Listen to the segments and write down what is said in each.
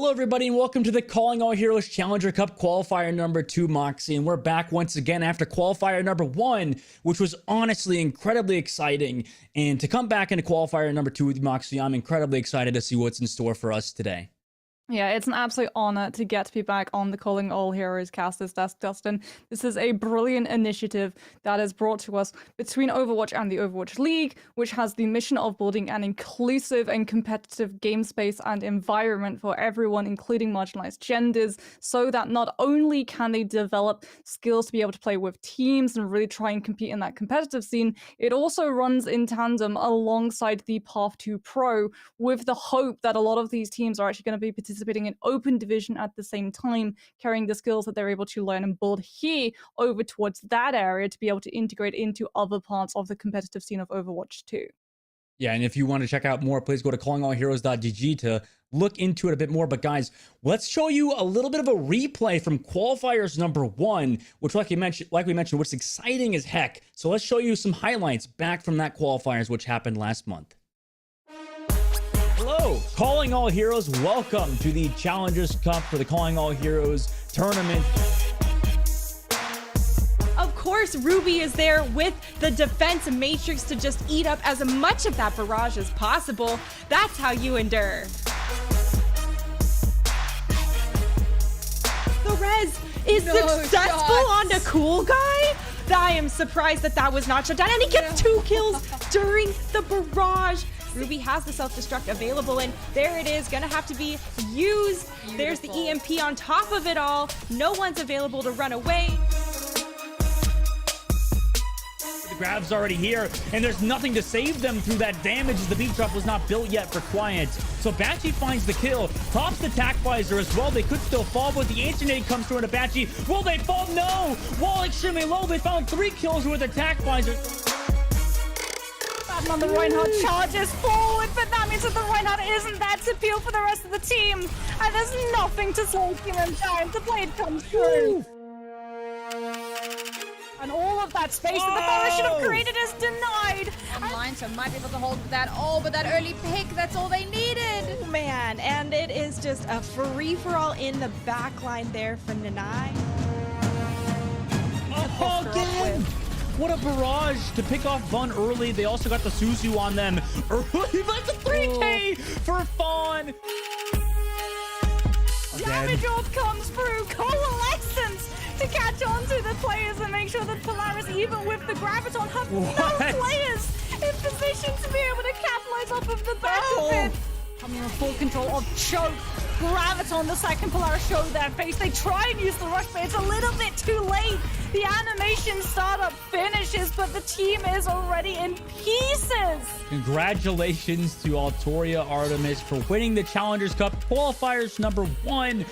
Hello everybody and welcome to the Calling All Heroes Challenger Cup Qualifier number 2 Moxie, and we're back once again after Qualifier number 1, which was honestly incredibly exciting. And to come back into Qualifier number 2 with Moxie, I'm incredibly excited to see what's in store for us today. Yeah, it's an absolute honor to get to be back on the Calling All Heroes cast this desk, Dustin. This is a brilliant initiative that is brought to us between Overwatch and the Overwatch League, which has the mission of building an inclusive and competitive game space and environment for everyone, including marginalized genders, so that not only can they develop skills to be able to play with teams and really try and compete in that competitive scene, it also runs in tandem alongside the Path to Pro, with the hope that a lot of these teams are actually going to be participating in open division at the same time, carrying the skills that they're able to learn and build here over towards that area to be able to integrate into other parts of the competitive scene of Overwatch 2. Yeah, and if you want to check out more, please go to callingallheroes.gg to look into it a bit more. But guys, let's show you a little bit of a replay from qualifiers number 1, which like we mentioned, what's exciting as heck. So let's show you some highlights back from that qualifiers, which happened last month. Hello, Calling All Heroes. Welcome to the Challengers Cup for the Calling All Heroes tournament. Of course, Ruby is there with the defense matrix to just eat up as much of that barrage as possible. That's how you endure. The res is successful on the cool guy. I am surprised that that was not shut down, and he gets 2 kills during the barrage. Ruby has the self-destruct available, and there it is, gonna have to be used. Beautiful. There's the EMP on top of it all. No one's available to run away. The grab's already here, and there's nothing to save them through that damage as the beat drop was not built yet for Quiet. So Batchy finds the kill, pops the tack visor as well. They could still fall, but the ancient aid comes through into Batchy. Will they fall? No! Wall extremely low. They found 3 kills with their tack visor. On the Reinhardt charges forward, but that means that the Reinhardt isn't that to appeal for the rest of the team. And there's nothing to slow him down. The blade comes through. And all of that space that the Forest should have created is denied. Online, so might be able to hold that all, but that early pick, that's all they needed. Oh, man, and it is just a free-for-all in the back line there for Nanai. Oh, again! What a barrage to pick off Bun early. They also got the Suzu on them early. That's a 3K for Fawn. Damage orb comes through. Coalescence to catch on to the players and make sure that Polaris, even with the Graviton, have no players in position to be able to capitalize off of the battlefield. Coming in full control of Choke. Graviton, the second Polaris show their face. They try and use the rush, but it's a little bit too late. The animation startup finishes, but the team is already in pieces. Congratulations to Altoria Artemis for winning the Challengers Cup qualifiers number 1.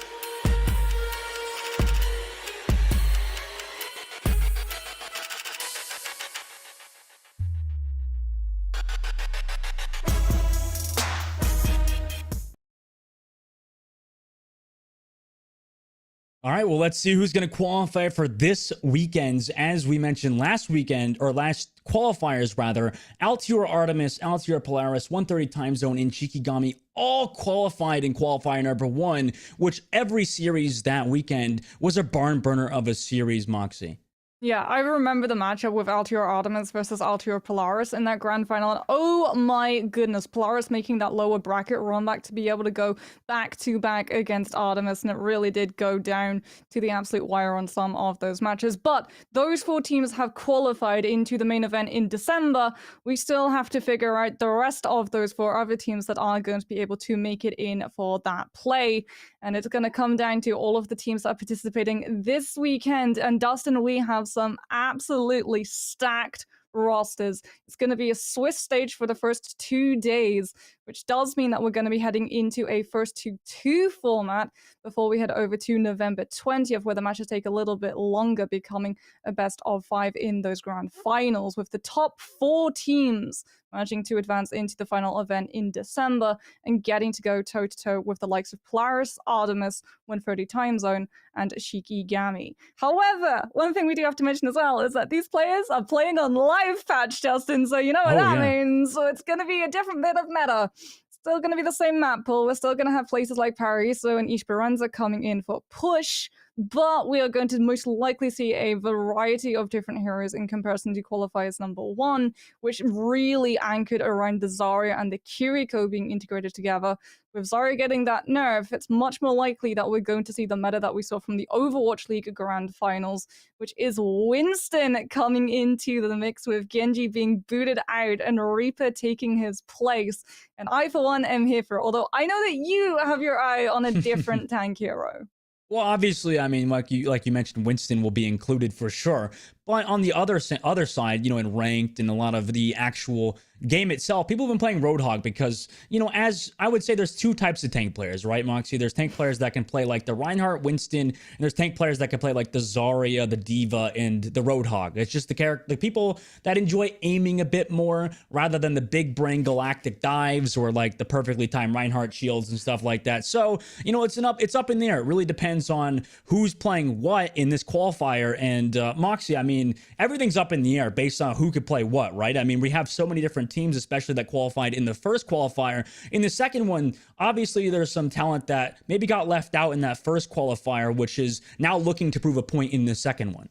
All right, well, let's see who's going to qualify for this weekend's, as we mentioned last weekend, or last qualifiers rather. Altior Artemis, Altior Polaris, 1:30 time zone in Shikigami, all qualified in qualifier number 1, which every series that weekend was a barn burner of a series, Moxie. Yeah, I remember the matchup with Altior Artemis versus Altior Polaris in that grand final. And oh my goodness, Polaris making that lower bracket run back to be able to go back to back against Artemis. And it really did go down to the absolute wire on some of those matches. But those 4 teams have qualified into the main event in December. We still have to figure out the rest of those 4 other teams that are going to be able to make it in for that play. And it's going to come down to all of the teams that are participating this weekend. And Dustin, we have some absolutely stacked rosters. It's going to be a Swiss stage for the first 2 days, which does mean that we're going to be heading into a first to 2 format before we head over to November 20th, where the matches take a little bit longer, becoming a best of 5 in those grand finals, with the top 4 teams managing to advance into the final event in December and getting to go toe-to-toe with the likes of Polaris, Artemis, 1:30 time zone, and Shikigami. However, one thing we do have to mention as well is that these players are playing on live patch, Justin, so you know what that means. So it's going to be a different bit of meta. Still going to be the same map pool. We're still going to have places like Paris and Esperanza coming in for push, but we are going to most likely see a variety of different heroes in comparison to qualifiers number 1, which really anchored around the Zarya and the Kiriko being integrated together. With Zarya getting that nerf, it's much more likely that we're going to see the meta that we saw from the Overwatch League Grand Finals, which is Winston coming into the mix with Genji being booted out and Reaper taking his place. And I, for one, am here for it, although I know that you have your eye on a different tank hero. Well, obviously, I mean, like you mentioned, Winston will be included for sure. But on the other side, in ranked and a lot of the actual game itself, people have been playing Roadhog because, as I would say, there's two types of tank players, right, Moxie? There's tank players that can play like the Reinhardt, Winston, and there's tank players that can play like the Zarya, the Diva, and the Roadhog. It's just the people that enjoy aiming a bit more rather than the big brain galactic dives or like the perfectly timed Reinhardt shields and stuff like that. So, it's up in the air. It really depends on who's playing what in this qualifier. And Moxie, I mean, everything's up in the air based on who could play what, right? I mean, we have so many different teams, especially that qualified in the first qualifier. In the second one, obviously there's some talent that maybe got left out in that first qualifier, which is now looking to prove a point in the second one.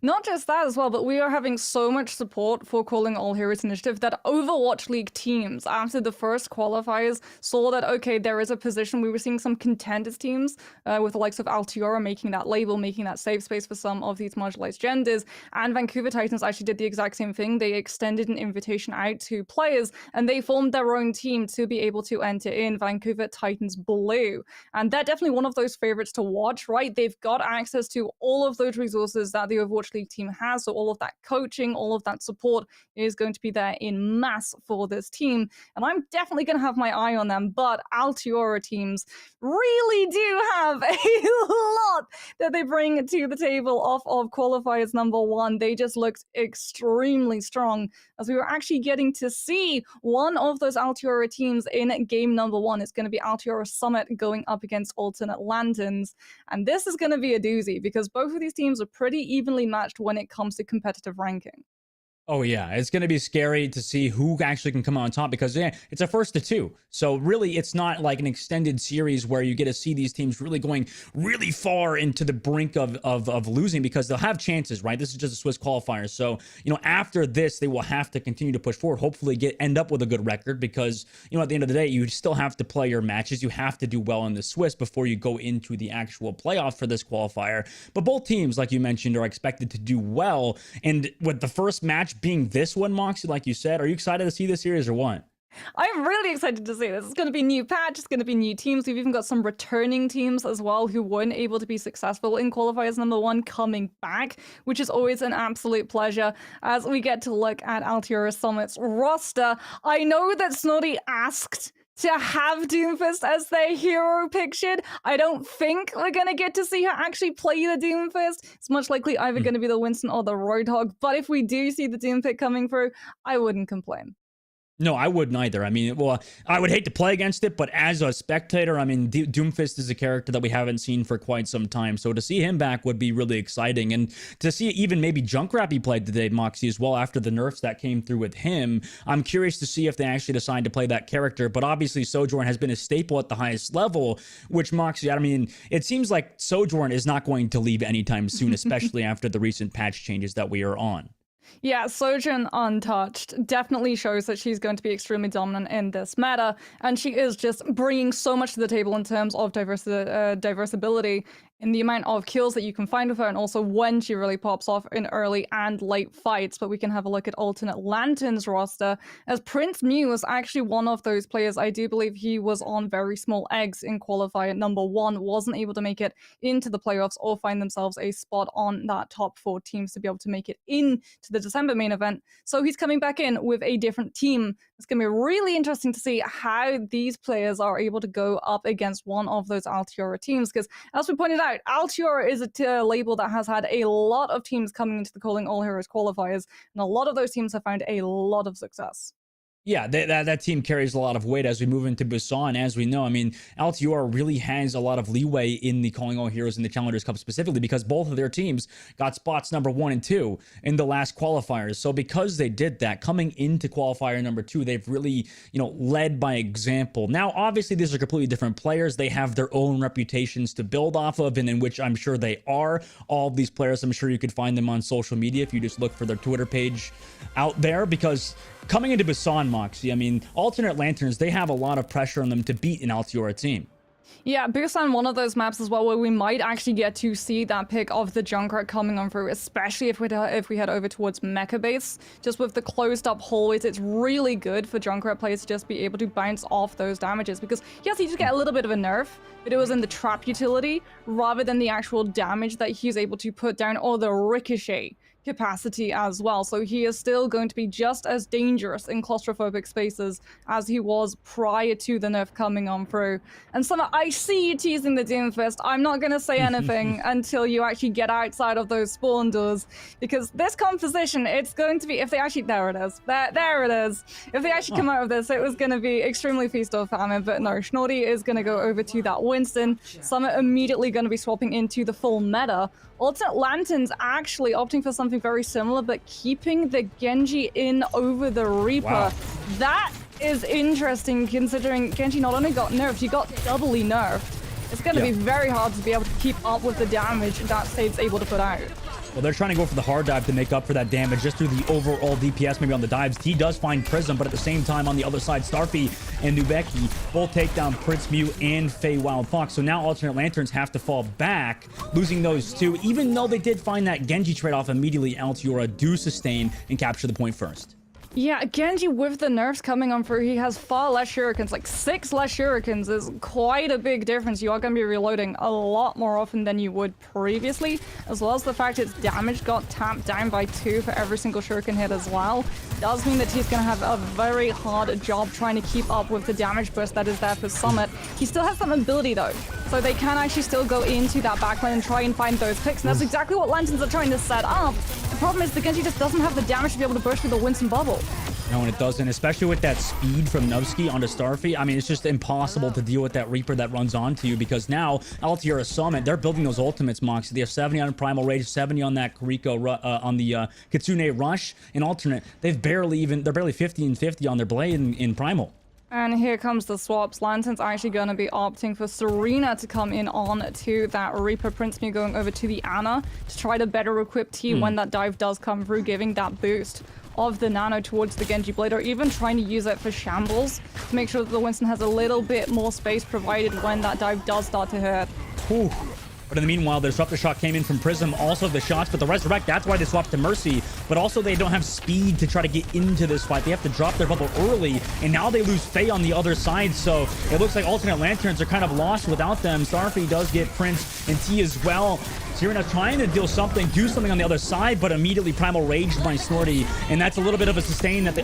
Not just that as well, but we are having so much support for Calling All Heroes initiative that Overwatch League teams, after the first qualifiers, saw that, okay, there is a position. We were seeing some contenders teams with the likes of Altiora making that label, making that safe space for some of these marginalized genders. And Vancouver Titans actually did the exact same thing. They extended an invitation out to players and they formed their own team to be able to enter in Vancouver Titans Blue. And they're definitely one of those favorites to watch, right? They've got access to all of those resources that the Overwatch League team has, so all of that coaching, all of that support is going to be there in mass for this team, and I'm definitely going to have my eye on them. But Altiora teams really do have a lot that they bring to the table off of qualifiers number 1. They just looked extremely strong, as we were actually getting to see one of those Altiora teams in game number 1. It's going to be Altiora Summit going up against Alternate Lanterns, and this is going to be a doozy because both of these teams are pretty evenly matched when it comes to competitive ranking. Oh, yeah. It's going to be scary to see who actually can come out on top because it's a first to 2. So really, it's not like an extended series where you get to see these teams really going really far into the brink of losing because they'll have chances, right? This is just a Swiss qualifier. So, after this, they will have to continue to push forward, hopefully end up with a good record because, at the end of the day, you still have to play your matches. You have to do well in the Swiss before you go into the actual playoff for this qualifier. But both teams, like you mentioned, are expected to do well. And with the first match being this one, Moxie, like you said, are you excited to see this series or what? I'm really excited to see this. It's going to be new patch, it's going to be new teams. We've even got some returning teams as well who weren't able to be successful in qualifiers number 1 coming back, which is always an absolute pleasure as we get to look at Altiora Summit's roster. I know that Snotty asked to have Doomfist as their hero pictured. I don't think we're going to get to see her actually play the Doomfist. It's much likely either going to be the Winston or the Roadhog, but if we do see the Doom pick coming through, I wouldn't complain. No, I wouldn't either. I mean, well, I would hate to play against it, but as a spectator, I mean, Doomfist is a character that we haven't seen for quite some time. So to see him back would be really exciting. And to see even maybe Junkrat he played today, Moxie, as well, after the nerfs that came through with him, I'm curious to see if they actually decide to play that character. But obviously, Sojourn has been a staple at the highest level, which Moxie, I mean, it seems like Sojourn is not going to leave anytime soon, especially after the recent patch changes that we are on. Yeah, Sojourn untouched definitely shows that she's going to be extremely dominant in this meta, and she is just bringing so much to the table in terms of diversibility in the amount of kills that you can find with her, and also when she really pops off in early and late fights. But we can have a look at Alternate Lantern's roster, as Prince Mew was actually one of those players. I do believe he was on very small eggs in qualifier number 1, wasn't able to make it into the playoffs or find themselves a spot on that top 4 teams to be able to make it into the December main event. So he's coming back in with a different team. It's going to be really interesting to see how these players are able to go up against one of those Altiora teams, because as we pointed out, Altiora is a label that has had a lot of teams coming into the Calling All Heroes qualifiers, and a lot of those teams have found a lot of success. Yeah, that team carries a lot of weight as we move into Busan. As we know, I mean, Altior really has a lot of leeway in the Calling All Heroes and the Challengers Cup specifically because both of their teams got spots number 1 and 2 in the last qualifiers. So because they did that, coming into qualifier number 2, they've really, led by example. Now, obviously, these are completely different players. They have their own reputations to build off of, and in which I'm sure they are. All of these players, I'm sure you could find them on social media if you just look for their Twitter page out there, because coming into Busan, Moxie, I mean, alternate lanterns, they have a lot of pressure on them to beat an Altiora team. Yeah, Busan, one of those maps as well where we might actually get to see that pick of the Junkrat coming on through, especially if we head over towards Mecha Base. Just with the closed up hallways, it's really good for Junkrat players to just be able to bounce off those damages, because yes, he just get a little bit of a nerf, but it was in the trap utility rather than the actual damage that he's able to put down, or the ricochet capacity as well. So he is still going to be just as dangerous in claustrophobic spaces as he was prior to the nerf coming on through. And Summer, I see you teasing the Doomfist. I'm not going to say anything until you actually get outside of those spawn doors, because this composition, it's going to be, if they actually, there it is. There it is. If they actually come out of this, it was going to be extremely feast or famine, but no, Schnorty is going to go over to that Winston. Summer immediately going to be swapping into the full meta. Alternate Lanterns actually opting for something very similar, but keeping the Genji in over the Reaper. Wow. That is interesting, considering Genji not only got nerfed, he got doubly nerfed. It's going to be very hard to be able to keep up with the damage that Sade's able to put out. Well, they're trying to go for the hard dive to make up for that damage just through the overall DPS, maybe on the dives. He does find Prism, but at the same time, on the other side, Starfy and Nubeki both take down Prince Mew and Fey Wild Fox. So now alternate lanterns have to fall back, losing those two. Even though they did find that Genji trade-off immediately, Altiora do sustain and capture the point first. Yeah, Genji with the nerfs coming on through, he has far less shurikens. Like 6 less shurikens is quite a big difference. You are going to be reloading a lot more often than you would previously, as well as the fact its damage got tapped down by 2 for every single shuriken hit as well. Does mean that he's going to have a very hard job trying to keep up with the damage burst that is there for Summit. He still has some ability though, so they can actually still go into that backline and try and find those picks. And that's exactly what Lanterns are trying to set up. The problem is the Genji just doesn't have the damage to be able to burst through the Winston bubble. No, and it doesn't, especially with that speed from Nubsky onto Starfy. I mean, it's just impossible to deal with that Reaper that runs onto you, because now Altiora Summit, they're building those ultimates, Moxie. They have 70 on Primal Rage, 70 on that Kuriko, on the Kitsune Rush. In alternate, they're barely 50 and 50 on their Blade in Primal. And here comes the swaps. Lantern's actually going to be opting for Serena to come in on to that Reaper. Prince Mew going over to the Ana to try to better equip T when that dive does come through, giving that boost of the Nano towards the Genji Blade, or even trying to use it for shambles to make sure that the Winston has a little bit more space provided when that dive does start to hit. Ooh. But in the meanwhile, the Disruptor shot came in from Prism, also the shots, but the Resurrect, that's why they swapped to Mercy. But also they don't have speed to try to get into this fight. They have to drop their bubble early, and now they lose Faye on the other side, so it looks like alternate lanterns are kind of lost without them. Starfy does get Prince and T as well. Serena trying to do something on the other side, but immediately Primal Raged by Snorty, and that's a little bit of a sustain that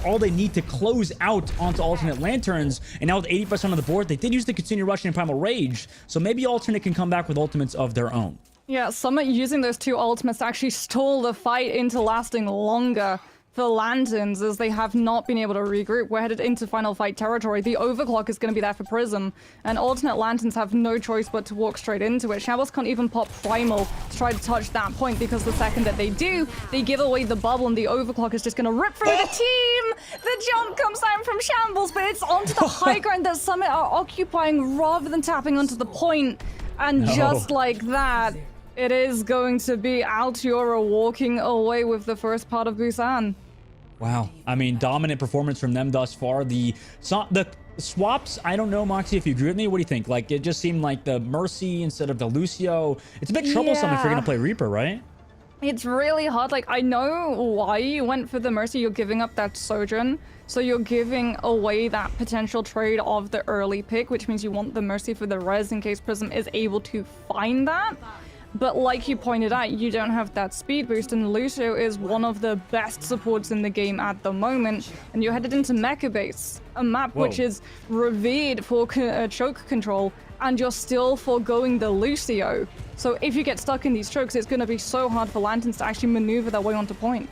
all they need to close out onto alternate lanterns. And now with 80% on the board, they did use the Continue Rushing and Primal Rage, so maybe alternate can come back with ultimates of their own. Yeah, Summit using those 2 ultimates to actually stall the fight into lasting longer for Lanterns, as they have not been able to regroup. We're headed into final fight territory. The overclock is going to be there for Prism, and alternate Lanterns have no choice but to walk straight into it. Shambles can't even pop Primal to try to touch that point, because the second that they do, they give away the bubble, and the overclock is just going to rip through the team. The jump comes down from Shambles, but it's onto the high ground that Summit are occupying rather than tapping onto the point. And just like that, it is going to be Altiora walking away with the first part of Busan. Wow. I mean, dominant performance from them thus far. The swaps, I don't know, Moxie, if you agree with me. What do you think? Like, it just seemed like the Mercy instead of the Lucio. It's a bit troublesome if you're going to play Reaper, right? It's really hard. Like, I know why you went for the Mercy. You're giving up that Sojourn. So you're giving away that potential trade of the early pick, which means you want the Mercy for the res in case Prism is able to find that. But like you pointed out, you don't have that speed boost, and Lucio is one of the best supports in the game at the moment. And you're headed into Mecha Base, a map which is revered for choke control, and you're still foregoing the Lucio. So if you get stuck in these chokes, it's going to be so hard for Lanterns to actually maneuver their way onto point.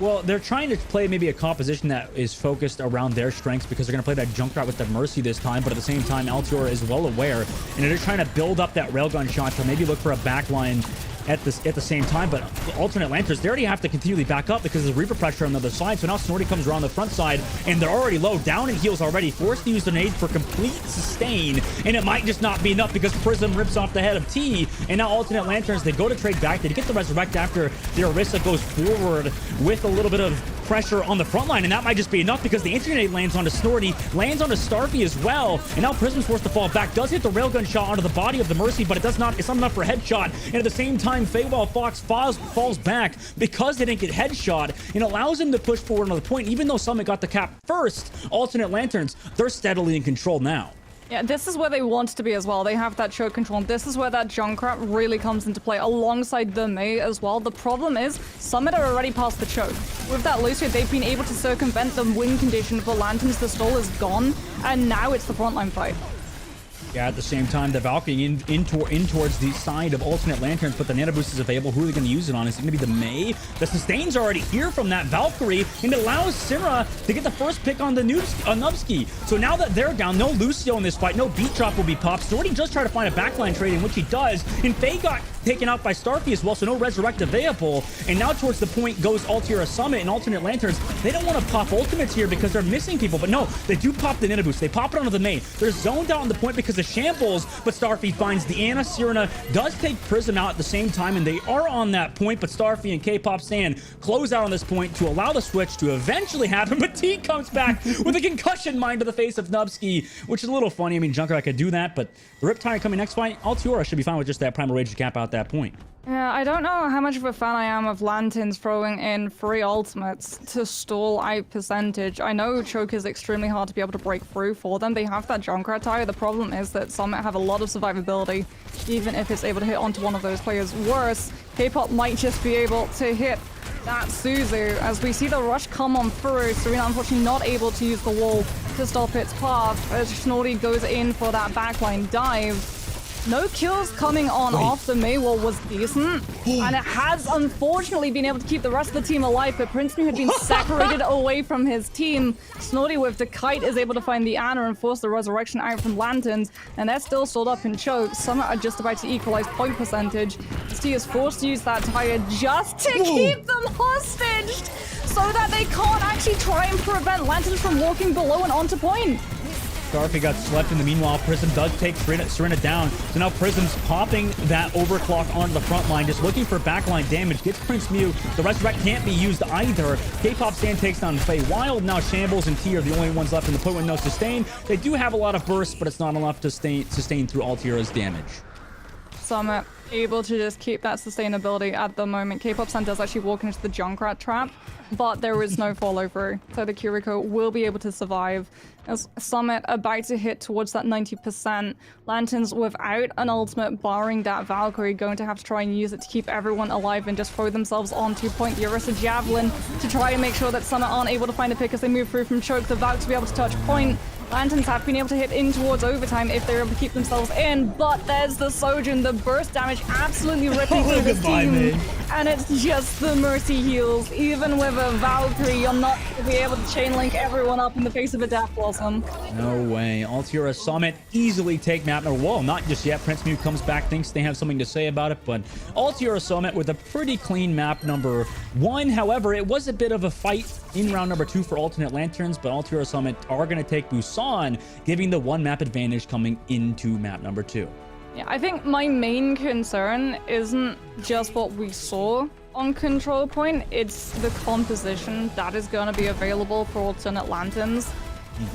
Well, they're trying to play maybe a composition that is focused around their strengths because they're going to play that Junkrat with the Mercy this time. But at the same time, Altiora is well aware, and they're trying to build up that railgun shot to maybe look for a backline at the same time. But alternate lanterns, they already have to continually back up because there's Reaper pressure on the other side. So now Snorty comes around the front side, and they're already low, down in heals already, forced to use their nade for complete sustain, and it might just not be enough because Prism rips off the head of T, and now alternate lanterns, they go to trade back, they get the resurrect after the Orisa goes forward with a little bit of pressure on the front line, and that might just be enough because the internet lands onto Snorty, lands onto Starfy as well, and now Prism's forced to fall back, does hit the railgun shot onto the body of the Mercy, but it's not enough for a headshot, and at the same time, Feywild Fox falls back because they didn't get headshot, and allows him to push forward another point, even though Summit got the cap first. Alternate lanterns, they're steadily in control now. Yeah, this is where they want to be as well. They have that choke control. This is where that Junkrat really comes into play alongside the Mei as well. The problem is Summit are already past the choke. With that Lucio, they've been able to circumvent the win condition for Lanterns. The stall is gone, and now it's the frontline fight. Yeah, at the same time, the Valkyrie in towards the side of alternate lanterns, but the nano boost is available. Who are they going to use it on? Is it going to be the Mei? The sustain's already here from that Valkyrie, and it allows Syrah to get the first pick on the Nubsky. So now that they're down, no Lucio in this fight, no beat drop will be popped. Snorty just try to find a backline trade, in which he does, and Faye got taken out by Starfy as well, so no resurrect available. And now towards the point goes Altiora Summit and alternate lanterns. They don't want to pop ultimates here because they're missing people, but no, they do pop the nano boost. They pop it onto the Mei. They're zoned out on the point because of shambles, but Starfy finds the Ana. Sirena does take Prism out at the same time, and they are on that point, but Starfy and K-Pop Sand close out on this point to allow the switch to eventually happen, but T comes back with a concussion mine to the face of Nubsky, which is a little funny. I mean, Junkrat could do that, but the Riptide coming next fight, Altiora should be fine with just that Primal Rage to cap out that point. Yeah, I don't know how much of a fan I am of Lanterns throwing in free ultimates to stall out percentage. I know choke is extremely hard to be able to break through for them. They have that Junkrat tire. The problem is that Summit have a lot of survivability, even if it's able to hit onto one of those players. Worse, K-Pop might just be able to hit that Suzu as we see the rush come on through. Serena unfortunately not able to use the wall to stop its path as Snorty goes in for that backline dive. No kills coming on off the Mei wall was decent, and it has unfortunately been able to keep the rest of the team alive, but Prince New had been separated away from his team. Snorty with the kite is able to find the Ana and force the resurrection out from Lanterns, and they're still stored up in choke. Some are just about to equalize point percentage. T is forced to use that tire just to keep them hostage, so that they can't actually try and prevent Lanterns from walking below and onto point. Starfy got slept in the meanwhile. Prism does take Serena down. So now Prism's popping that overclock onto the front line, just looking for backline damage. Gets Prince Mew. The resurrect can't be used either. K-Pop Stand takes down Faye Wild. Now Shambles and T are the only ones left in the point with no sustain. They do have a lot of bursts, but it's not enough to sustain through Altira's damage. Summit able to just keep that sustainability at the moment. K-Pop San does actually walk into the Junkrat trap, but there is no follow through, so the Kiriko will be able to survive. As Summit about to hit towards that 90%, Lanterns without an ultimate, barring that Valkyrie, going to have to try and use it to keep everyone alive and just throw themselves onto point. The Orisa Javelin to try and make sure that Summit aren't able to find a pick as they move through from choke. The Valk to be able to touch point. Lanterns have been able to hit in towards overtime if they're able to keep themselves in, but there's the Sojourn, the burst damage absolutely ripping through this team. And it's just the Mercy heals. Even with a Valkyrie, you're not going to be able to chain link everyone up in the face of a Death Blossom. No way. Altiora Summit easily take map number... Whoa, not just yet. Prince Mew comes back, thinks they have something to say about it, but Altiora Summit with a pretty clean map number 1. However, it was a bit of a fight in round number 2 for alternate lanterns, but Altiora Summit are going to take Busan, giving the 1 map advantage coming into map number 2. Yeah, I think my main concern isn't just what we saw on control point, it's the composition that is going to be available for alternate lanterns.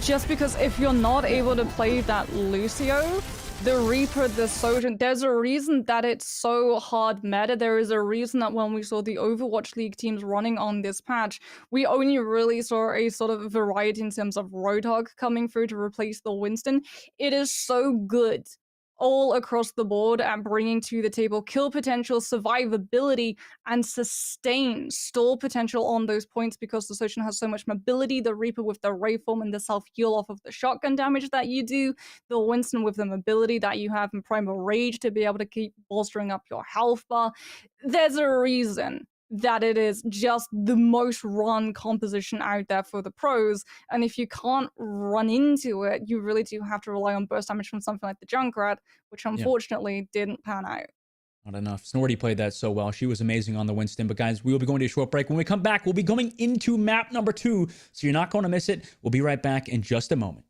Just because if you're not able to play that Lucio, the Reaper, the Sojourn, there's a reason that it's so hard meta. There is a reason that when we saw the Overwatch League teams running on this patch, we only really saw a sort of variety in terms of Roadhog coming through to replace the Winston. It is so good all across the board at bringing to the table kill potential, survivability, and sustain stall potential on those points because the Sojourn has so much mobility, the Reaper with the Ray Form and the self-heal off of the shotgun damage that you do, the Winston with the mobility that you have in Primal Rage to be able to keep bolstering up your health bar. There's a reason that it is just the most run composition out there for the pros. And if you can't run into it, you really do have to rely on burst damage from something like the Junkrat, which unfortunately didn't pan out. Not enough. Snorty played that so well. She was amazing on the Winston. But guys, we will be going to a short break. When we come back, we'll be going into map number 2. So you're not going to miss it. We'll be right back in just a moment.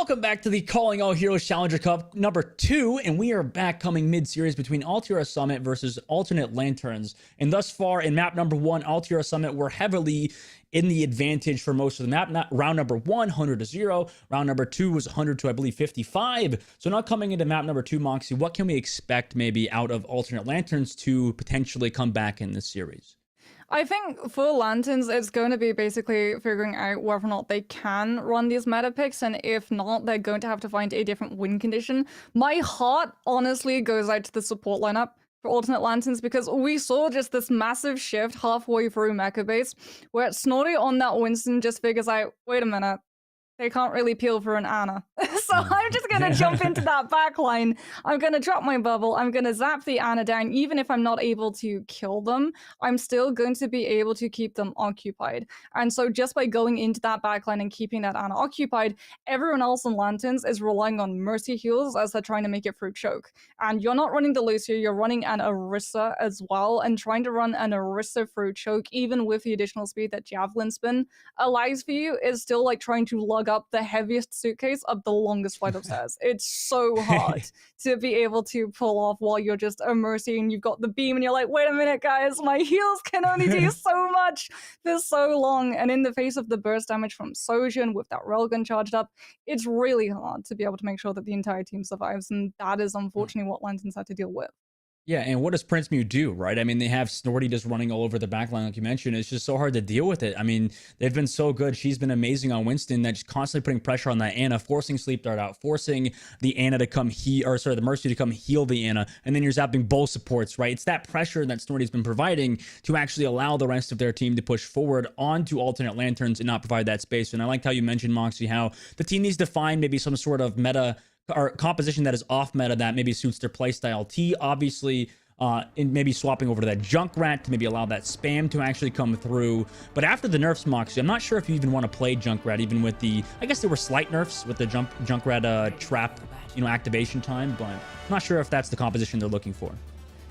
Welcome back to the Calling All Heroes Challenger Cup number 2, and we are back coming mid-series between Altiora Summit versus Alternate Lanterns. And thus far in map number 1, Altiora Summit were heavily in the advantage for most of the map. Round number 1, 100-0. Round number 2 was 100 to, I believe, 55. So now coming into map number 2, Moxie, what can we expect maybe out of Alternate Lanterns to potentially come back in this series? I think for Lanterns, it's going to be basically figuring out whether or not they can run these meta picks, and if not, they're going to have to find a different win condition. My heart honestly goes out to the support lineup for Alternate Lanterns, because we saw just this massive shift halfway through Mecha Base, where Snorty on that Winston just figures out, wait a minute, they can't really peel for an Ana. So I'm just going to jump into that backline. I'm going to drop my bubble. I'm going to zap the Ana down. Even if I'm not able to kill them, I'm still going to be able to keep them occupied. And so just by going into that backline and keeping that Ana occupied, everyone else in Lanterns is relying on mercy heals as they're trying to make it through choke. And you're not running the Lucio, you're running an Orisa as well. And trying to run an Orisa through choke, even with the additional speed that Javelin Spin allows for you, is still like trying to lug lug up the heaviest suitcase up the longest flight of stairs. It's so hard to be able to pull off while you're just a Mercy and you've got the beam and you're like, wait a minute, guys, my heals can only do so much for so long. And in the face of the burst damage from Sojourn with that railgun charged up, it's really hard to be able to make sure that the entire team survives. And that is unfortunately what Lanterns had to deal with. Yeah, and what does Prince Mew do, right? I mean, they have Snorty just running all over the backline, like you mentioned. It's just so hard to deal with it. I mean, they've been so good. She's been amazing on Winston, that's constantly putting pressure on that Ana, forcing Sleep Dart out, forcing the Ana to come the Mercy to come heal the Ana, and then you're zapping both supports, right? It's that pressure that Snorty's been providing to actually allow the rest of their team to push forward onto alternate Lanterns and not provide that space. And I liked how you mentioned, Moxie, how the team needs to find maybe some sort of meta or composition that is off meta that maybe suits their playstyle. T, obviously, in maybe swapping over to that Junkrat to maybe allow that spam to actually come through. But after the nerfs, Moxie, I'm not sure if you even want to play Junkrat, even with the, I guess there were slight nerfs with the Junkrat trap, activation time, but I'm not sure if that's the composition they're looking for.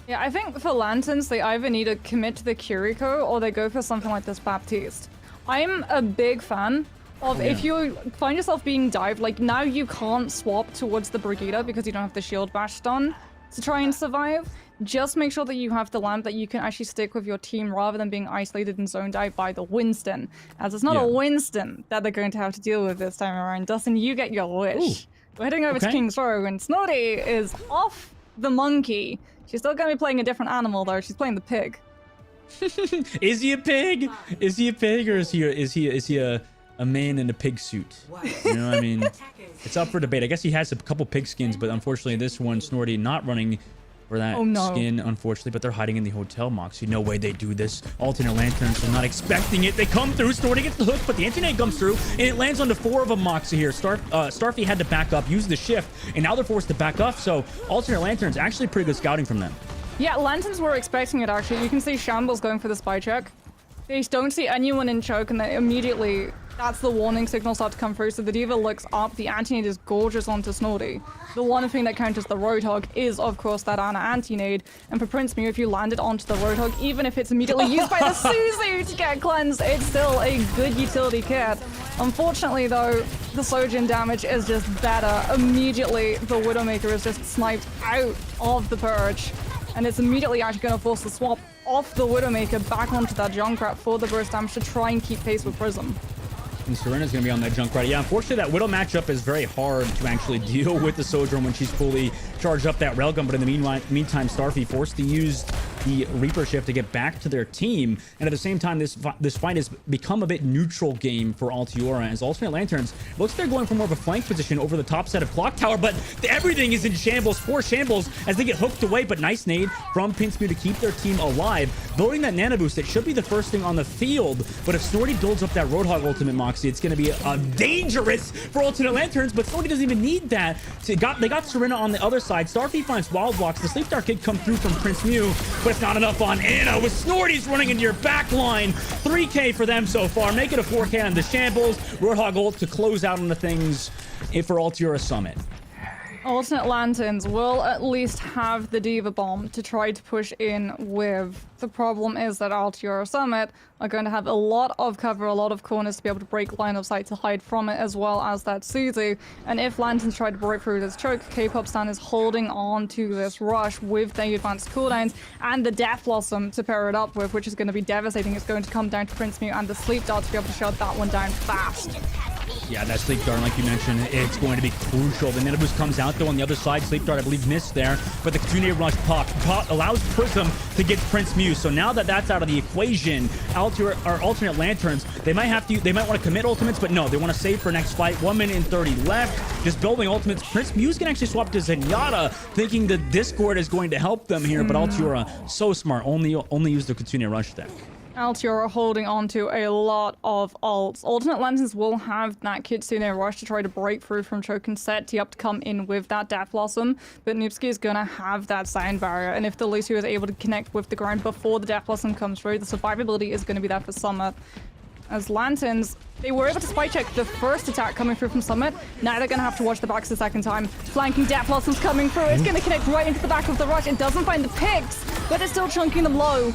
Yeah, I think for Lanterns, they either need to commit to the Kiriko or they go for something like this Baptiste. I'm a big fan of if you find yourself being dived, like now you can't swap towards the Brigida because you don't have the shield bashed on to try and survive. Just make sure that you have the lamp that you can actually stick with your team rather than being isolated and zoned out by the Winston. As it's not a Winston that they're going to have to deal with this time around. Dustin, you get your wish. Ooh. We're heading over to King's Row and Snorty is off the monkey. She's still going to be playing a different animal though. She's playing the pig. Is he a pig? Is he a pig, or is he a man in a pig suit? You know what I mean? It's up for debate. I guess he has a couple pig skins, but unfortunately this one, Snorty, not running for that skin, unfortunately, but they're hiding in the hotel, Moxie. No way they do this. Alternate Lanterns are not expecting it. They come through. Snorty gets the hook, but the internet comes through, and it lands onto 4 of them, Moxie here. Starfy had to back up, use the shift, and now they're forced to back up, so Alternate Lanterns, actually pretty good scouting from them. Yeah, Lanterns were expecting it, actually. You can see Shambles going for the spy check. They don't see anyone in choke, and they immediately, that's the warning signal start to come through. So the Diva looks up. The anti-nade is gorgeous onto Snorty. The one thing that counters the Roadhog is, of course, that Ana anti-nade. And for Prince Mew, if you landed onto the Roadhog, even if it's immediately used by the Suzu to get cleansed, it's still a good utility kit. Unfortunately, though, the Sojourn damage is just better. Immediately, the Widowmaker is just sniped out of the Purge. And it's immediately actually going to force the swap off the Widowmaker back onto that Junkrat for the burst damage to try and keep pace with Prism. And Serena's going to be on that Junkrat. Yeah, unfortunately, that Widow matchup is very hard to actually deal with the Sojourn when she's fully charged up that railgun. But in the meantime, Starfy forced to use the Reaper shift to get back to their team. And at the same time, this fight has become a bit neutral game for Altiora, as Alternate Lanterns looks like they're going for more of a flank position over the top set of Clock Tower, but everything is in shambles for Shambles as they get hooked away. But nice nade from Prince Mew to keep their team alive. Building that Nano Boost, it should be the first thing on the field, but if Snorty builds up that Roadhog ultimate, Moxie, it's going to be dangerous for Alternate Lanterns, but Snorty doesn't even need that. They got Serena on the other side. Starfy finds Wild Blocks. The Sleep Dart Kid come through from Prince Mew, but it's not enough on Ana with Snorty's running into your back line. 3K for them so far. Make it a 4K on the Shambles. Roadhog ult to close out on the things for Altiora Summit. Alternate Lanterns will at least have the Diva Bomb to try to push in with. The problem is that Altiora Summit are going to have a lot of cover, a lot of corners to be able to break line of sight to hide from it, as well as that Suzu. And if Lanterns try to break through this choke, K-Pop Stan is holding on to this rush with the advanced cooldowns and the Death Blossom to pair it up with, which is going to be devastating. It's going to come down to Prince Mew and the Sleep Dart to be able to shut that one down fast. Yeah, that Sleep Dart, like you mentioned, it's going to be crucial. The Nano Boost comes out, though, on the other side. Sleep Dart, I believe, missed there, but the Kitsune Rush pop allows Prism to get Prince Mew. So now that that's out of the equation, Alternate Lanterns, they might want to commit ultimates, but no, they want to save for next fight. 1 minute and 30 left. Just building ultimates. Prince Mew's can actually swap to Zenyatta, thinking the Discord is going to help them here, but Altiora, so smart, only use the Kitsune Rush deck. Altiora holding on to a lot of ults. Alternate Lanterns will have that Kitsune Rush to try to break through from choke and set T up to come in with that Death Blossom, but Noobski is gonna have that sound barrier, and if the Lucio is able to connect with the ground before the Death Blossom comes through, the survivability is gonna be there for Summit. As Lanterns, they were able to spy check the first attack coming through from Summit. Now they're going to have to watch the backs the second time. Flanking Death Blossoms coming through. It's going to connect right into the back of the rush. It doesn't find the picks, but it's still chunking them low.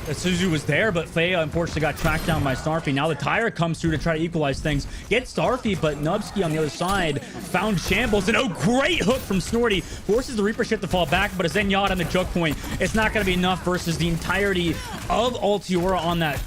Suzu was there, but Faye unfortunately got tracked down by Starfy. Now the tire comes through to try to equalize things. Gets Starfy, but Nubsky on the other side found Shambles. And oh, great hook from Snorty. Forces the Reaper ship to fall back, but a Zenyatta on the choke point. It's not going to be enough versus the entirety of Altiora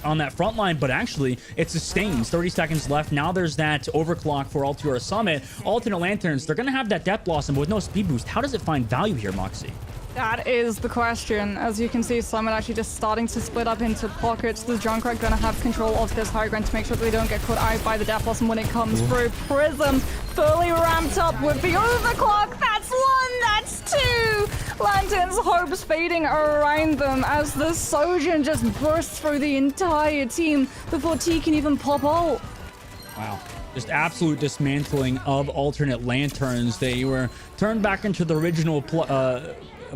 on that front line, but actually it sustains. 30 seconds left. Now there's that overclock for Altiora Summit. Alternate Lanterns, they're going to have that Death Blossom, but with no speed boost. How does it find value here, Moxie? That is the question. As you can see, Summit actually just starting to split up into pockets. The Junkrat gonna have control of this high ground to make sure that they don't get caught out by the Death Blossom when it comes through. Prism fully ramped up with the overclock. That's one, that's two. Lantern's hopes fading around them as the Sojourn just bursts through the entire team before T can even pop out. Wow. Just absolute dismantling of alternate lanterns. They were turned back into the original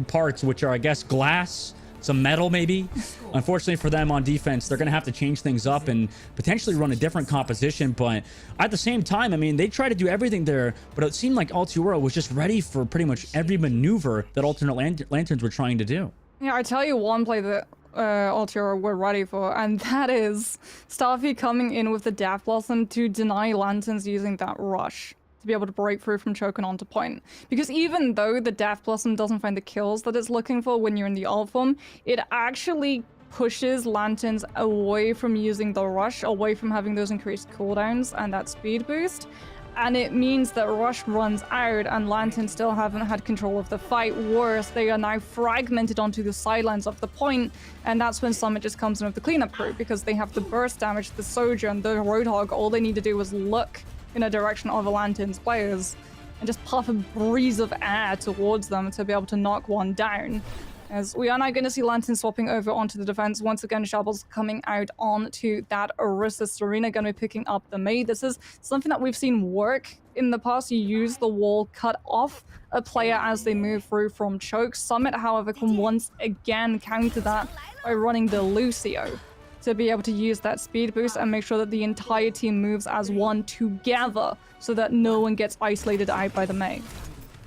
parts, which are, I guess, glass, some metal maybe. Unfortunately for them on defense, they're going to have to change things up and potentially run a different composition. But at the same time, I mean, they tried to do everything there, but it seemed like Altiora was just ready for pretty much every maneuver that alternate lanterns were trying to do. Yeah, I tell you one play that Altiora were ready for, and that is Starfy coming in with the Death Blossom to deny Lanterns using that rush to be able to break through from choke and onto point. Because even though the Death Blossom doesn't find the kills that it's looking for when you're in the ult form, it actually pushes Lanterns away from using the rush, away from having those increased cooldowns and that speed boost. And it means that Rush runs out and Lanterns still haven't had control of the fight. Worse, they are now fragmented onto the sidelines of the point, and that's when Summit just comes in with the cleanup crew, because they have the burst damage, the Sojourn, the Roadhog. All they need to do is look in a direction of a Lanterns players and just puff a breeze of air towards them to be able to knock one down. As we are now going to see Lantern swapping over onto the defense. Once again, Shambles coming out onto that Orisa. Serena going to be picking up the Mei. This is something that we've seen work in the past. You use the wall, cut off a player as they move through from choke. Summit, however, can once again counter that by running the Lucio to be able to use that speed boost and make sure that the entire team moves as one together so that no one gets isolated out by the Mei.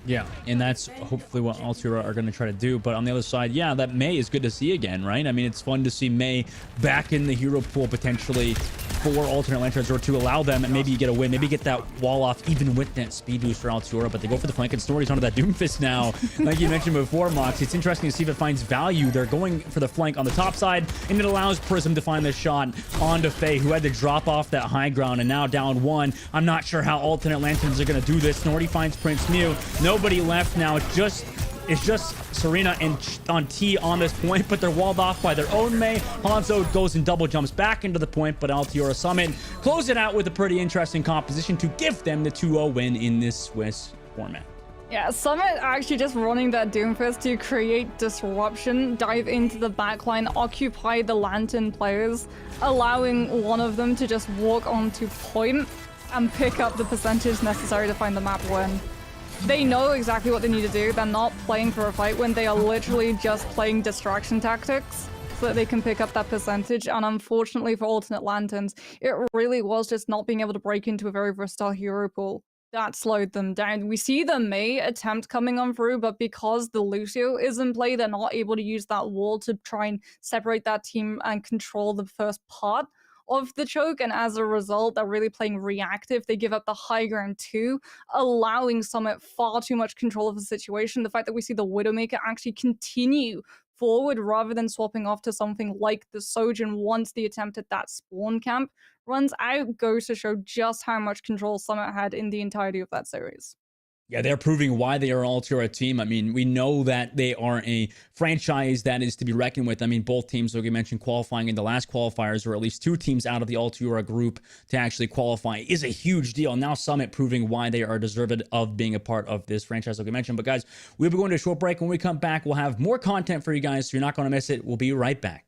Yeah, and that's hopefully what Altiora are going to try to do. But on the other side, yeah, that Mei is good to see again, right? I mean, it's fun to see Mei back in the hero pool potentially for alternate lanterns, or to allow them and maybe you get a win, maybe get that wall off even with that speed boost for Altiora. But they go for the flank, and Snorty's onto that Doomfist now. Like you mentioned before, Mox, it's interesting to see if it finds value. They're going for the flank on the top side, and it allows Prism to find the shot onto Faye, who had to drop off that high ground and now down one. I'm not sure how alternate lanterns are going to do this. Snorty finds Prince Mew. Nobody left now. It's just Serena and on T on this point, but they're walled off by their own Mei. Hanzo goes and double jumps back into the point, but Altiora Summit close it out with a pretty interesting composition to give them the 2-0 win in this Swiss format. Yeah, Summit actually just running that Doomfist to create disruption, dive into the backline, occupy the Lantern players, allowing one of them to just walk onto point and pick up the percentage necessary to find the map win. They know exactly what they need to do. They're not playing for a fight win. They are literally just playing distraction tactics so that they can pick up that percentage. And unfortunately for alternate lanterns, it really was just not being able to break into a very versatile hero pool that slowed them down. We see the Mei attempt coming on through, but because the Lucio is in play, they're not able to use that wall to try and separate that team and control the first part of the choke, and as a result, they're really playing reactive. They give up the high ground too, allowing Summit far too much control of the situation. The fact that we see the Widowmaker actually continue forward rather than swapping off to something like the Sojourn once the attempt at that spawn camp runs out goes to show just how much control Summit had in the entirety of that series. Yeah, they're proving why they are an Altiora team. I mean, we know that they are a franchise that is to be reckoned with. I mean, both teams, like you mentioned, qualifying in the last qualifiers, or at least two teams out of the Altiora group to actually qualify is a huge deal. Now Summit proving why they are deserved of being a part of this franchise, like I mentioned. But guys, we'll be going to a short break. When we come back, we'll have more content for you guys, so you're not going to miss it. We'll be right back.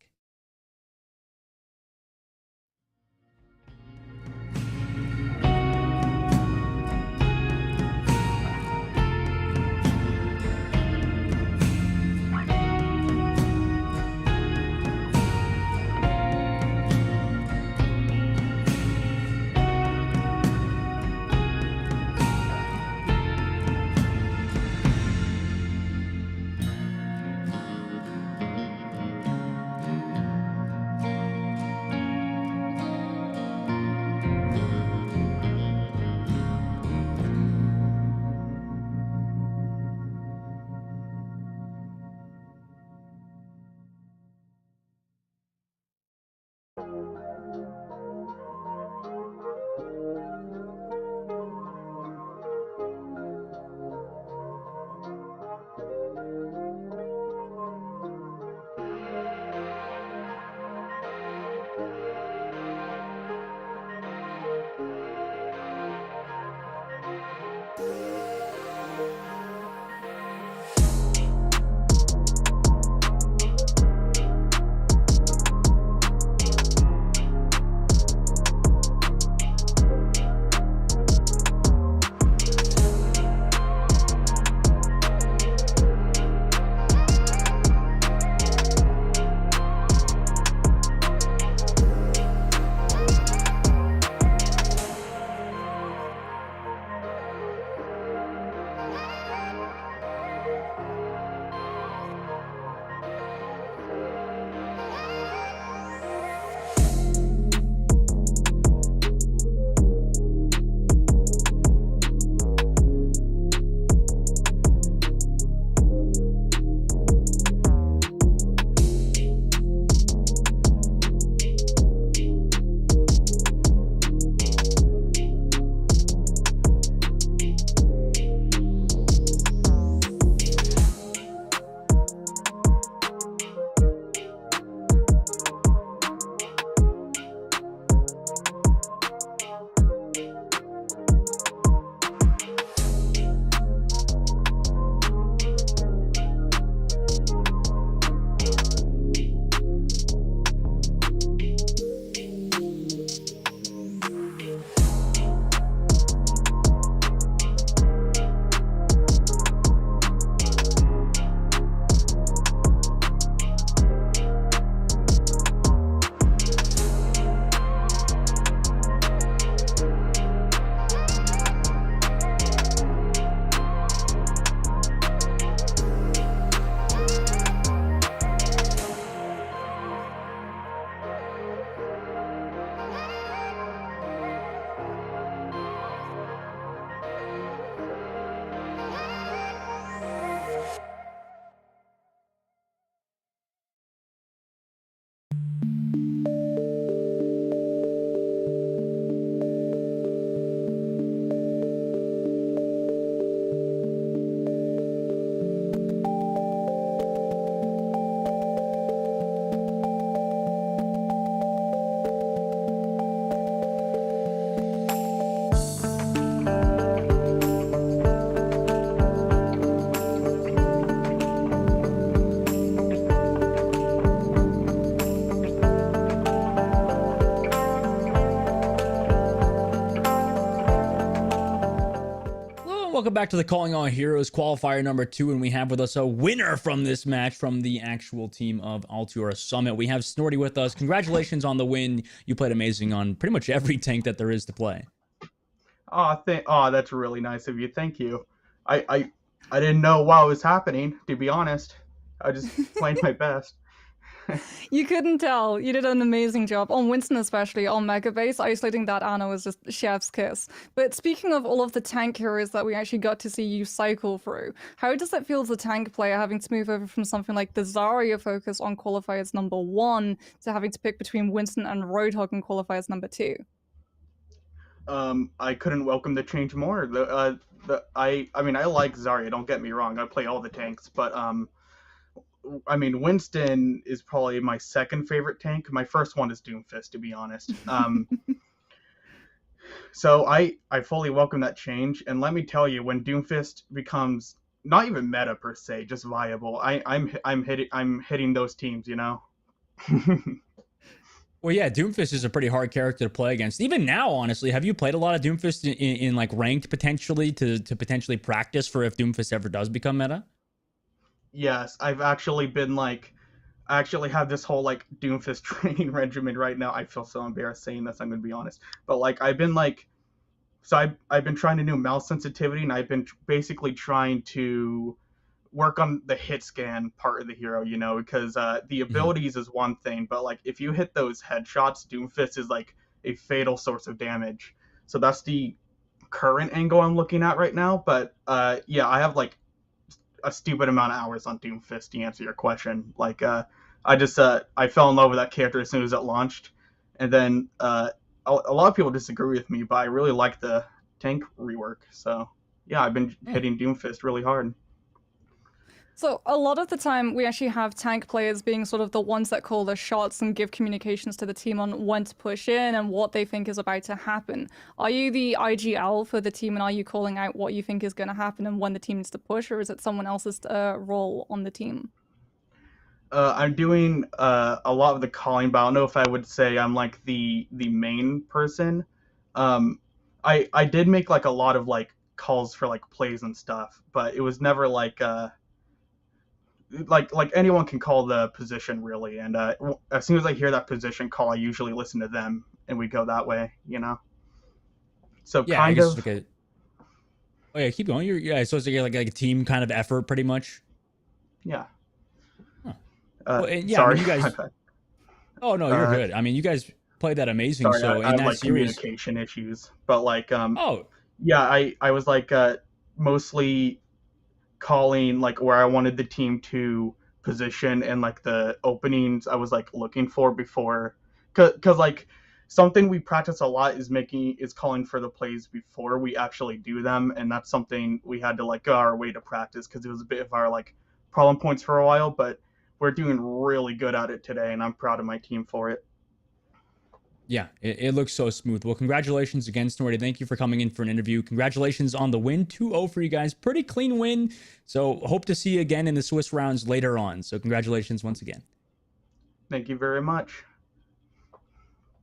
welcome back to the Calling All Heroes qualifier number 2, and we have with us a winner from this match from the actual team of Altiora Summit. We have Snorty with us. Congratulations on the win. You played amazing on pretty much every tank that there is to play. Oh, that's really nice of you. Thank you. I didn't know what was happening, to be honest. I just played my best. You couldn't tell. You did an amazing job. On Winston especially, on Mega Base, isolating that Ana was just chef's kiss. But speaking of all of the tank heroes that we actually got to see you cycle through, how does it feel as a tank player having to move over from something like the Zarya focus on qualifiers number 1 to having to pick between Winston and Roadhog in qualifiers number 2? I couldn't welcome the change more. I mean, I like Zarya, don't get me wrong. I play all the tanks, but I mean, Winston is probably my second favorite tank. My first one is Doomfist, to be honest. So I fully welcome that change. And let me tell you, when Doomfist becomes not even meta per se, just viable, I'm hitting those teams, you know. Well, yeah, Doomfist is a pretty hard character to play against. Even now, honestly, have you played a lot of Doomfist in like ranked potentially to potentially practice for if Doomfist ever does become meta? Yes, I've actually been like, I actually have this whole like Doomfist training regimen right now. I feel so embarrassed saying this, I'm gonna be honest. But like I've been like, so I've been trying to do mouse sensitivity, and I've been basically trying to work on the hit scan part of the hero, you know, because the abilities is one thing, but like if you hit those headshots, Doomfist is like a fatal source of damage. So that's the current angle I'm looking at right now. But yeah, I have like a stupid amount of hours on Doomfist to answer your question. Like I fell in love with that character as soon as it launched, and then a lot of people disagree with me, but I really like the tank rework. So yeah, I've been hitting Doomfist really hard. So a lot of the time, we actually have tank players being sort of the ones that call the shots and give communications to the team on when to push in and what they think is about to happen. Are you the IGL for the team, and are you calling out what you think is going to happen and when the team needs to push, or is it someone else's role on the team? I'm doing a lot of the calling, but I don't know if I would say I'm like the main person. I did make like a lot of like calls for like plays and stuff, but it was never like like anyone can call the position really, and as soon as I hear that position call, I usually listen to them and we go that way, you know. So yeah, kind of. Like oh yeah, keep going. Yeah, so it's like a team kind of effort, pretty much. Yeah. Huh. Well, yeah, sorry. I mean, you guys. Oh no, you're good. I mean, you guys played that amazing. Sorry, so I in have that like series, communication issues, but like oh yeah, I was like mostly calling like where I wanted the team to position and like the openings I was like looking for before, because like something we practice a lot is calling for the plays before we actually do them, and that's something we had to like go our way to practice because it was a bit of our like problem points for a while, but we're doing really good at it today, and I'm proud of my team for it. yeah, it looks so smooth. Well, congratulations again, Snorty. Thank you for coming in for an interview. Congratulations on the win, 2-0 for you guys. Pretty clean win. So hope to see you again in the Swiss rounds later on. So congratulations once again. Thank you very much.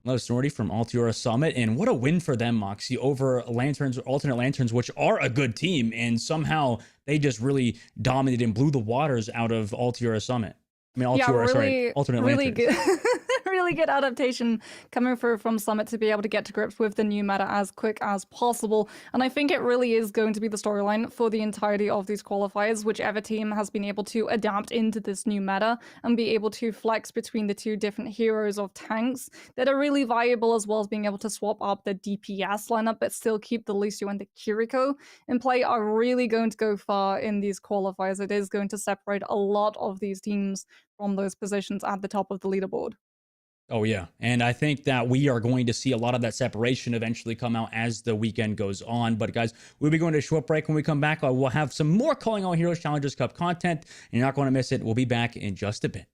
Hello, Snorty from Altiora Summit, and what a win for them, Moxie, over Lanterns, Alternate Lanterns, which are a good team, and somehow they just really dominated and blew the waters out of Altiora Summit. I mean, Altiora, sorry, Alternate really Lanterns. good. Really good adaptation coming through from Summit to be able to get to grips with the new meta as quick as possible. And I think it really is going to be the storyline for the entirety of these qualifiers, whichever team has been able to adapt into this new meta and be able to flex between the two different heroes of tanks that are really viable, as well as being able to swap up the DPS lineup but still keep the Lucio and the Kiriko in play, are really going to go far in these qualifiers. It is going to separate a lot of these teams from those positions at the top of the leaderboard. Oh, yeah. And I think that we are going to see a lot of that separation eventually come out as the weekend goes on. But guys, we'll be going to a short break. When we come back, we'll have some more Calling All Heroes Challengers Cup content, and you're not going to miss it. We'll be back in just a bit.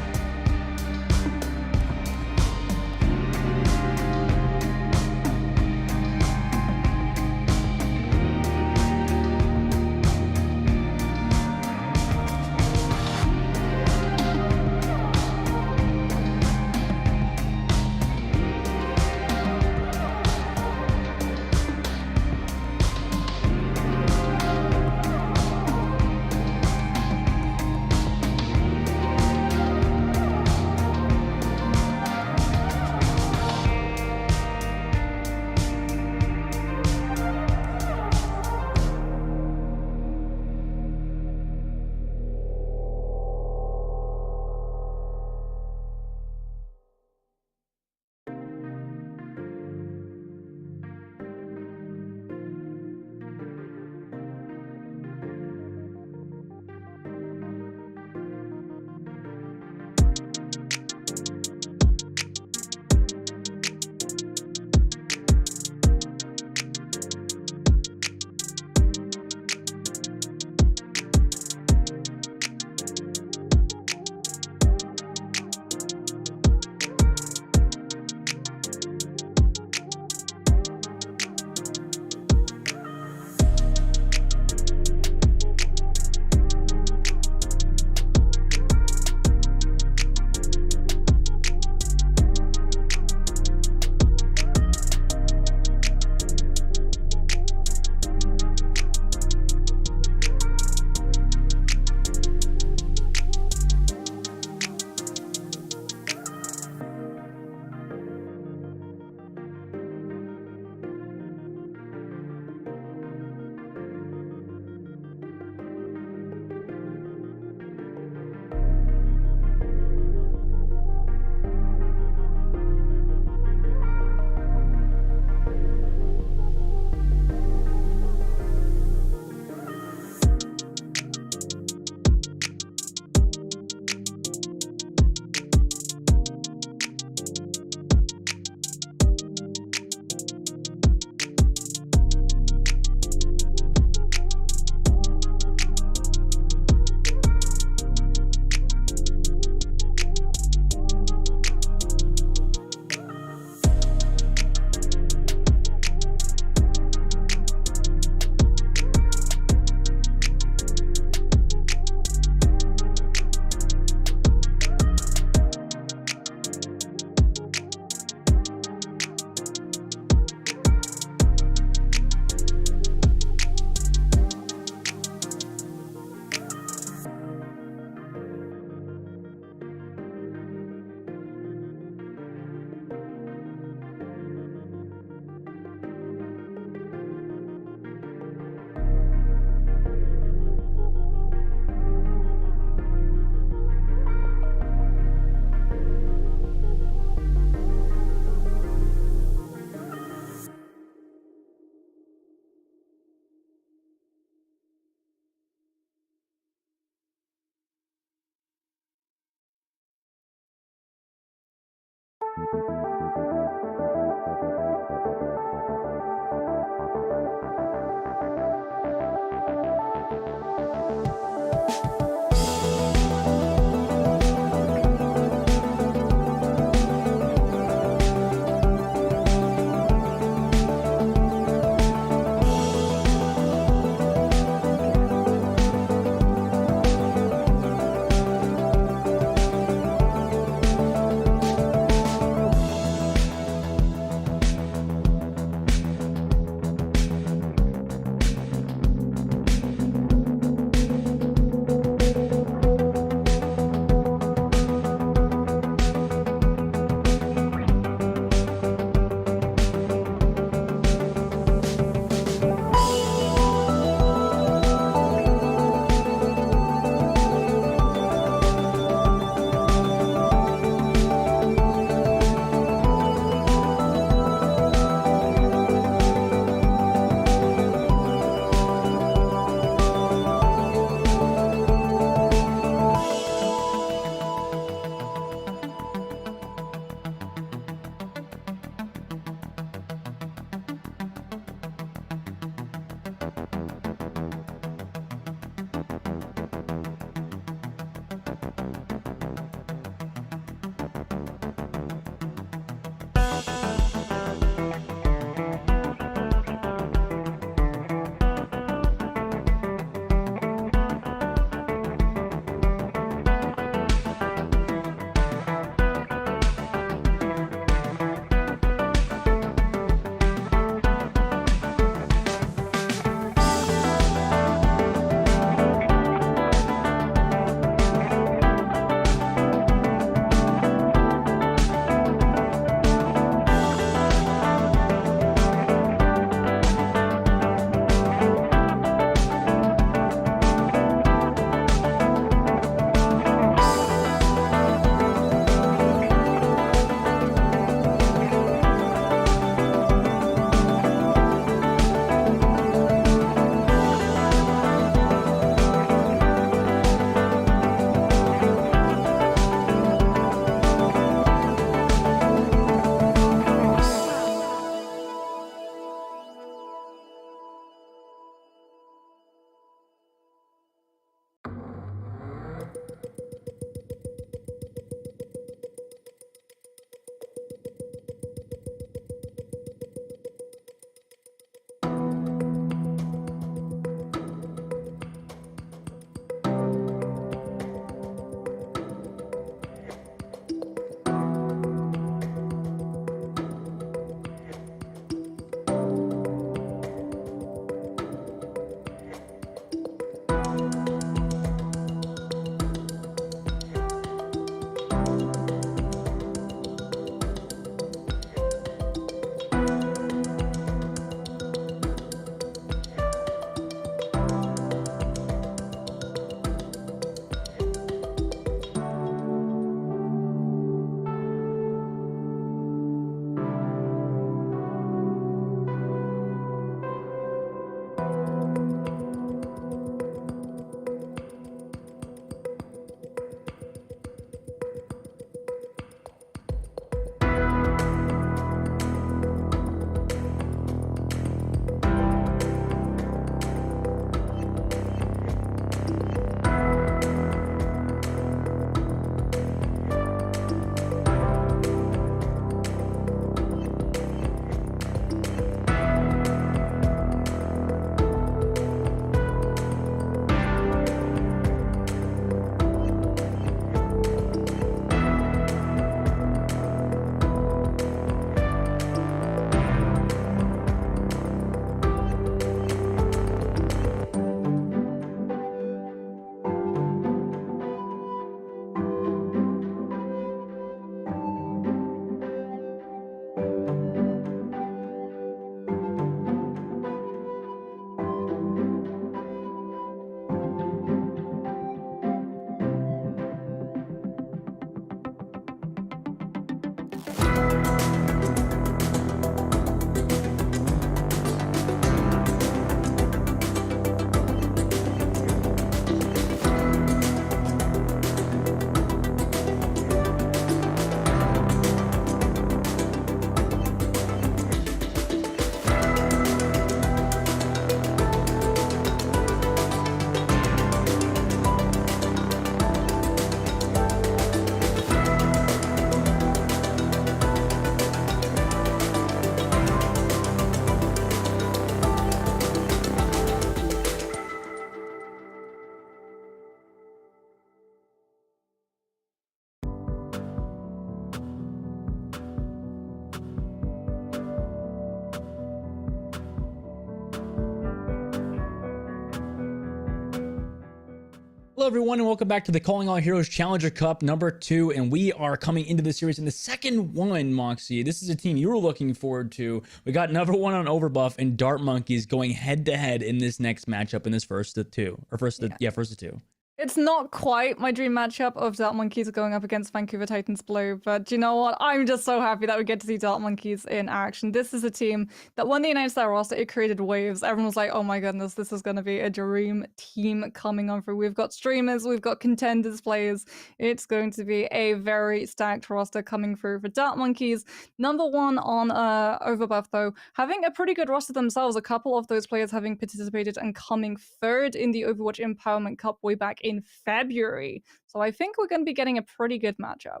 Hello, everyone, and welcome back to the Calling All Heroes Challenger Cup number 2. And we are coming into the series in the second one, Moxie. This is a team you were looking forward to. We got number 1 on Overbuff and Dart Monkeys going head to head in this next matchup in this first of two. First of two. It's not quite my dream matchup of Dart Monkeys going up against Vancouver Titans Blue, but do you know what? I'm just so happy that we get to see Dart Monkeys in action. This is a team that when they announced their roster, it created waves. Everyone was like, oh my goodness, this is going to be a dream team coming on through. We've got streamers, we've got contenders players. It's going to be a very stacked roster coming through for Dart Monkeys. Number 1 on Overbuff, though, having a pretty good roster themselves. A couple of those players having participated and coming third in the Overwatch Empowerment Cup way back in February. So I think we're going to be getting a pretty good matchup.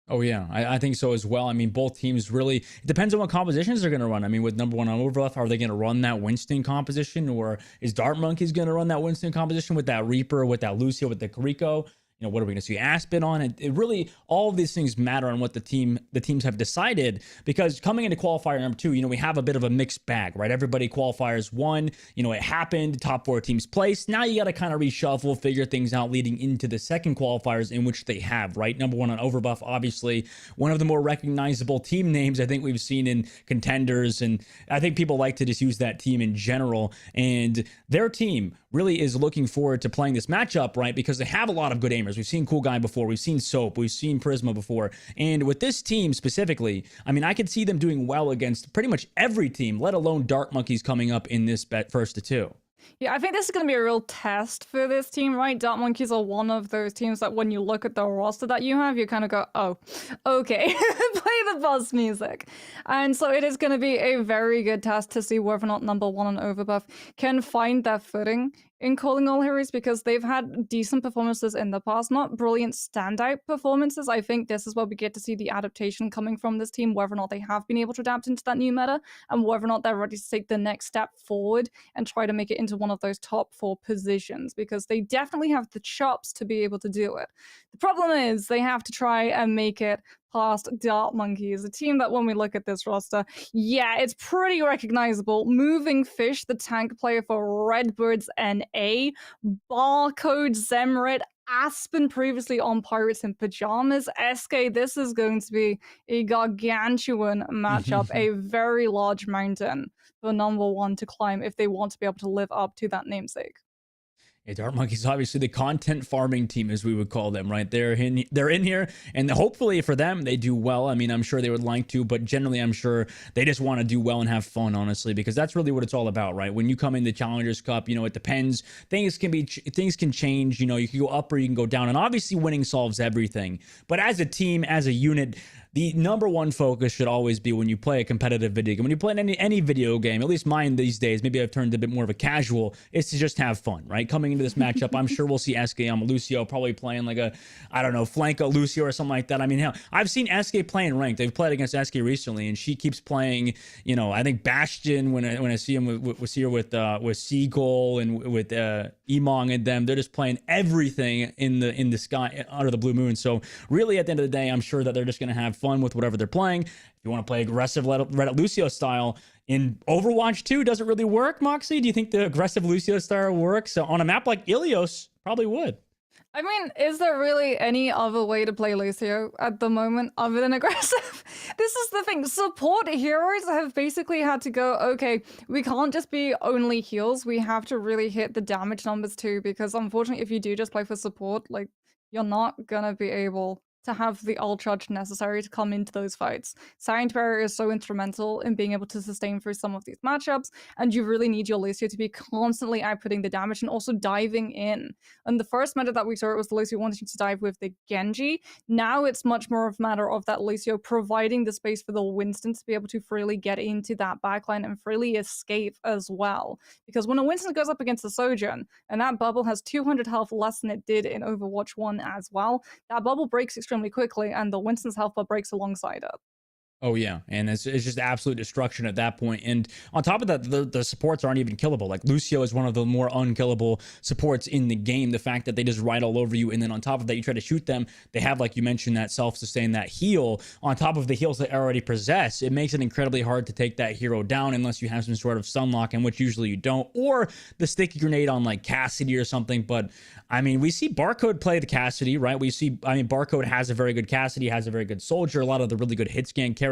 Oh, yeah, I think so as well. I mean, both teams really, it depends on what compositions they're going to run. I mean, with number 1 on Overbuff, are they going to run that Winston composition, or is Dart Monkeys going to run that Winston composition with that Reaper, with that Lucio, with the Rico? You know, what are we going to see Aspen on? It really, all of these things matter on what the teams have decided, because coming into qualifier number 2, you know, we have a bit of a mixed bag, right? Everybody qualifiers won, you know, it happened, top 4 teams placed. Now you got to kind of reshuffle, figure things out leading into the second qualifiers, in which they have, right? Number 1 on Overbuff, obviously one of the more recognizable team names I think we've seen in contenders, and I think people like to just use that team in general. And their team really is looking forward to playing this matchup, right? Because they have a lot of good aimers. We've seen Cool Guy before, we've seen Soap, we've seen Prisma before. And with this team specifically, I mean, I could see them doing well against pretty much every team, let alone Dart Monkeys coming up in this first of 2. Yeah, I think this is going to be a real test for this team, right? Dart Monkeys are one of those teams that when you look at the roster that you have, you kind of go, oh, okay, play the boss music. And so it is going to be a very good test to see whether or not number 1 on Overbuff can find their footing in Calling All Heroes, because they've had decent performances in the past, not brilliant standout performances. I think this is where we get to see the adaptation coming from this team, whether or not they have been able to adapt into that new meta, and whether or not they're ready to take the next step forward and try to make it into one of those top 4 positions, because they definitely have the chops to be able to do it. The problem is they have to try and make it past Dart Monkeys, a team that when we look at this roster, yeah, it's pretty recognizable. Moving Fish, the tank player for Redbirds NA, Barcode, Zemred, Aspen previously on Pirates in Pajamas, SK, this is going to be a gargantuan matchup, a very large mountain for number 1 to climb if they want to be able to live up to that namesake. Yeah, Dart Monkeys, obviously the content farming team, as we would call them, right? They're in here, and hopefully for them, they do well. I mean, I'm sure they would like to, but generally, I'm sure they just want to do well and have fun, honestly, because that's really what it's all about, right? When you come in the Challengers Cup, you know, it depends. Things can change. You know, you can go up or you can go down, and obviously winning solves everything. But as a team, as a unit, the number 1 focus should always be, when you play a competitive video game, when you play any video game, at least mine these days, maybe I've turned a bit more of a casual, is to just have fun, right? Coming into this matchup, I'm sure we'll see SK on Lucio probably playing like a, I don't know, Flanco Lucio or something like that. I mean, hell, I've seen SK playing ranked. They've played against SK recently, and she keeps playing, you know, I think Bastion, when I see him with Seagull and with Emong and them, they're just playing everything in the sky under the blue moon. So really, at the end of the day, I'm sure that they're just going to have fun with whatever they're playing. If you want to play aggressive Reddit Lucio style in Overwatch 2, does it really work, Moxie? Do you think the aggressive Lucio style works? So on a map like Ilios, probably would. I mean, is there really any other way to play Lucio at the moment other than aggressive? This is the thing. Support heroes have basically had to go, okay, we can't just be only heals. We have to really hit the damage numbers too, because unfortunately, if you do just play for support, like, you're not gonna be able to have the ult charge necessary to come into those fights. Silent Barrier is so instrumental in being able to sustain through some of these matchups, and you really need your Lucio to be constantly outputting the damage and also diving in. And the first meta that we saw, it was the Lucio wanting to dive with the Genji. Now it's much more of a matter of that Lucio providing the space for the Winston to be able to freely get into that backline and freely escape as well. Because when a Winston goes up against a Sojourn, and that bubble has 200 health less than it did in Overwatch 1 as well, that bubble breaks extremely quickly, and the Winston's health bar breaks alongside it. Oh yeah, and it's just absolute destruction at that point. And on top of that, the supports aren't even killable. Like Lucio is one of the more unkillable supports in the game. The fact that they just ride all over you, and then on top of that, you try to shoot them. They have, like you mentioned, that self-sustain, that heal on top of the heals they already possess. It makes it incredibly hard to take that hero down unless you have some sort of sunlock, in which usually you don't, or the sticky grenade on like Cassidy or something. But I mean, we see Barcode play the Cassidy, right? We see, I mean, Barcode has a very good Cassidy, has a very good Soldier, a lot of the really good hit scan characters.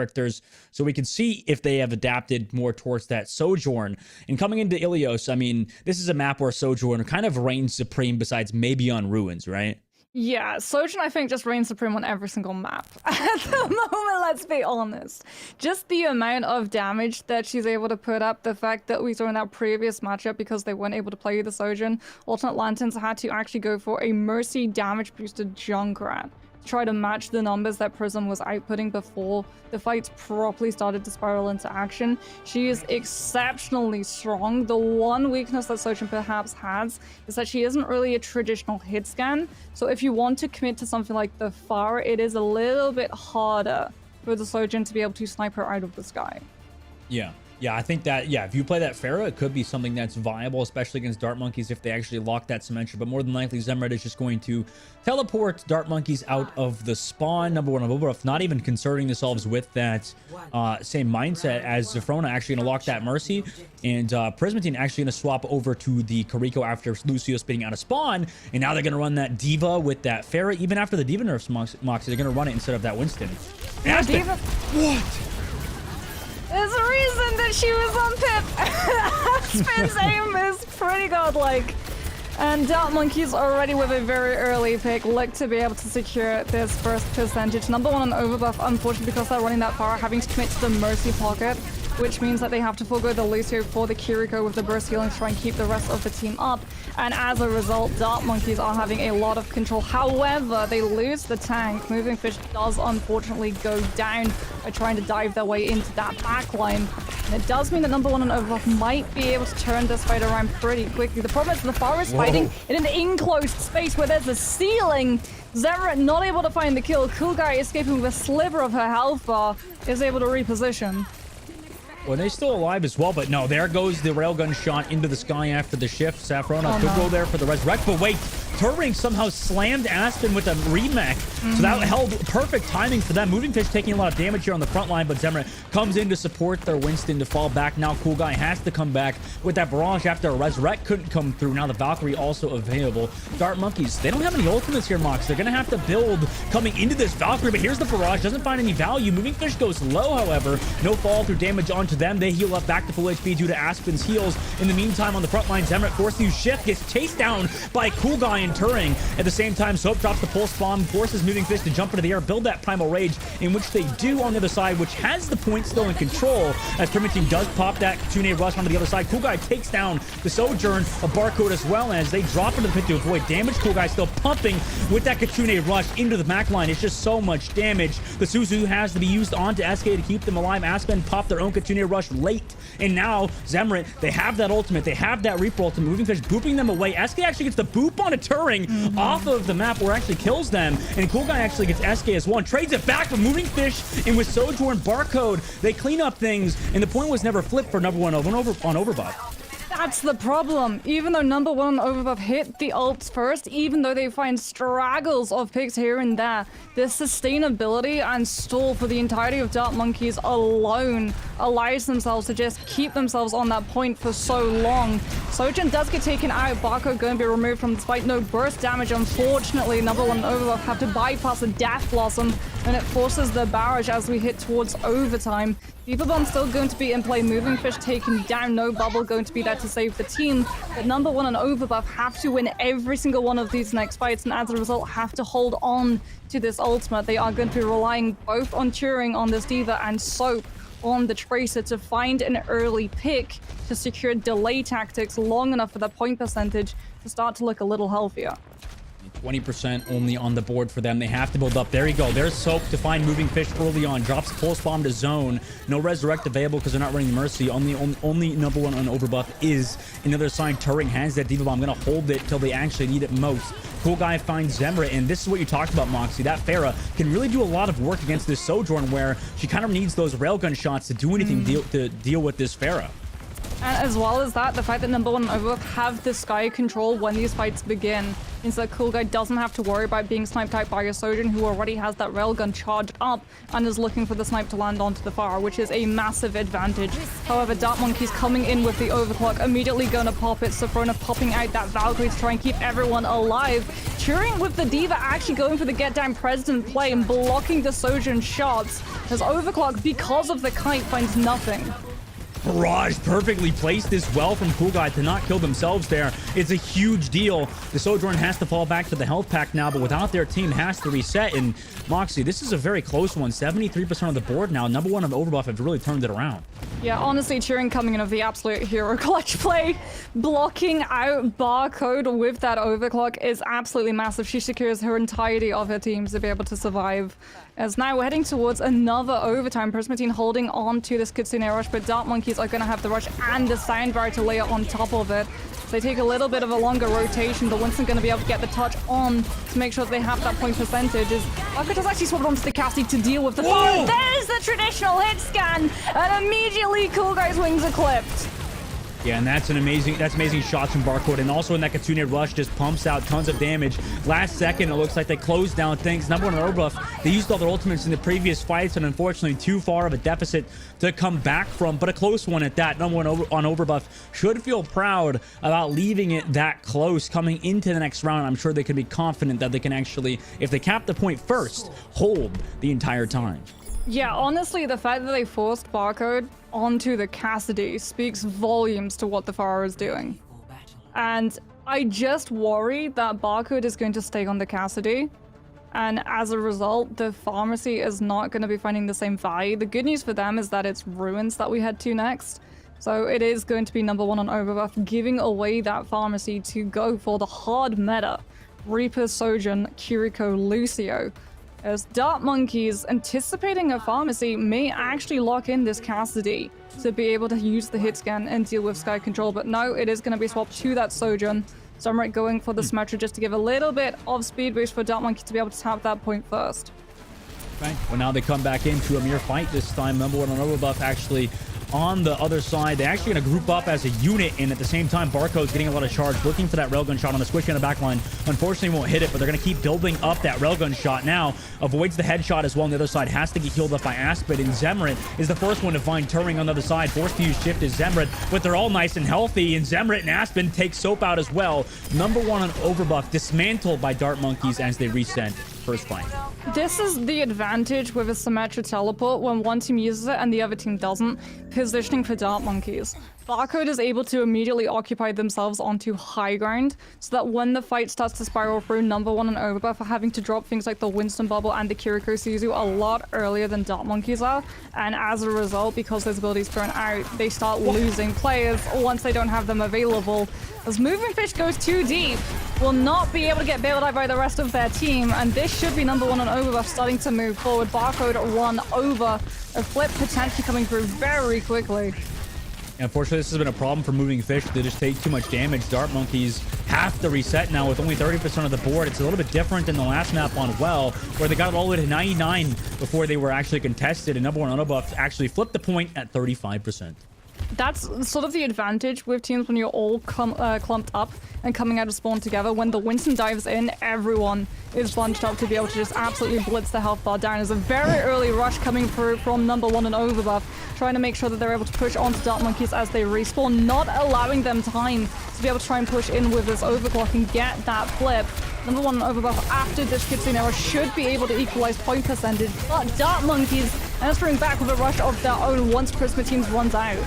So we can see if they have adapted more towards that Sojourn. And coming into Ilios, I mean, this is a map where Sojourn kind of reigns supreme besides maybe on Ruins, right? Yeah, Sojourn, I think, just reigns supreme on every single map. At the moment, let's be honest. Just the amount of damage that she's able to put up, the fact that we saw in that previous matchup, because they weren't able to play the Sojourn, Alternate Lanterns had to actually go for a Mercy damage boosted Junkrat. Try to match the numbers that Prism was outputting before the fights properly started to spiral into action. She is exceptionally strong. The one weakness that Sojourn perhaps has is that she isn't really a traditional hit scan. So if you want to commit to something like the Fire, it is a little bit harder for the Sojourn to be able to snipe her out of the sky. Yeah, I think that, yeah, if you play that Pharah, it could be something that's viable, especially against Dart Monkeys if they actually lock that Cementia. But more than likely, Zemret is just going to teleport Dart Monkeys out of the spawn. Number one of Overwatch, not even concerning themselves with that same mindset as Zafrona, actually going to lock that Mercy. And Prismatine actually going to swap over to the Kariko after Lucio spitting out of spawn. And now they're going to run that Diva with that Pharah. Even after the Diva nerfs Moxie, they're going to run it instead of that Winston. Yeah, Aspen, Diva. what? There's a reason that she was on Pip. Aspen's aim is pretty godlike. And Dart Monkeys already with a very early pick look to be able to secure this first percentage. Number one on overbuff, unfortunately, because they're running that far, having to commit to the Mercy pocket, which means that they have to forego the Lucio for the Kiriko with the burst healing to try and keep the rest of the team up. And as a result, Dart Monkeys are having a lot of control. However, they lose the tank. Moving Fish does unfortunately go down by trying to dive their way into that backline. And it does mean that number one on overbuff might be able to turn this fight around pretty quickly. The problem is the Far is fighting in an enclosed space where there's a ceiling. Zemret not able to find the kill. Cool Guy escaping with a sliver of her health bar is able to reposition. Well, they're still alive as well, but no, there goes the railgun shot into the sky after the shift. Saffrona could go there for the resurrect, but wait, Turing somehow slammed Aspen with a remake, so that held perfect timing for them. Moving Fish taking a lot of damage here on the front line, but Zemret comes in to support their Winston to fall back. Now Cool Guy has to come back with that barrage after a resurrect couldn't come through. Now the Valkyrie also available. Dart Monkeys, they don't have any ultimates here, Mox. They're gonna have to build coming into this Valkyrie, but here's the barrage, doesn't find any value. Moving Fish goes low, however, no fall through damage onto them. They heal up back to full HP due to Aspen's heals. In the meantime, on the front line, Zemret forced to shift, gets chased down by Cool Guy and Turing. At the same time, Soap drops the pulse bomb, forces Moving Fish to jump into the air, build that Primal Rage, in which they do on the other side, which has the point still in control, as Primotine does pop that Kitsune Rush onto the other side. Cool Guy takes down the Sojourn, a Barcode as well, as they drop into the pit to avoid damage. Cool Guy still pumping with that Kitsune Rush into the back line. It's just so much damage. The Suzu has to be used onto SK to keep them alive. Aspen popped their own Kitsune Rush late, and now Zemret, they have that ultimate, they have that Reaper ultimate. Moving Fish booping them away. SK actually gets the boop on a Turing off of the map, where it actually kills them, and Cool Guy actually gets SK as one, trades it back for Moving Fish, and with Sojourn Barcode, they clean up things, and the point was never flipped for number one on Overbuff. That's the problem. Even though number one on Overbuff hit the ults first, even though they find straggles of picks here and there, the sustainability and stall for the entirety of Dart Monkeys alone allows themselves to just keep themselves on that point for so long. Sojourn does get taken out, Barcode going to be removed from the fight. No burst damage, unfortunately. Number one on Overbuff have to bypass a Death Blossom, and it forces the barrage as we hit towards overtime. Diva Bomb still going to be in play. Moving Fish taken down. No bubble going to be there to save the team. But number one on Overbuff have to win every single one of these next fights, and as a result have to hold on to this ultimate. They are going to be relying both on Turing on this Diva and Soap on the Tracer to find an early pick to secure delay tactics long enough for that point percentage to start to look a little healthier. 20% only on the board for them. They have to build up. There you go. There's Soap to find moving fish early on. Drops pulse bomb to zone. No resurrect available because they're not running Mercy. Only number one on overbuff is another side. Turing has that Diva Bomb. I'm going to hold it till they actually need it most. Cool Guy finds Zemra, and this is what you talked about, Moxie. That Pharah can really do a lot of work against this Sojourn, where she kind of needs those railgun shots to do anything to deal with this Pharah. And as well as that, the fact that number one and overbuff have the sky control when these fights begin means that Cool Guy doesn't have to worry about being sniped out by a Sojourn who already has that railgun charged up and is looking for the snipe to land onto the Pharah, which is a massive advantage. However, Dark Monkey's coming in with the overclock, immediately gonna pop it. Sophrona popping out that Valkyrie to try and keep everyone alive. Turing with the Diva actually going for the get down president play and blocking the Sojourn shots, as overclock, because of the kite, finds nothing. Barrage perfectly placed as well from Cool Guy to not kill themselves there. It's a huge deal. The Sojourn has to fall back to the health pack now, but without their team has to reset. And Moxie, this is a very close one. 73% of the board now. Number one on overbuff have really turned it around. Yeah, honestly, Turing coming in with the absolute hero clutch play. Blocking out Barcode with that overclock is absolutely massive. She secures her entirety of her team to be able to survive. As now we're heading towards another overtime. Prismatine holding on to this Kitsune rush, but Dark Monkeys are going to have the rush and the soundbar to layer on top of it. So they take a little bit of a longer rotation, but Winston going to be able to get the touch on to make sure that they have that point percentage. As Barcode has actually swapped onto the Cassie to deal with the fire. There's the traditional hit scan, and immediately Cool Guy's wings are clipped. Yeah, and that's amazing shots from Barcode, and also in that Kitsune rush just pumps out tons of damage. Last second, it looks like they closed down things. Number one on overbuff, they used all their ultimates in the previous fights, and unfortunately too far of a deficit to come back from, but a close one at that. Number one on overbuff should feel proud about leaving it that close coming into the next round. I'm sure they can be confident that they can actually, if they cap the point first, hold the entire time. Yeah, honestly, the fact that they forced Barcode onto the Cassidy speaks volumes to what the Pharah is doing. And I just worry that Barcode is going to stay on the Cassidy, and as a result, the Pharmacy is not going to be finding the same value. The good news for them is that it's Ruins that we head to next. So it is going to be number one on overbuff, giving away that Pharmacy to go for the hard meta. Reaper, Sojourn, Kiriko, Lucio. As Dark Monkeys, anticipating a Pharmacy, may actually lock in this Cassidy to be able to use the hit scan and deal with Sky Control. But no, it is going to be swapped to that Sojourn. Summerite going for the Symmetra just to give a little bit of speed boost for Dark Monkey to be able to tap that point first. Okay. Well, now they come back into a mere fight this time. Number one on overbuff actually on the other side. They're actually going to group up as a unit, and at the same time, Barcode's getting a lot of charge, looking for that railgun shot on the squish in the back line. Unfortunately, won't hit it, but they're going to keep building up that railgun shot now. Avoids the headshot as well on the other side. Has to get healed up by Aspid, and Zemrit is the first one to find Turing on the other side. Forced to use shift is Zemrit, but they're all nice and healthy, and Zemrit and Aspid take Soap out as well. Number one on overbuff, dismantled by Dark Monkeys as they reset first fight. This is the advantage with a Symmetra teleport when one team uses it and the other team doesn't. Positioning for Dark Monkeys. Barcode is able to immediately occupy themselves onto high ground, so that when the fight starts to spiral through, number one and overbuff are having to drop things like the Winston Bubble and the Kiriko Suzu a lot earlier than Dark Monkeys are, and as a result, because those abilities burn out, they start losing players once they don't have them available. As Moving Fish goes too deep, will not be able to get bailed out by the rest of their team, and this should be number one on overbuff starting to move forward. Barcode won over, a flip potentially coming through very quickly. Unfortunately, this has been a problem for Moving Fish. They just take too much damage. Dark Monkeys have to reset now with only 30% of the board. It's a little bit different than the last map on Well, where they got it all the way to 99 before they were actually contested, and number one on overbuff actually flipped the point at 35%. That's sort of the advantage with teams when you're all clumped up and coming out of spawn together. When the Winston dives in, everyone is bunched up to be able to just absolutely blitz the health bar down. There's a very early rush coming through from number one and overbuff, trying to make sure that they're able to push onto Dark Monkeys as they respawn, not allowing them time to be able to try and push in with this overclock and get that flip. Number one and overbuff after this Kitsune era should be able to equalize point percentage, but Dark Monkeys answering back with a rush of their own once Prismatines runs out.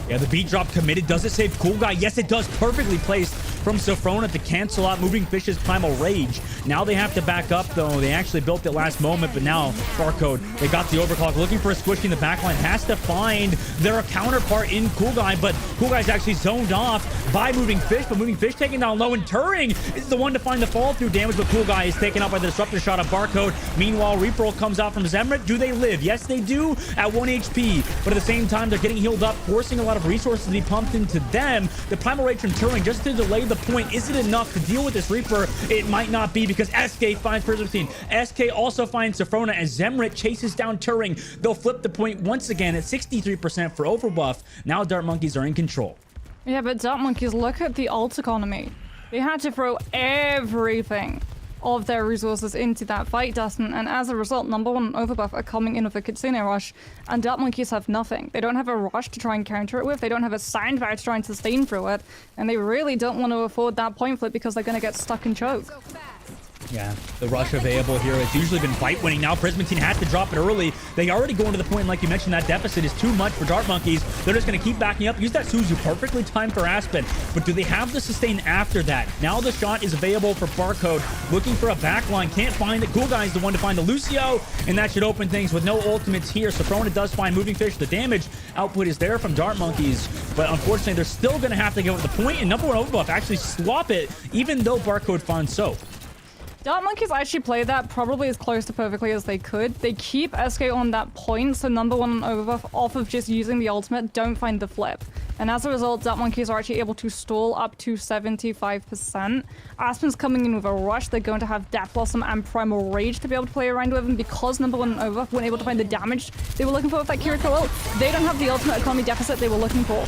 Yeah, the beat drop committed. Does it save Cool Guy? Yes, it does. Perfectly placed from Sofrona to cancel out Moving Fish's Primal Rage. Now they have to back up, though. They actually built it last moment, but now Barcode, they got the overclock. Looking for a squishy in the backline. Has to find their counterpart in Cool Guy, but Cool Guy's actually zoned off by Moving Fish, but Moving Fish taking down low, and Turing is the one to find the fall-through damage, but Cool Guy is taken out by the Disruptor shot of Barcode. Meanwhile, Reaper comes out from Zemrit. Do they live? Yes, they do at 1 HP, but at the same time, they're getting healed up, forcing a lot of resources to be pumped into them. The Primal Rage from Turing just to delay the point. Is it enough to deal with this Reaper? It might not be, because SK finds Prism. SK also finds Sofrona as Zemrit chases down Turing. They'll flip the point once again at 63% for Overbuff. Now Dart Monkeys are in control. Yeah, but Dart Monkeys, look at the ult economy. They had to throw everything of their resources into that fight, Dustin, and as a result, number one and Overbuff are coming in with a Kitsune rush, and Dart Monkeys have nothing. They don't have a rush to try and counter it with, they don't have a sandbag to try and sustain through it, and they really don't want to afford that point flip because they're going to get stuck and choke. Yeah, the rush available here. It's usually been fight winning. Now Prismatine has to drop it early. They already go into the point, like you mentioned, that deficit is too much for Dart Monkeys. They're just going to keep backing up. Use that Suzu, perfectly timed for Aspen. But do they have the sustain after that? Now the shot is available for Barcode. Looking for a backline. Can't find it. Cool Guy's the one to find the Lucio. And that should open things with no ultimates here. Sofrona does find Moving Fish. The damage output is there from Dart Monkeys. But unfortunately, they're still going to have to go with the point. And number one Overbuff actually swap it, even though Barcode finds Soap. Dart Monkeys actually played that probably as close to perfectly as they could. They keep SK on that point, so number one and Overbuff off of just using the ultimate don't find the flip. And as a result, Dart Monkeys are actually able to stall up to 75%. Aspen's coming in with a rush. They're going to have Death Blossom and Primal Rage to be able to play around with, and because number one and Overbuff weren't able to find the damage they were looking for with that Kiriko ult, they don't have the ultimate economy deficit they were looking for.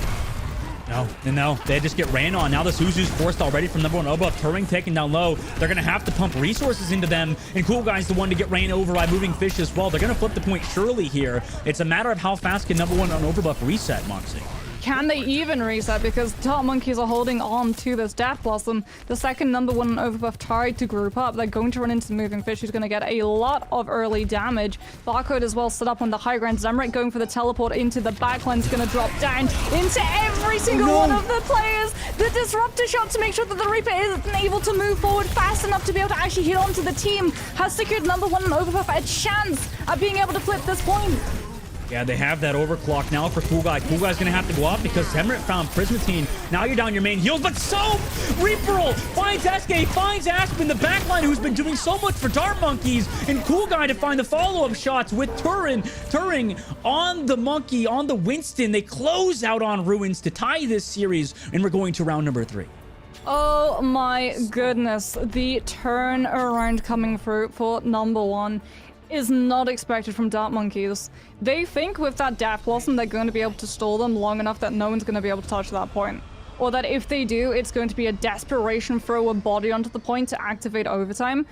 No, they just get ran on. Now the Suzu's forced already from number one Overbuff. Turing taken down low. They're going to have to pump resources into them, and Cool Guy's the one to get ran over by Moving Fish as well. They're going to flip the point surely here. It's a matter of how fast can number one on Overbuff reset, Moxie. Can they even reset? Because Dart Monkeys are holding on to this Death Blossom. The second number one Overbuff tried to group up. They're going to run into Moving Fish, who's going to get a lot of early damage. Barcode as well set up on the high ground. Zemrit going for the teleport into the backline is going to drop down into every single one of the players. The Disruptor shot to make sure that the Reaper isn't able to move forward fast enough to be able to actually hit onto the team has secured number one and Overbuff a chance at being able to flip this point. Yeah, they have that overclock now for Cool Guy. Cool Guy's going to have to go up because Zemrit found Prismatine. Now you're down your main heals, but Soap! Reaper finds SK, finds Aspen, the backline, who's been doing so much for Dart Monkeys, and Cool Guy to find the follow-up shots with Turing on the Monkey, on the Winston. They close out on Ruins to tie this series, and we're going to round number 3. Oh my goodness. The turn around coming through for number one is not expected from Dart Monkeys. They think with that Death Blossom they're going to be able to stall them long enough that no one's going to be able to touch that point. Or that if they do, it's going to be a desperation throw a body onto the point to activate overtime.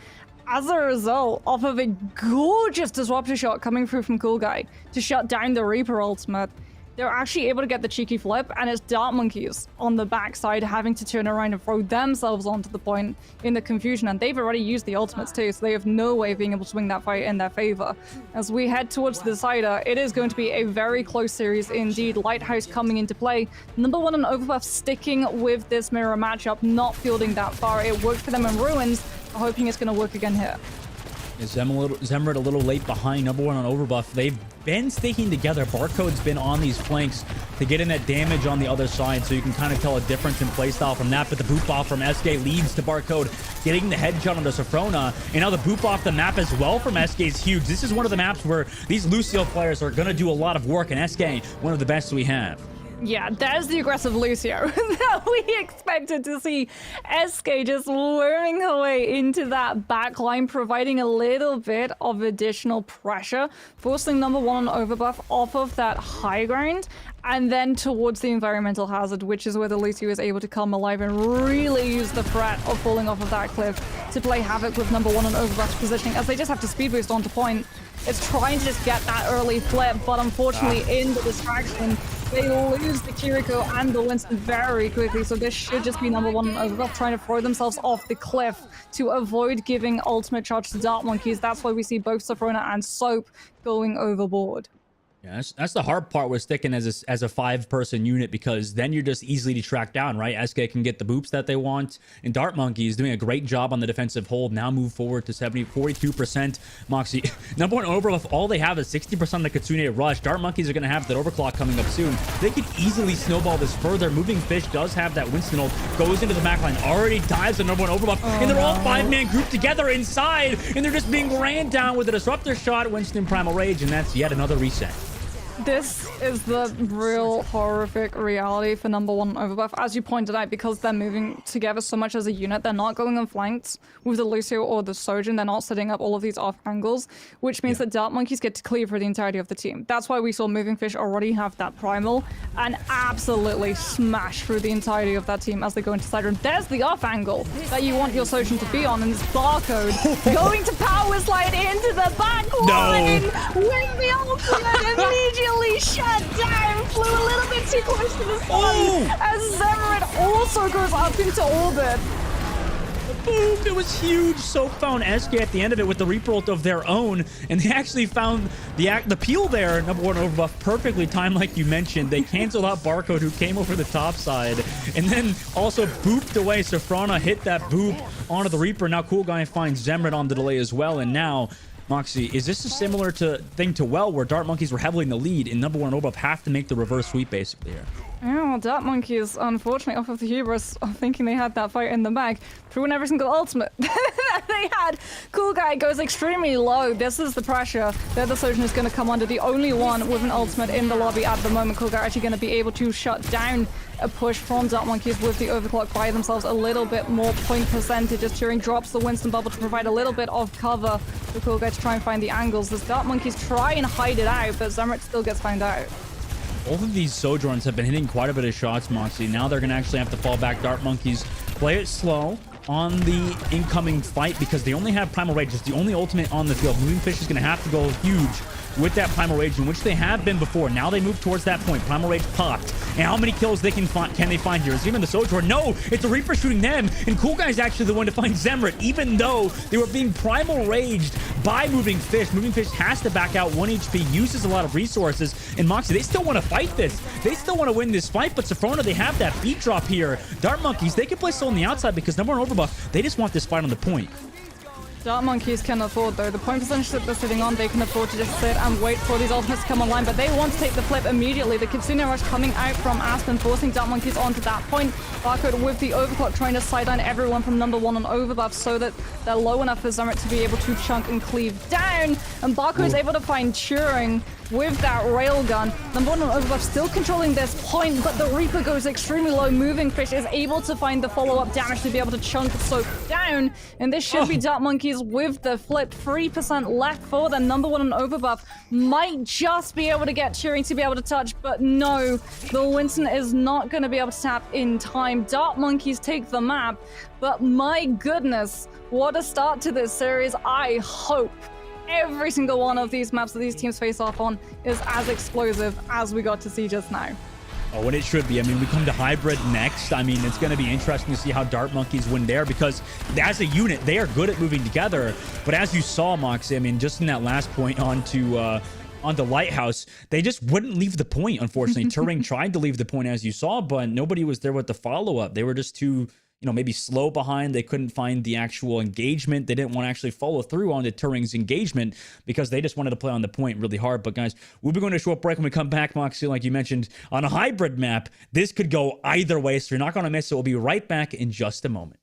As a result, off of a gorgeous Disruptor shot coming through from Cool Guy to shut down the Reaper ultimate, they're actually able to get the cheeky flip, and it's Dart Monkeys on the backside having to turn around and throw themselves onto the point in the confusion, and they've already used the ultimates too, so they have no way of being able to swing that fight in their favor. As we head towards the decider, it is going to be a very close series indeed. Lighthouse coming into play. Number one and Overbuff sticking with this mirror matchup, not fielding that far. It worked for them in Ruins, hoping it's going to work again here. Zemrit a little late behind number one on Overbuff. They've been sticking together. Barcode's been on these flanks to get in that damage on the other side, so you can kind of tell a difference in playstyle from that. But the boop off from SK leads to Barcode getting the headshot onto Sofrona, and now the boop off the map as well from SK is huge. This is one of the maps where these Lucio players are going to do a lot of work, and SK, one of the best we have. Yeah, there's the aggressive Lucio that we expected to see. SK just luring her way into that backline, providing a little bit of additional pressure, forcing number one on Overbuff off of that high ground, and then towards the environmental hazard, which is where the Lucio is able to come alive and really use the threat of falling off of that cliff to play havoc with number one on Overbuff's positioning, as they just have to speed boost onto point. It's trying to just get that early flip, but unfortunately in the distraction, they lose the Kiriko and the Winston very quickly, so this should just be number one on Overbuff trying to throw themselves off the cliff to avoid giving ultimate charge to Dart Monkeys. That's why we see both Sofrona and Soap going overboard. Yeah, that's the hard part with sticking as a 5-person unit, because then you're just easily to track down, right? SK can get the boops that they want, and Dart Monkey is doing a great job on the defensive hold. Now move forward to 42%. Moxie, number one overbuff, all they have is 60% of the Kitsune rush. Dart Monkeys are going to have that overclock coming up soon. They could easily snowball this further. Moving Fish does have that Winston ult, goes into the backline, already dives the number one overbuff, and they're all 5-man grouped together inside, and they're just being ran down with a disruptor shot. Winston Primal Rage, and that's yet another reset. This is the real horrific reality for number one overbuff, as you pointed out, because they're moving together so much as a unit. They're not going on flanks with the Lucio or the Sojourn. They're not setting up all of these off angles, which means that Dart Monkeys get to clear for the entirety of the team. That's why we saw Moving Fish already have that primal and absolutely smash through the entirety of that team as they go into side room. There's the off angle that you want your Sojourn to be on, and this barcode going to power slide into the back line with the ultimate immediately shut down. Flew a little bit too close to the sun as Zemrit also goes up into orbit. Boom! It was huge. So found SK at the end of it with the Reaper ult of their own, and they actually found the peel there. Number one overbuff perfectly timed, like you mentioned. They canceled out Barcode, who came over the top side, and then also booped away. Safrana hit that boop onto the Reaper. Now Cool Guy finds Zemrit on the delay as well, and now Moxie, is this a similar thing to Well, where Dart Monkeys were heavily in the lead, and number one overbuff have to make the reverse sweep basically here? Yeah, well, Dart Monkeys, unfortunately, off of the hubris of thinking they had that fight in the bag, threw in every single ultimate they had. Cool Guy goes extremely low. This is the pressure that the Sojourn is going to come under. The only one with an ultimate in the lobby at the moment. Cool Guy actually going to be able to shut down a push from Dart Monkeys with the overclock, buy themselves a little bit more point percentage as Turing drops the Winston bubble to provide a little bit of cover for Cool Guy to try and find the angles. The Dart Monkeys try and hide it out, but Zemrit still gets found out. Both of these Sojourns have been hitting quite a bit of shots, Moxie. Now they're going to actually have to fall back. Dart Monkeys play it slow on the incoming fight because they only have Primal Rage. It's the only ultimate on the field. Moving Fish is going to have to go huge with that Primal Rage, in which they have been before. Now they move towards that point. Primal Rage popped. And how many kills they can they find here? Is even the Sojourn? No! It's a Reaper shooting them, and Cool Guy's actually the one to find Zemrit, even though they were being Primal Raged by Moving Fish. Moving Fish has to back out 1 HP, uses a lot of resources, and Moxie, they still want to fight this. They still want to win this fight, but Safrona, they have that beat drop here. Dart Monkeys, they can play still on the outside because number one overbuff, they just want this fight on the point. Dart Monkeys can afford, though. The point percentage that they're sitting on, they can afford to just sit and wait for these ultimates to come online, but they want to take the flip immediately. The Kitsune Rush coming out from Aspen, forcing Dart Monkeys onto that point. Barcode with the overclock trying to sideline everyone from number one on overbuff so that they're low enough for Zemrit to be able to chunk and cleave down. And Barcode's able to find Turing with that railgun. Number one on overbuff still controlling this point, but the Reaper goes extremely low. Moving Fish is able to find the follow-up damage to be able to chunk Soak down, and this should be Dart Monkeys with the flip. 3% left for them. Number one on overbuff might just be able to get Turing to be able to touch, but no, the Winston is not going to be able to tap in time. Dart Monkeys take the map, but my goodness, what a start to this series. I hope every single one of these maps that these teams face off on is as explosive as we got to see just now. Oh, and it should be. I mean, we come to Hybrid next. I mean, it's going to be interesting to see how Dart Monkeys win there because as a unit, they are good at moving together. But as you saw, Moxie, I mean, just in that last point onto Lighthouse, they just wouldn't leave the point, unfortunately. Turing tried to leave the point, as you saw, but nobody was there with the follow-up. They were just too, maybe slow behind. They couldn't find the actual engagement. They didn't want to actually follow through on the Turing's engagement because they just wanted to play on the point really hard. But guys, we'll be going to a short break. When we come back, Moxie, like you mentioned, on a hybrid map, this could go either way, so you're not going to miss it. We'll be right back in just a moment.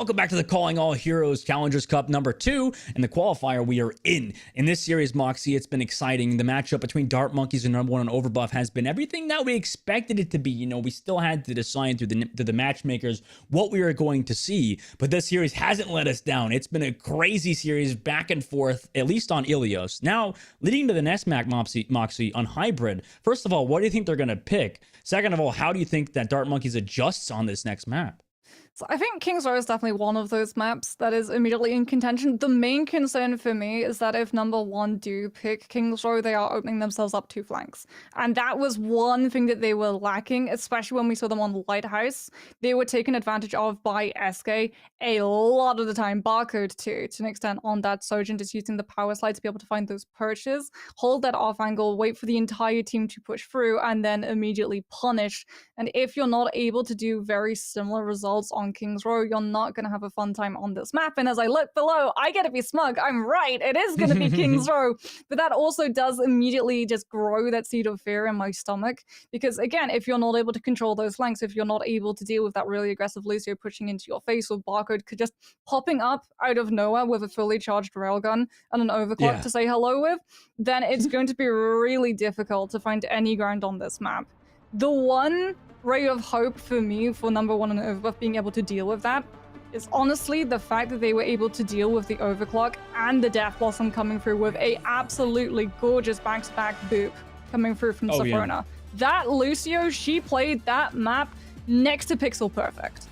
Welcome back to the Calling All Heroes Challengers Cup number 2 and the qualifier we are in. In this series, Moxie, it's been exciting. The matchup between Dart Monkeys and number 1 on Overbuff has been everything that we expected it to be. You know, we still had to decide through the matchmakers what we were going to see, but this series hasn't let us down. It's been a crazy series back and forth, at least on Ilios. Now, leading to the next map, Moxie, on Hybrid. First of all, what do you think they're going to pick? Second of all, how do you think that Dart Monkeys adjusts on this next map? So I think King's Row is definitely one of those maps that is immediately in contention. The main concern for me is that if number 1 do pick King's Row, they are opening themselves up 2 flanks. And that was one thing that they were lacking, especially when we saw them on Lighthouse. They were taken advantage of by SK a lot of the time. Barcode too, to an extent on that Sojourn, just using the power slide to be able to find those perches, hold that off angle, wait for the entire team to push through, and then immediately punish. And if you're not able to do very similar results on King's Row, you're not going to have a fun time on this map. And as I look below, I get to be smug. I'm right. It is going to be King's Row. But that also does immediately just grow that seed of fear in my stomach. Because again, if you're not able to control those flanks, if you're not able to deal with that really aggressive Lucio pushing into your face with Barcode just popping up out of nowhere with a fully charged railgun and an overclock to say hello with, then it's going to be really difficult to find any ground on this map. The one ray of hope for me for number 1 on Overbuff being able to deal with that is honestly the fact that they were able to deal with the overclock and the Death Blossom coming through with a absolutely gorgeous back-to-back boop coming through from Sophrona. Yeah. That Lucio, she played that map next to pixel perfect.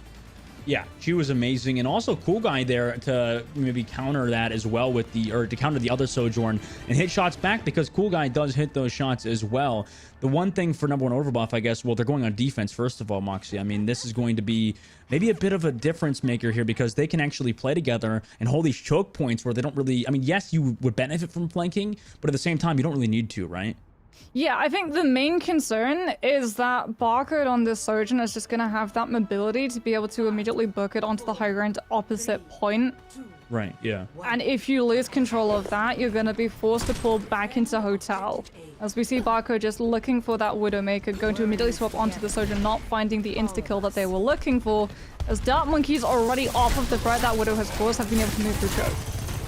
Yeah, she was amazing, and also Cool Guy there to maybe counter that as well with to counter the other Sojourn and hit shots back, because Cool Guy does hit those shots as well. The one thing for number 1 Overbuff, I guess, well, they're going on defense first of all, Moxie. I mean, this is going to be maybe a bit of a difference maker here, because they can actually play together and hold these choke points where they don't really, I mean, yes, you would benefit from flanking, but at the same time, you don't really need to, right? Yeah, I think the main concern is that Barcode on this Sojourn is just going to have that mobility to be able to immediately book it onto the high ground opposite point. Right, yeah. And if you lose control of that, you're going to be forced to pull back into Hotel. As we see Barcode just looking for that Widowmaker, going to immediately swap onto the Sojourn, not finding the insta-kill that they were looking for, as Dart Monkeys already off of the threat that Widow has caused have been able to move through choke.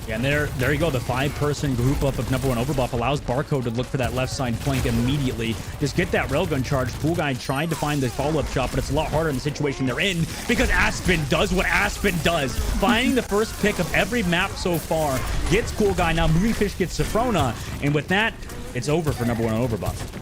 Yeah, and there you go. The 5-person group up of number 1 Overbuff allows Barcode to look for that left side flank immediately. Just get that railgun charge. Cool Guy tried to find the follow-up shot, but it's a lot harder in the situation they're in, because Aspen does what Aspen does. Finding the first pick of every map so far gets Cool Guy. Now Moving Fish gets Sophrona, and with that, it's over for number 1 Overbuff.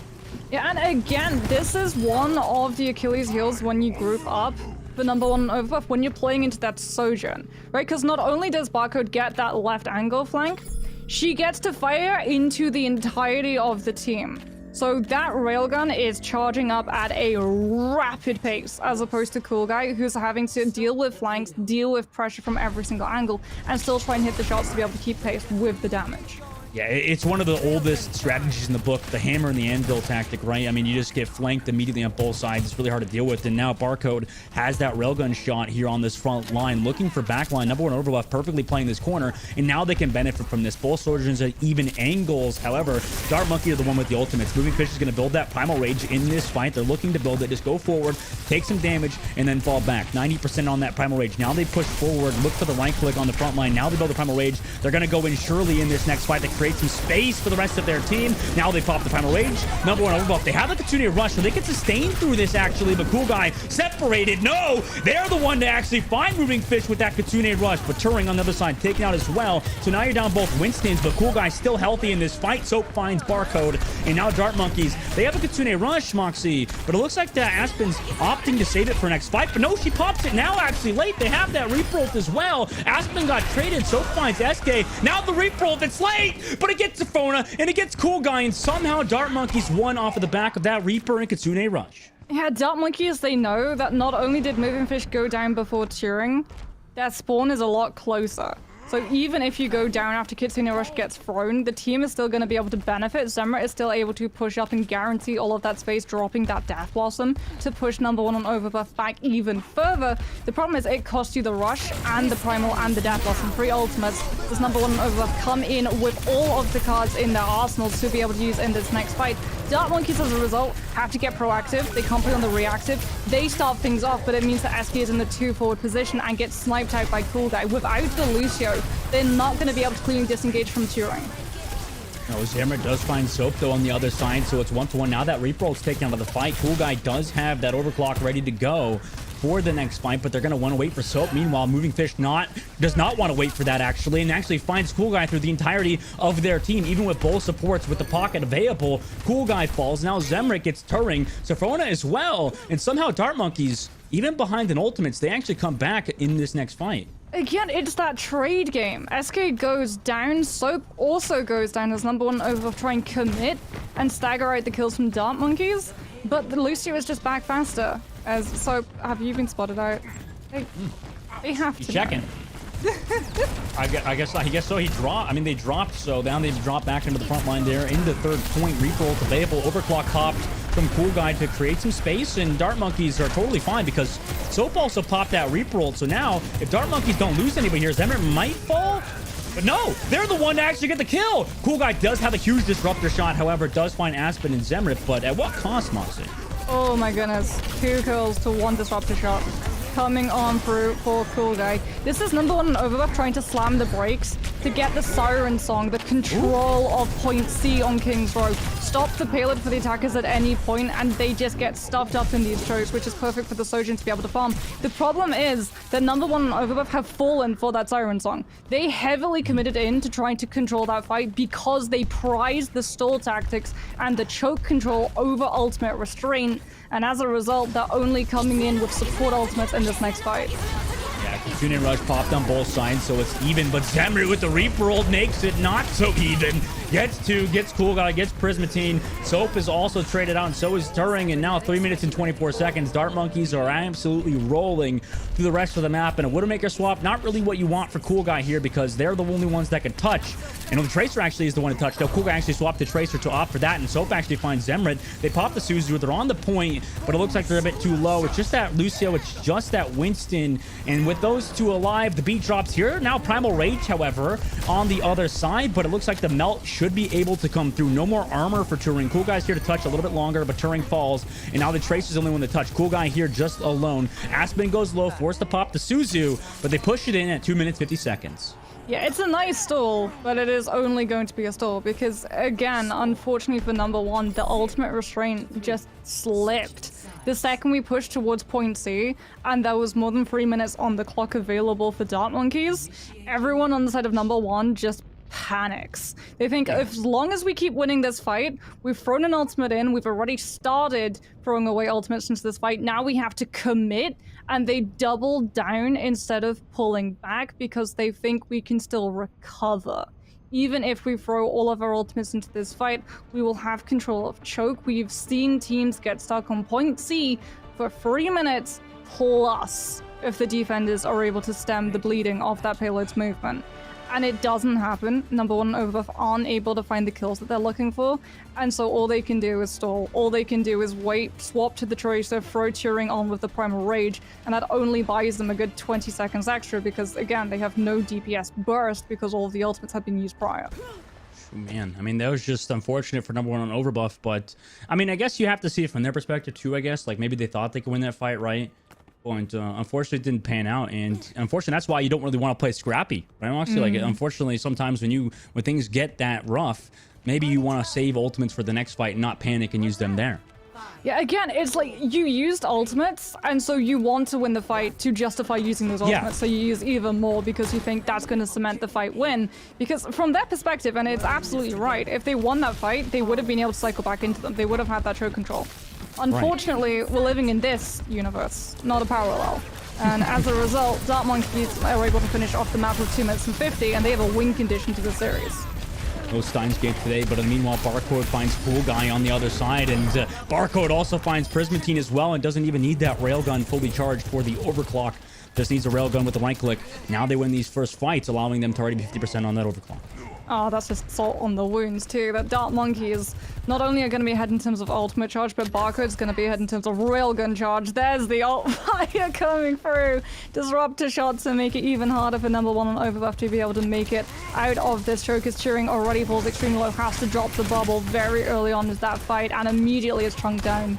Yeah, and again, this is one of the Achilles heels when you group up the number 1 Overbuff, when you're playing into that Sojourn, right? Because not only does Barcode get that left angle flank, she gets to fire into the entirety of the team. So that railgun is charging up at a rapid pace, as opposed to Cool Guy, who's having to deal with flanks, deal with pressure from every single angle, and still try and hit the shots to be able to keep pace with the damage. Yeah, it's one of the oldest strategies in the book, the hammer and the anvil tactic, right? I mean, you just get flanked immediately on both sides. It's really hard to deal with. And now Barcode has that railgun shot here on this front line, looking for backline. Number 1 Overbuff perfectly playing this corner, and now they can benefit from this. Both Sojourns at even angles. However, Dart Monkey are the one with the ultimates. Moving Fish is going to build that Primal Rage in this fight. They're looking to build it. Just go forward, take some damage, and then fall back. 90% on that Primal Rage. Now they push forward, look for the right click on the front line. Now they build the Primal Rage. They're going to go in surely in this next fight to create some space for the rest of their team. Now they pop the Primal Rage. Number 1 Overbuff. They have the Kitsune Rush, so they can sustain through this actually, but Cool Guy separated. No! They're the one to actually find Moving Fish with that Kitsune Rush, but Turing on the other side taken out as well. So now you're down both Winstons, but Cool Guy still healthy in this fight. Soap finds Barcode, and now Dart Monkeys. They have a Kitsune Rush, Moxie, but it looks like that Aspen's opting to save it for next fight, but no, she pops it now actually late. They have that Reap-Rolt as well. Aspen got traded. Soap finds SK. Now the Reap-Rolt, it's late, but it gets the phone and it gets Cool Guy, and somehow Dart Monkeys won off of the back of that Reaper and Kitsune Rush. Yeah, Dart Monkeys, they know that not only did Moving Fish go down before Turing, their spawn is a lot closer. So even if you go down after Kitsune Rush gets thrown, the team is still going to be able to benefit. Zemra is still able to push up and guarantee all of that space, dropping that Death Blossom to push number 1 on Overbuff back even further. The problem is it costs you the Rush and the Primal and the Death Blossom. 3 ultimates. Does number 1 on Overbuff come in with all of the cards in their arsenals to be able to use in this next fight? Dark Monkeys, as a result, have to get proactive. They can't play on the reactive. They start things off, but it means that SK is in the 2 forward position and gets sniped out by Cool Guy. Without the Lucio, they're not going to be able to cleanly disengage from Turing. No, Zimmer does find Soap, though, on the other side, so it's 1-1. Now that Reaper's taken out of the fight, Cool Guy does have that overclock ready to go for the next fight, but they're going to want to wait for Soap. Meanwhile, Moving Fish does not want to wait for that, actually, and actually finds Cool Guy through the entirety of their team. Even with both supports, with the pocket available, Cool Guy falls. Now Zemric gets Turing, Safrona as well, and somehow Dart Monkeys, even behind an ultimates, they actually come back in this next fight. Again, it's that trade game. SK goes down, Soap also goes down as number 1 over try and commit and stagger out the kills from Dart Monkeys, but the Lucio is just back faster. As Soap, have you been spotted out? They have to. He's checking. I guess so. He dropped. I mean, they dropped, so now they've dropped back into the front line there. Into third point, Reaper ult available. Overclock popped from Cool Guy to create some space, and Dart Monkeys are totally fine because Soap also popped that Reaper ult. So now, if Dart Monkeys don't lose anybody here, Zemmer might fall. But no, they're the one to actually get the kill. Cool Guy does have a huge disruptor shot, however, does find Aspen and Zemrit, but at what cost, Moxie? Oh my goodness. 2 kills to 1 disruptor shot. Coming on through for Cool Guy. This is number 1 in Overbuff trying to slam the brakes to get the Siren Song, the control of point C on King's Row. Stop the payload for the attackers at any point, and they just get stuffed up in these chokes, which is perfect for the Sojin to be able to farm. The problem is that number 1 in Overbuff have fallen for that Siren Song. They heavily committed in to trying to control that fight because they prize the stall tactics and the choke control over ultimate restraint, and as a result, they're only coming in with support ultimates in this next fight. Yeah, Tune Rush popped on both sides, so it's even, but Zemri with the Reaper ult makes it not so even. Gets 2, gets Cool Guy, gets Prismatine. Soap is also traded out, and so is Turing, and now 3 minutes and 24 seconds. Dart Monkeys are absolutely rolling through the rest of the map, and a Widowmaker swap, not really what you want for Cool Guy here, because they're the only ones that can touch. And the Tracer actually is the one to touch. Now, Cool Guy actually swapped the Tracer to opt for that, and Soap actually finds Zemrit. They pop the Suzu, they're on the point, but it looks like they're a bit too low. It's just that Lucio, it's just that Winston, and with those 2 alive, the beat drops here. Now Primal Rage, however, on the other side, but it looks like the Melt should be able to come through. No more armor for Turing. Cool Guy's here to touch a little bit longer, but Turing falls, and now the Tracer's the only one to touch. Cool Guy here just alone. Aspen goes low, forced to pop the Suzu, but they push it in at 2 minutes 50 seconds. Yeah, it's a nice stall, but it is only going to be a stall because, again, unfortunately for number 1, the ultimate restraint just slipped. The second we pushed towards point C, and there was more than 3 minutes on the clock available for Dart Monkeys, everyone on the side of number 1 just panics. They think as long as we keep winning this fight, we've thrown an ultimate in, we've already started throwing away ultimates into this fight, now we have to commit, and they double down instead of pulling back because they think we can still recover. Even if we throw all of our ultimates into this fight, we will have control of choke. We've seen teams get stuck on point C for 3 minutes plus if the defenders are able to stem the bleeding of that payload's movement. And it doesn't happen. Number 1 Overbuff aren't able to find the kills that they're looking for, and so all they can do is stall. All they can do is wait, swap to the Tracer, throw Turing on with the Primal Rage, and that only buys them a good 20 seconds extra because, again, they have no DPS burst because all of the ultimates have been used prior. Man, I mean, that was just unfortunate for number 1 on Overbuff, but, I mean, I guess you have to see it from their perspective, too, I guess. Like, maybe they thought they could win that fight, right? But unfortunately, it didn't pan out, and unfortunately, that's why you don't really want to play scrappy, right? Actually, like, unfortunately, sometimes when things get that rough, maybe you want to save ultimates for the next fight and not panic and use them there. Yeah, again, it's like you used ultimates, and so you want to win the fight to justify using those ultimates. So you use even more because you think that's going to cement the fight win. Because from their perspective, and it's absolutely right, if they won that fight, they would have been able to cycle back into them. They would have had that choke control. Unfortunately, we're living in this universe, not a parallel. And as a result, Dart Monkeys are able to finish off the map with 2 minutes and 50, and they have a win condition to the series. No Steins Gate today, but meanwhile, Barcode finds Cool Guy on the other side, and Barcode also finds Prismatine as well, and doesn't even need that railgun fully charged for the overclock. Just needs a railgun with the right click. Now they win these first fights, allowing them to already be 50% on that overclock. Oh, that's just salt on the wounds too. That Dark Monkey is not only going to be ahead in terms of ultimate charge, but Barcode's going to be ahead in terms of railgun charge. There's the ult fire coming through. Disruptor shots to make it even harder for number one on Overbuff to be able to make it out of this choke. As Cheering already falls extremely low, has to drop the bubble very early on as that fight, and immediately is chunked down.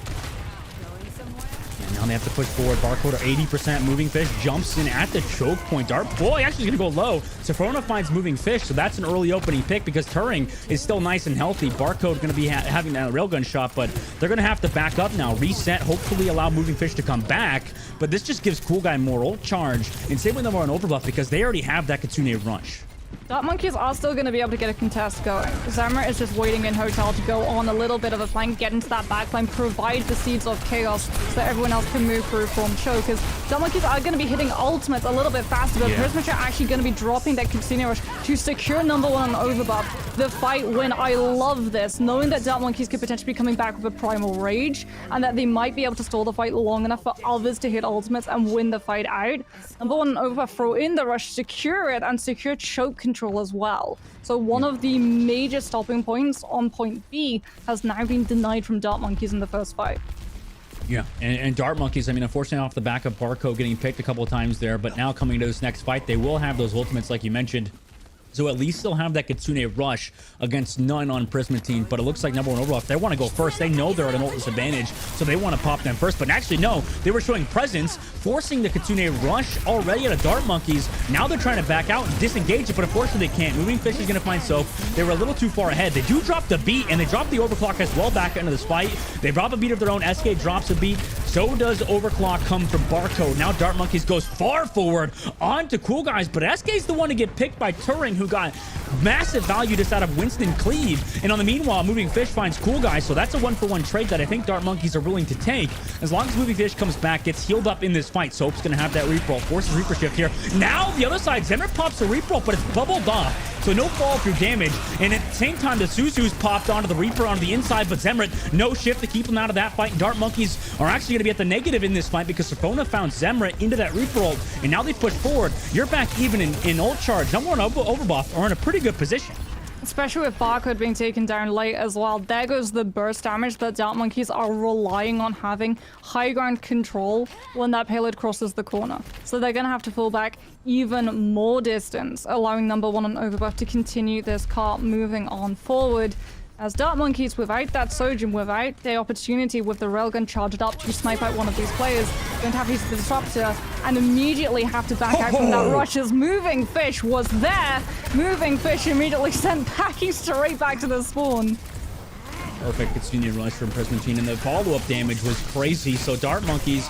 Now they have to push forward. Barcode are 80%. Moving Fish jumps in at the choke point. Dart Boy actually is going to go low. Safrona finds Moving Fish, so that's an early opening pick because Turing is still nice and healthy. Barcode going to be having that railgun shot, but they're going to have to back up now. Reset, hopefully allow Moving Fish to come back, but this just gives Cool Guy more ult charge. And same with them on Overbuff because they already have that Kitsune rush. Dark Monkeys are still going to be able to get a contest going. Zamra is just waiting in Hotel to go on a little bit of a flank, get into that back line, provide the seeds of chaos so everyone else can move through from choke. Because Dark Monkeys are going to be hitting ultimates a little bit faster, but Prismature are actually going to be dropping that Kitsune rush to secure number one on Overbuff. The fight win. I love this, knowing that Dark Monkeys could potentially be coming back with a Primal Rage and that they might be able to stall the fight long enough for others to hit ultimates and win the fight out. Number one on Overbuff throw in the rush, secure it, and secure choke control as well. So one of the major stopping points on point B has now been denied from Dart Monkeys in the first fight. Yeah, and Dart Monkeys, I mean, unfortunately off the back of Barco getting picked a couple of times there, but now coming to this next fight, they will have those ultimates like you mentioned. So at least they'll have that Kitsune rush against none on Prismatine. But it looks like number one Overwatch, they want to go first. They know they're at an ult disadvantage, so they want to pop them first. But actually, no, they were showing presence, forcing the Kitsune rush already at a Dart Monkeys. Now they're trying to back out and disengage it, but unfortunately they can't. Moving Fish is going to find Soap. They were a little too far ahead. They do drop the beat, and they drop the overclock as well back into this fight. They drop a beat of their own. SK drops a beat. So does overclock come from Barcode. Now Dart Monkeys goes far forward onto Cool Guys, but SK's the one to get picked by Turing, who got massive value just out of Winston Cleave. And on the meanwhile, Moving Fish finds Cool Guys, so that's a one-for-one trade that I think Dart Monkeys are willing to take. As long as Moving Fish comes back, gets healed up in this fight, Soap's gonna have that reroll, forces Reaper Shift here. Now the other side, Zemmer pops a reroll, but it's bubbled off, so no fall through damage. And at the same time, the Suzu's popped onto the Reaper onto the inside, but Zemret, no shift to keep him out of that fight. Dart Monkeys are actually going to be at the negative in this fight because Safona found Zemret into that Reaper ult, and now they push forward. You're back even in ult charge. Number one Overbuff are in a pretty good position. Especially with Barcode being taken down late as well. There goes the burst damage that Dart Monkeys are relying on having high ground control when that payload crosses the corner. So they're going to have to fall back even more distance, allowing number one on Overbuff to continue this cart moving on forward. As Dart Monkeys, without that Sojin, without the opportunity with the railgun charged up to snipe out one of these players, going to have to use the Disruptor and immediately have to back out from that rush as Moving Fish was there. Moving Fish immediately sent packing straight back to the spawn. Perfect Kitsune rush from Prismatine, and the follow-up damage was crazy. So Dart Monkeys,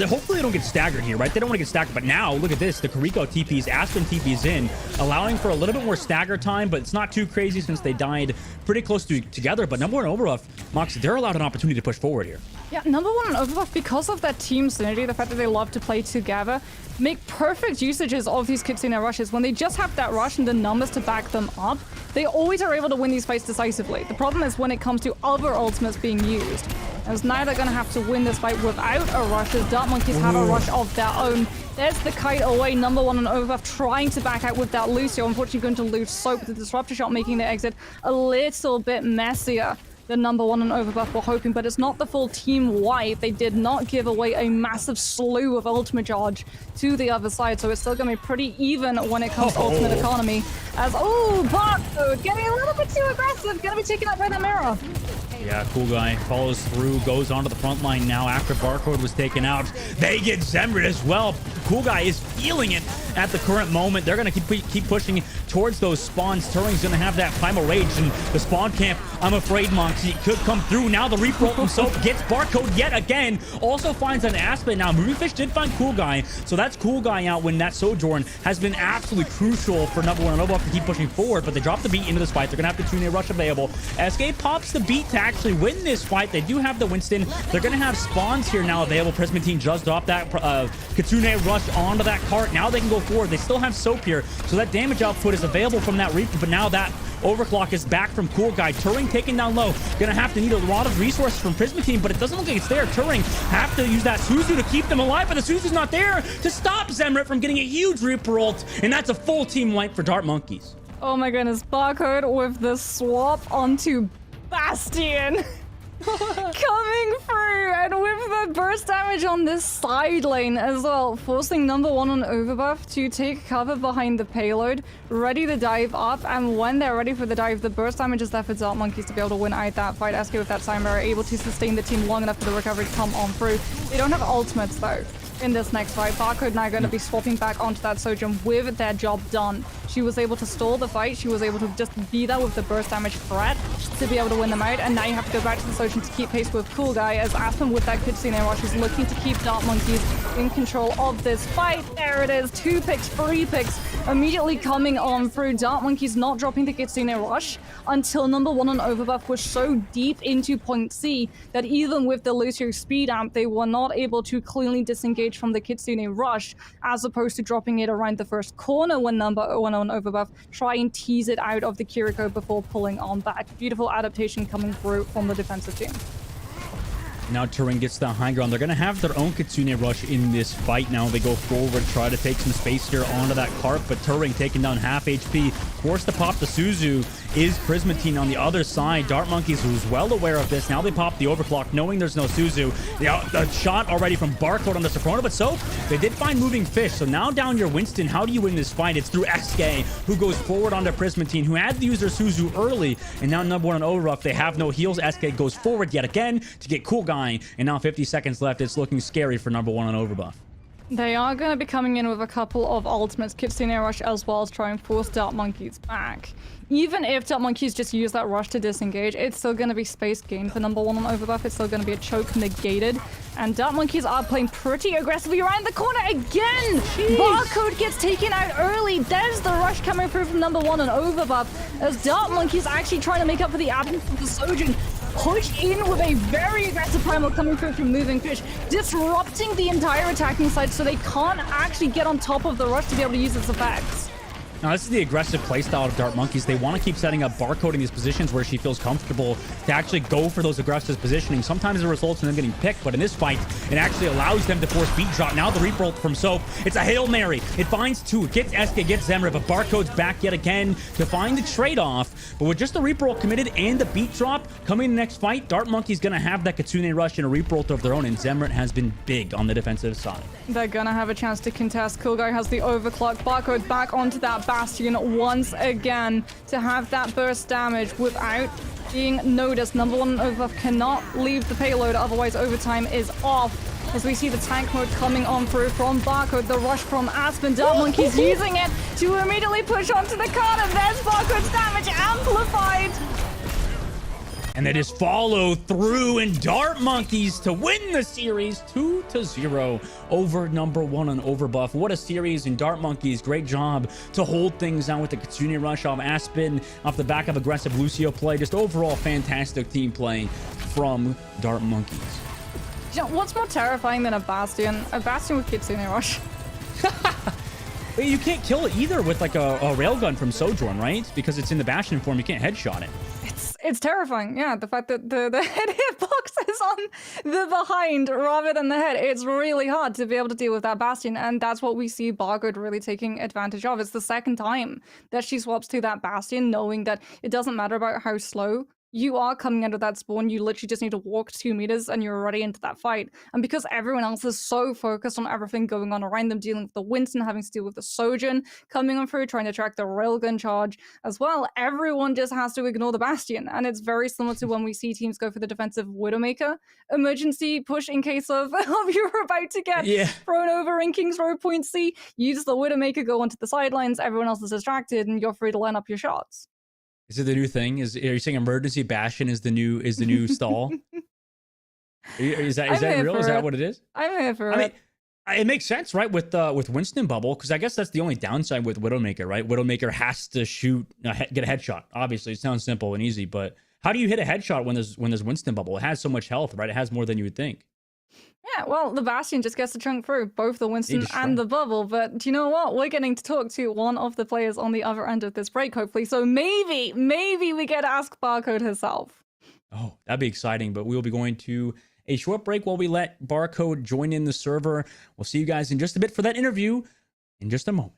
hopefully they don't get staggered here, right? They don't want to get staggered, but now look at this. The Kariko TPs, Aspen TPs in, allowing for a little bit more stagger time, but it's not too crazy since they died pretty close together. But number one Overbuff, Mox, they're allowed an opportunity to push forward here. Yeah, number one on Overbuff, because of that team synergy, the fact that they love to play together, make perfect usages of these Kitsune rushes. When they just have that rush and the numbers to back them up, they always are able to win these fights decisively. The problem is when it comes to other ultimates being used. As now they're going to have to win this fight without a rush, as Dart Monkeys have a rush of their own. There's the kite away, number one on Overbuff trying to back out with that Lucio. Unfortunately going to lose Soap, the Disruptor shot making the exit a little bit messier than number one on Overbuff were hoping, but it's not the full team wipe. They did not give away a massive slew of ultimate charge to the other side, so it's still going to be pretty even when it comes to ultimate economy. As, Barcode getting a little bit too aggressive, going to be taken out by the mirror. Yeah, Cool Guy follows through, goes onto the front line now after Barcode was taken out. They get Zemret as well. Cool Guy is feeling it at the current moment. They're going to keep pushing towards those spawns. Turing's going to have that Primal Rage, and the spawn camp, I'm afraid, Moxie, could come through. Now the Reaper ult from Soap gets Barcode yet again. Also finds an Aspen. Now Moving Fish did find Cool Guy, so that's Cool Guy out when that Sojourn has been absolutely crucial for number one Overbuff to keep pushing forward, but they drop the beat into this fight. They're going to have to tune a rush available. SK pops the beat to actually win this fight. They do have the Winston. They're going to have spawns here now available. Prismatine just dropped that Kitsune rush onto that cart. Now they can go forward. They still have Soap here, so that damage output is available from that Reaper, but now that overclock is back from Cool Guy. Turing taken down low. Gonna have to need a lot of resources from Prismatine, but it doesn't look like it's there. Turing have to use that Suzu to keep them alive, but the Suzu's not there to stop Zemret from getting a huge Reaper ult, and that's a full team wipe for Dart Monkeys. Oh my goodness, Barcode with the swap onto Bastion. Coming through, and with the burst damage on this side lane as well, forcing number one on Overbuff to take cover behind the payload, ready to dive up, and when they're ready for the dive, the burst damage is there for Dark Monkeys to be able to win out that fight. SK with that time are able to sustain the team long enough for the recovery to come on through. They don't have ultimates though. In this next fight, Barcode now going to be swapping back onto that Sojourn with their job done. She was able to stall the fight. She was able to just be there with the burst damage threat to be able to win them out. And now you have to go back to the Sojourn to keep pace with Cool Guy as Aspen with that Kitsune Rush is looking to keep Dark Monkeys in control of this fight. There it is. 2 picks, 3 picks immediately coming on through. Dark Monkeys not dropping the Kitsune Rush until number one on Overbuff was so deep into point C that even with the Lucio speed amp, they were not able to cleanly disengage from the Kitsune Rush, as opposed to dropping it around the first corner when number one on Overbuff try and tease it out of the Kiriko before pulling on back. Beautiful adaptation coming through from the defensive team. Now Turing gets the high ground. They're going to have their own Kitsune Rush in this fight now. They go forward, try to take some space here onto that cart, but Turing taking down half HP. Forced to pop the Suzu is Prismatine on the other side. Dart Monkeys was well aware of this. Now they pop the overclock, knowing there's no Suzu. The shot already from Barcode on the Soprano, but so they did find moving fish. So now down your Winston. How do you win this fight? It's through SK, who goes forward onto Prismatine, who had to use their Suzu early, and now number one on Overruff. They have no heals. SK goes forward yet again to get Cool Guy, and now 50 seconds left. It's looking scary for number one on Overbuff. They are going to be coming in with a couple of ultimates, Kitsune Rush, as well as try and force Dark Monkeys back. Even if Dark Monkeys just use that rush to disengage, it's still going to be space gained for number one on Overbuff. It's still going to be a choke negated. And Dark Monkeys are playing pretty aggressively around the corner again! Jeez. Barcode gets taken out early. There's the rush coming through from number one on Overbuff, as Dark Monkeys actually trying to make up for the absence of the Sojourn. Push in with a very aggressive primal coming through from Moving Fish, disrupting the entire attacking side so they can't actually get on top of the rush to be able to use its effects. Now, this is the aggressive playstyle of Dart Monkeys. They want to keep setting up Barcode in these positions where she feels comfortable to actually go for those aggressive positioning. Sometimes it results in them getting picked, but in this fight, it actually allows them to force beat drop. Now the reroll from Soap. It's a Hail Mary. It finds 2. It gets SK, gets Zemra, but Barcode's back yet again to find the trade-off. But with just the reroll committed and the beat drop coming in the next fight, Dart Monkeys going to have that Kitsune Rush and a reroll of their own, and Zemra has been big on the defensive side. They're going to have a chance to contest. Cool Guy has the overclock. Barcode back onto that Bastion once again to have that burst damage without being noticed. Number one Overbuff cannot leave the payload, otherwise overtime is off. As we see the tank mode coming on through from Barcode, the rush from Aspen. Dark Monkeys using it to immediately push onto the card, and there's Barcode's damage amplified. And they just follow through, and Dart Monkeys to win the series 2-0 over number one on Overbuff. What a series, and Dart Monkeys, great job to hold things out with the Kitsune Rush off Aspen, off the back of aggressive Lucio play. Just overall fantastic team play from Dart Monkeys. You know, what's more terrifying than a Bastion? A Bastion with Kitsune Rush. You can't kill it either with like a railgun from Sojourn, right? Because it's in the Bastion form, you can't headshot it. It's terrifying, yeah. The fact that the head hitbox is on the behind rather than the head. It's really hard to be able to deal with that Bastion, and that's what we see Barcode really taking advantage of. It's the second time that she swaps to that Bastion, knowing that it doesn't matter about how slow you are coming out of that spawn. You literally just need to walk 2 meters and you're already into that fight. And because everyone else is so focused on everything going on around them, dealing with the Winston, having to deal with the Sojourn coming on through, trying to track the railgun charge as well, everyone just has to ignore the Bastion. And it's very similar to when we see teams go for the defensive Widowmaker emergency push in case of you're about to get thrown over in King's Row point C. You just the Widowmaker, go onto the sidelines, everyone else is distracted, and you're free to line up your shots. Is it the new thing? Are you saying emergency Bastion is the new stall? Is that real? Is that what it is? I'm here for it. I mean, it makes sense, right? With Winston bubble, because I guess that's the only downside with Widowmaker, right? Widowmaker has to get a headshot. Obviously, it sounds simple and easy, but how do you hit a headshot when there's Winston bubble? It has so much health, right? It has more than you would think. Yeah, well, the Bastion just gets to chunk through both the Winston and the bubble, but do you know what? We're getting to talk to one of the players on the other end of this break, hopefully, so maybe we get to ask Barcode herself. Oh, that'd be exciting, but we'll be going to a short break while we let Barcode join in the server. We'll see you guys in just a bit for that interview in just a moment.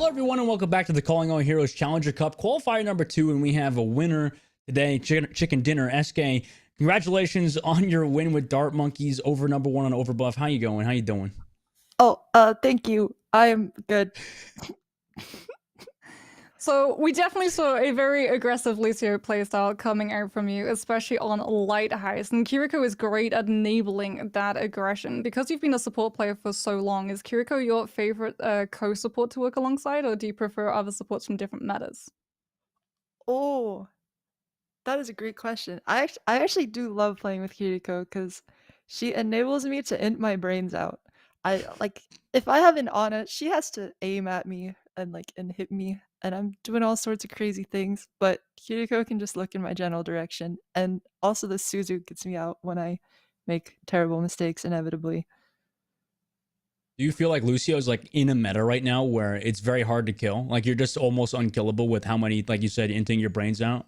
Hello, everyone, and welcome back to the Calling All Heroes Challenger Cup qualifier number 2, and we have a winner today, Chicken Dinner. SK, congratulations on your win with Dart Monkeys over number 1 on Overbluff. How you going? How you doing? Oh, thank you. I'm good. So we definitely saw a very aggressive Lucio playstyle coming out from you, especially on Lighthouse. And Kiriko is great at enabling that aggression. Because you've been a support player for so long, is Kiriko your favorite co-support to work alongside, or do you prefer other supports from different metas? Oh, that is a great question. I actually do love playing with Kiriko because she enables me to int my brains out. If I have an Ana, she has to aim at me and hit me, and I'm doing all sorts of crazy things. But Kiriko can just look in my general direction, and also the Suzu gets me out when I make terrible mistakes inevitably. Do you feel like Lucio is like in a meta right now where it's very hard to kill? Like you're just almost unkillable with how many, like you said, inting your brains out?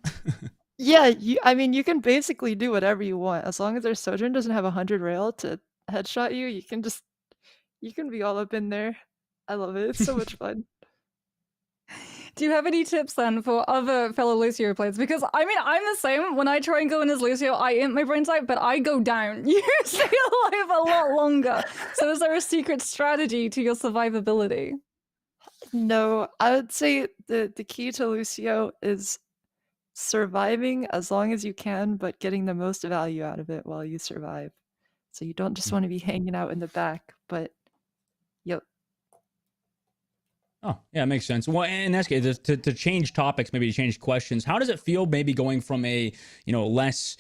Yeah, you can basically do whatever you want as long as their Sojourn doesn't have 100 rail to headshot you. You can be all up in there. I love it. It's so much fun. Do you have any tips then for other fellow Lucio players? Because I mean, I'm the same. When I try and go in as Lucio, I int my brains out, but I go down. You stay alive a lot longer. So is there a secret strategy to your survivability? No, I would say the key to Lucio is surviving as long as you can, but getting the most value out of it while you survive. So you don't just want to be hanging out in the back, but yep. Oh, yeah, it makes sense. Well, and SK, to change topics, maybe to change questions, how does it feel maybe going from a, less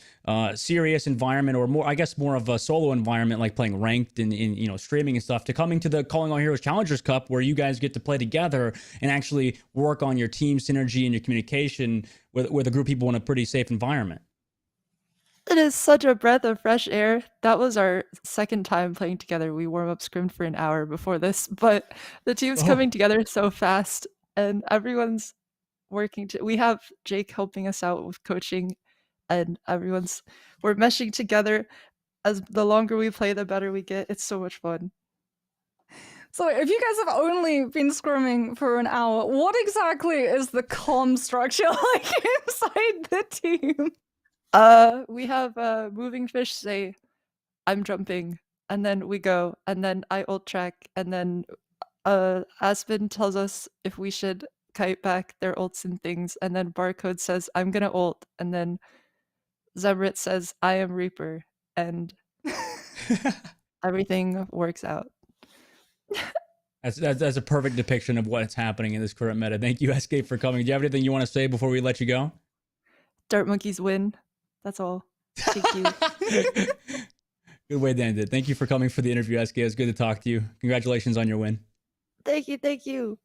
serious environment, or more, I guess, more of a solo environment, like playing ranked and in streaming and stuff, to coming to the Calling All Heroes Challengers Cup, where you guys get to play together and actually work on your team synergy and your communication with a group of people in a pretty safe environment? It is such a breath of fresh air. That was our second time playing together. We warm up scrimmed for an hour before this, but the team's coming together so fast, and everyone's working we have Jake helping us out with coaching, and we're meshing together. As the longer we play, the better we get. It's so much fun. So if you guys have only been scrimming for an hour, what exactly is the comm structure like inside the team? We have moving fish say, "I'm jumping," and then we go, and then I ult track, and then Aspen tells us if we should kite back their ults and things, and then Barcode says, "I'm gonna ult," and then Zemrit says, "I am Reaper," and everything works out. That's a perfect depiction of what's happening in this current meta. Thank you, SK, for coming. Do you have anything you want to say before we let you go? Dart monkeys win. That's all. Thank you. Good way to end it. Thank you for coming for the interview, SK. It was good to talk to you. Congratulations on your win. Thank you. Thank you.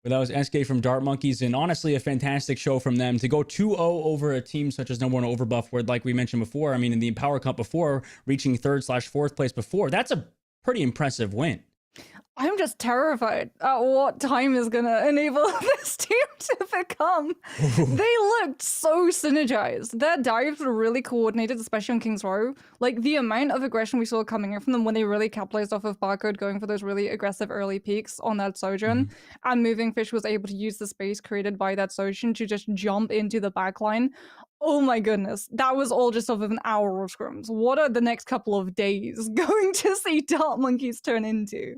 But that was SK from Dart Monkeys, and honestly, a fantastic show from them to go 2-0 over a team such as No. 1 Overbuff, where, like we mentioned before, I mean, in the Empower Cup before, reaching 3rd/4th place before, that's a pretty impressive win. I'm just terrified at what time is gonna enable this team to become. They looked so synergized. Their dives were really coordinated, especially on King's Row. Like, the amount of aggression we saw coming in from them when they really capitalized off of Barcode going for those really aggressive early peaks on that Sojourn. And Moving Fish was able to use the space created by that Sojourn to just jump into the backline. Oh my goodness, that was all just off of an hour of scrims. What are the next couple of days going to see Dart Monkeys turn into?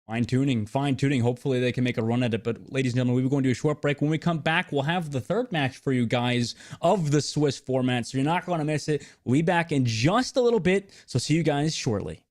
Fine-tuning. Hopefully they can make a run at it. But ladies and gentlemen, we will go into a short break. When we come back, we'll have the third match for you guys of the Swiss format. So you're not going to miss it. We'll be back in just a little bit. So see you guys shortly.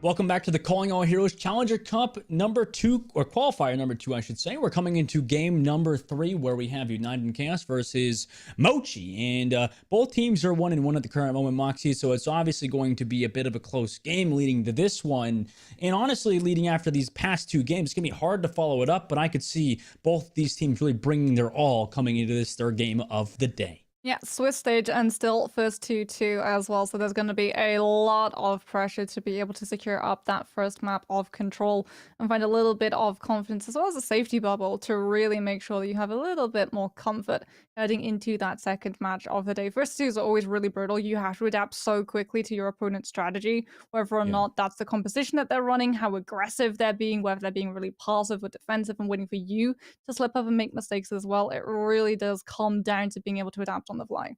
Welcome back to the Calling All Heroes Challenger Cup number 2, or qualifier number 2, I should say. We're coming into game number 3, where we have United in Chaos versus Mochi. And both teams are 1-1 at the current moment, Moxie. So it's obviously going to be a bit of a close game leading to this one. And honestly, leading after these past 2 games, it's going to be hard to follow it up. But I could see both these teams really bringing their all coming into this third game of the day. Yeah, Swiss stage and still first 2-2 as well, so there's going to be a lot of pressure to be able to secure up that first map of control and find a little bit of confidence as well as a safety bubble to really make sure that you have a little bit more comfort heading into that second match of the day. First 2 is always really brutal. You have to adapt so quickly to your opponent's strategy, whether or not that's the composition that they're running, how aggressive they're being, whether they're being really passive or defensive and waiting for you to slip up and make mistakes as well. It really does come down to being able to adapt on the fly.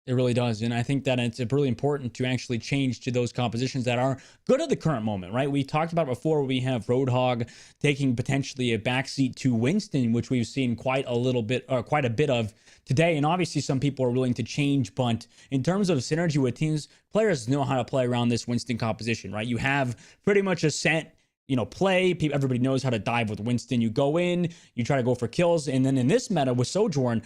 It really does. And I think that it's really important to actually change to those compositions that are good at the current moment, right? We talked about before, we have Roadhog taking potentially a backseat to Winston, which we've seen quite a bit of today. And obviously some people are willing to change, but in terms of synergy with teams, players know how to play around this Winston composition, right? You have pretty much a set play. Everybody knows how to dive with Winston. You go in, you try to go for kills. And then in this meta with Sojourn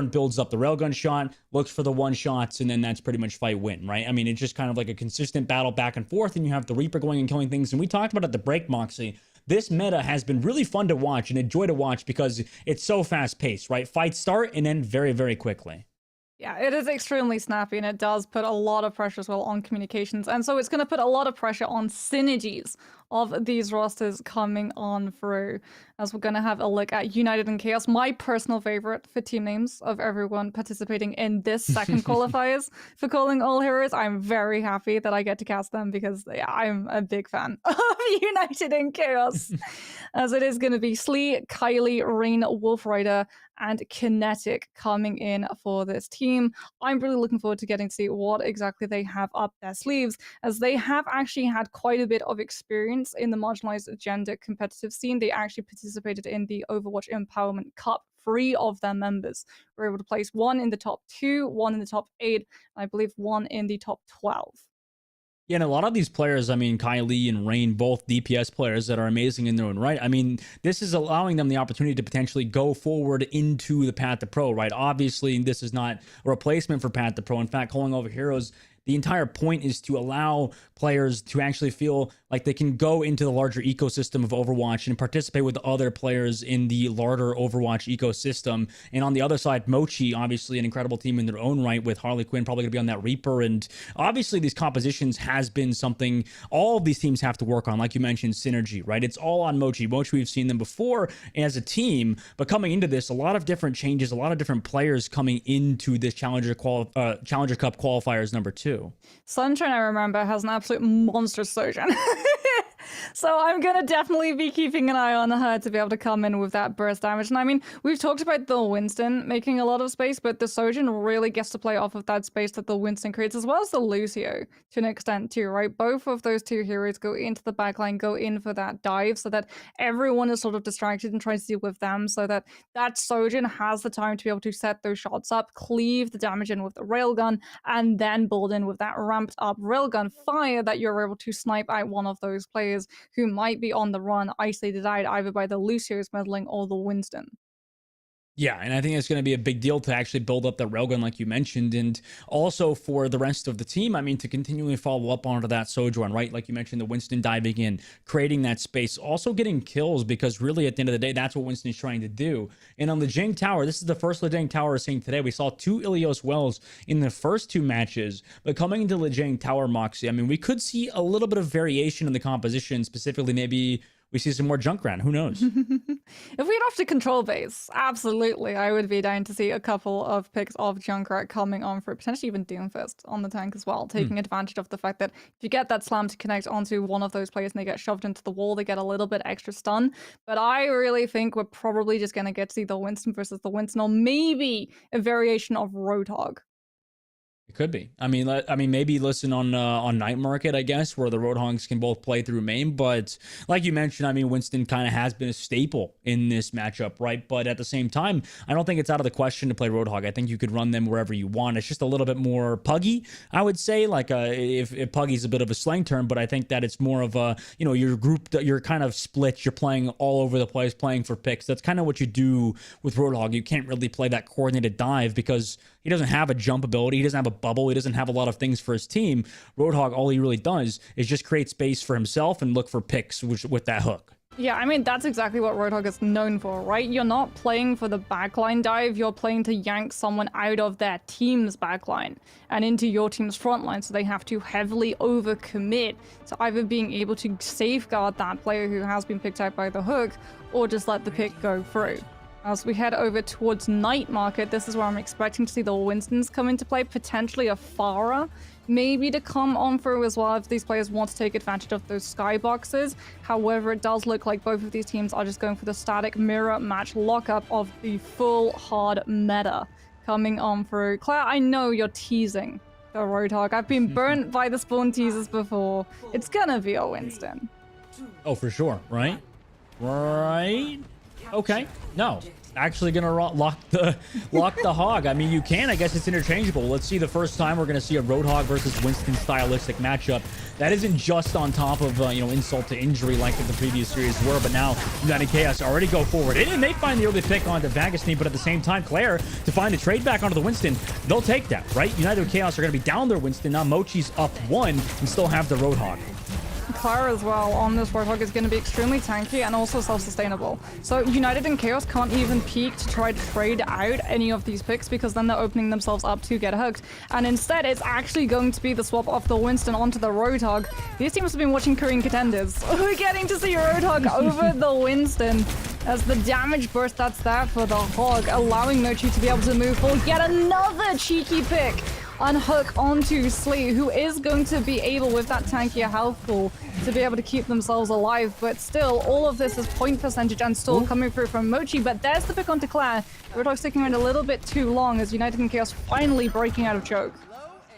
builds up the railgun shot, looks for the one shots, and then that's pretty much fight win, right? I mean, it's just kind of like a consistent battle back and forth, and you have the Reaper going and killing things. And we talked about at the break, Moxie, this meta has been really fun to watch and a joy to watch because it's so fast paced, right? Fights start and end very, very quickly. Yeah, it is extremely snappy, and it does put a lot of pressure as well on communications. And so it's going to put a lot of pressure on synergies of these rosters coming on through, as we're going to have a look at United in Chaos, my personal favorite for team names of everyone participating in this second qualifiers for Calling All Heroes. I'm very happy that I get to cast them because I'm a big fan of United in Chaos, as it is going to be Slee, Kylie, Rain, Wolf Rider, and Kinetic coming in for this team. I'm really looking forward to getting to see what exactly they have up their sleeves, as they have actually had quite a bit of experience in the marginalized gender competitive scene. They actually participated in the Overwatch Empowerment Cup. 3 of their members were able to place 1 in the top 2, 1 in the top 8, and I believe 1 in the top 12. Yeah, and a lot of these players, I mean, Kylie and Rain, both DPS players that are amazing in their own right. I mean, this is allowing them the opportunity to potentially go forward into the Path to Pro, right? Obviously, this is not a replacement for Path to Pro. In fact, Calling All Heroes, the entire point is to allow players to actually feel like they can go into the larger ecosystem of Overwatch and participate with other players in the larger Overwatch ecosystem. And on the other side, Mochi, obviously an incredible team in their own right, with Harley Quinn probably going to be on that Reaper. And obviously these compositions has been something all of these teams have to work on. Like you mentioned, synergy, right? It's all on Mochi. Mochi, we've seen them before as a team, but coming into this, a lot of different changes, a lot of different players coming into this Challenger Cup qualifiers number 2. Sunshine, I remember, has an absolute monster Sojourn. So I'm going to definitely be keeping an eye on her to be able to come in with that burst damage. And I mean, we've talked about the Winston making a lot of space, but the Sojourn really gets to play off of that space that the Winston creates, as well as the Lucio to an extent too, right? Both of those 2 heroes go into the backline, go in for that dive so that everyone is sort of distracted and tries to deal with them, so that that Sojourn has the time to be able to set those shots up, cleave the damage in with the railgun, and then build in with that ramped up railgun fire that you're able to snipe out one of those players who might be on the run, isolated out either by the Lucio's meddling or the Winston. Yeah, and I think it's going to be a big deal to actually build up that railgun like you mentioned, and also for the rest of the team, I mean, to continually follow up onto that Sojourn, right? Like you mentioned, the Winston diving in, creating that space, also getting kills, because really at the end of the day, that's what Winston's trying to do. And on the Jang Tower, this is the first Lejang Tower we're seeing today. We saw 2 Ilios Wells in the first 2 matches, but coming into Lejang Tower, Moxie, I mean, we could see a little bit of variation in the composition, specifically maybe we see some more Junkrat. Who knows? If we'd off to control base, absolutely, I would be down to see a couple of picks of Junkrat coming on for potentially even Doomfist on the tank as well, taking advantage of the fact that if you get that slam to connect onto one of those players and they get shoved into the wall, they get a little bit extra stun. But I really think we're probably just going to get to see the Winston versus the Winston, or maybe a variation of Roadhog. It could be. I mean, maybe listen on night market, I guess, where the Roadhogs can both play through main. But like you mentioned, I mean, Winston kind of has been a staple in this matchup, right? But at the same time, I don't think it's out of the question to play Roadhog. I think you could run them wherever you want. It's just a little bit more puggy, I would say. Like if puggy's a bit of a slang term, but I think that it's more of a, you know, your group, you're kind of split. You're playing all over the place, playing for picks. That's kind of what you do with Roadhog. You can't really play that coordinated dive because he doesn't have a jump ability. He doesn't have a bubble. He doesn't have a lot of things for his team. Roadhog, all he really does is just create space for himself and look for picks with that hook. Yeah, I mean, that's exactly what Roadhog is known for, right? You're not playing for the backline dive, you're playing to yank someone out of their team's backline and into your team's frontline, so they have to heavily overcommit to either being able to safeguard that player who has been picked out by the hook, or just let the pick go through. As we head over towards night market, this is where I'm expecting to see the Winstons come into play, potentially a Pharah, maybe to come on through as well if these players want to take advantage of those skyboxes. However, it does look like both of these teams are just going for the static mirror match lockup of the full hard meta coming on through. Claire, I know you're teasing the Roadhog. I've been burnt by the spawn teasers before. It's gonna be a Winston. Oh, for sure, right? Right? Okay. No. Actually gonna lock the hog. I mean, you can. I guess it's interchangeable. Let's see the first time we're gonna see a Roadhog versus Winston stylistic matchup. That isn't just on top of you know, insult to injury like in the previous series were, but now United Chaos already go forward. And they find the early pick onto Vagusny, but at the same time, Claire to find a trade back onto the Winston. They'll take that, right? United Chaos are gonna be down their Winston. Now Mochi's up 1 and still have the Roadhog. Clara as well on this Roadhog is going to be extremely tanky and also self-sustainable. So United and Chaos can't even peek to try to trade out any of these picks because then they're opening themselves up to get hooked. And instead, it's actually going to be the swap of the Winston onto the Roadhog. These teams have been watching Korean Contenders. We're getting to see Roadhog over the Winston as the damage burst that's there for the Hog, allowing Mochi to be able to move forward. Yet another cheeky pick on hook onto Slee, who is going to be able, with that tankier health pool, to be able to keep themselves alive. But still, all of this is point percentage and still coming through from Mochi. But there's the pick onto Claire. Roadhog sticking around a little bit too long as United and Chaos finally breaking out of choke.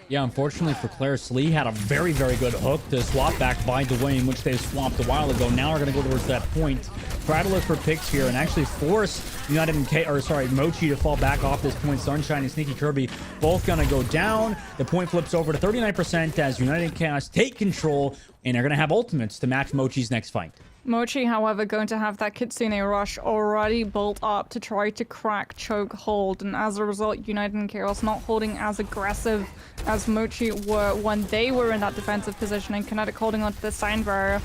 Yeah, unfortunately for Claire, Slee had a very, very good hook to swap back by Dwayne, which they swapped a while ago. Now we're going to go towards that point. Try to look for picks here and actually force United and Mochi to fall back off this point. Sunshine and Sneaky Kirby both going to go down. The point flips over to 39% as United and Chaos take control, and they're going to have ultimates to match Mochi's next fight. Mochi, however, going to have that Kitsune Rush already built up to try to crack choke hold, and as a result, United and Chaos not holding as aggressive as Mochi were when they were in that defensive position, and Kinetic holding onto the sign barrier,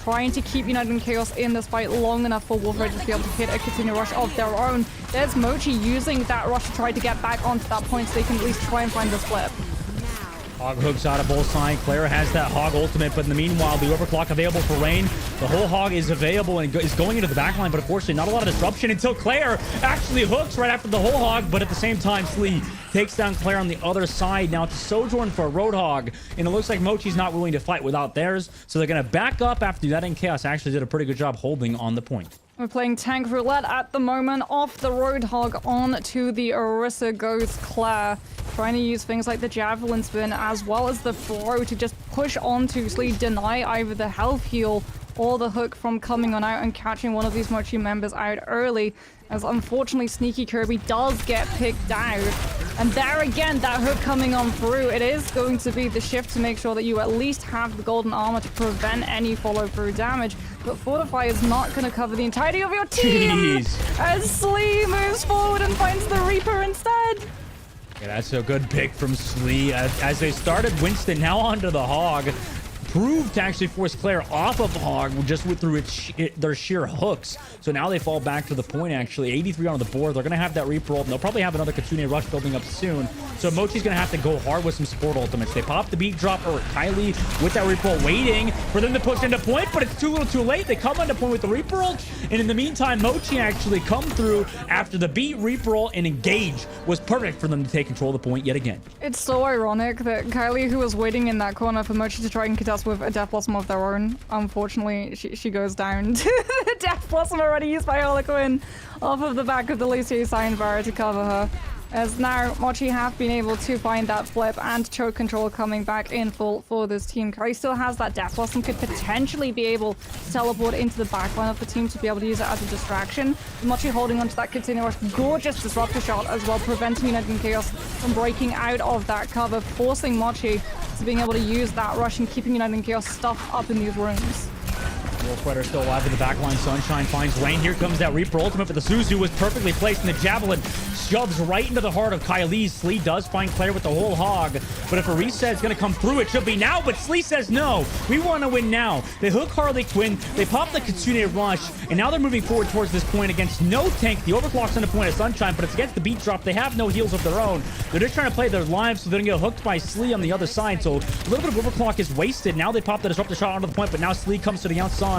trying to keep United and Chaos in this fight long enough for Wolf Raiders to be able to hit a Kitsune Rush of their own. There's Mochi using that rush to try to get back onto that point so they can at least try and find the split. Hog hooks out of both sides. Claire has that Hog ultimate, but in the meanwhile, the overclock available for Rain. The whole Hog is available and is going into the backline, but unfortunately, not a lot of disruption until Claire actually hooks right after the whole Hog, but at the same time, Slee takes down Claire on the other side. Now to Sojourn for a Roadhog, and it looks like Mochi's not willing to fight without theirs, so they're going to back up after that, and Chaos actually did a pretty good job holding on the point. We're playing Tank Roulette at the moment. Off the Roadhog on to the Orisa goes Claire. Trying to use things like the Javelin Spin as well as the Throw to just push onto Slee, deny either the health heal or the hook from coming on out and catching one of these Mochi members out early. As unfortunately Sneaky Kirby does get picked out. And there again, that hook coming on through. It is going to be the shift to make sure that you at least have the golden armor to prevent any follow-through damage. But Fortify is not going to cover the entirety of your team. Jeez. As Slee moves forward and finds the Reaper instead. Yeah, that's a good pick from Slee. As they started Winston, now onto the Hog. Proved to actually force Claire off of Hog just through their sheer hooks. So now they fall back to the point, actually. 83 on the board. They're going to have that Reaper ult, and they'll probably have another Kitsune Rush building up soon. So Mochi's going to have to go hard with some support ultimates. They pop the beat drop, or Kylie with that Reaper ult, waiting for them to push into point, but it's too little too late. They come into point with the Reaper ult, and in the meantime, Mochi actually come through after the beat Reaper ult, and engage was perfect for them to take control of the point yet again. It's so ironic that Kylie, who was waiting in that corner for Mochi to try and contest with a Death Blossom of their own, unfortunately, she goes down to the Death Blossom already used by Harlequin off of the back of the Lucio sign barrier to cover her. As now Mochi have been able to find that flip and choke control coming back in full for this team. Curry still has that Death Blossom, could potentially be able to teleport into the backline of the team to be able to use it as a distraction. Mochi holding onto that continuous gorgeous disruptor shot as well, preventing United in Chaos from breaking out of that cover, forcing Mochi to being able to use that rush and keeping United in Chaos stuffed up in these rooms. Wolf Rider still alive in the backline. Sunshine finds lane. Here comes that Reaper ultimate, but the Suzu was perfectly placed, and the Javelin shoves right into the heart of Kylie's. Slee does find Claire with the whole hog, but if a reset is going to come through, it should be now, but Slee says no. We want to win now. They hook Harley Quinn, they pop the Kitsune Rush, and now they're moving forward towards this point against no tank. The overclock's on the point of Sunshine, but it's against the beat drop. They have no heals of their own. They're just trying to play their lives, so they're going to get hooked by Slee on the other side, so a little bit of overclock is wasted. Now they pop the disruptor shot onto the point, but now Slee comes to the outside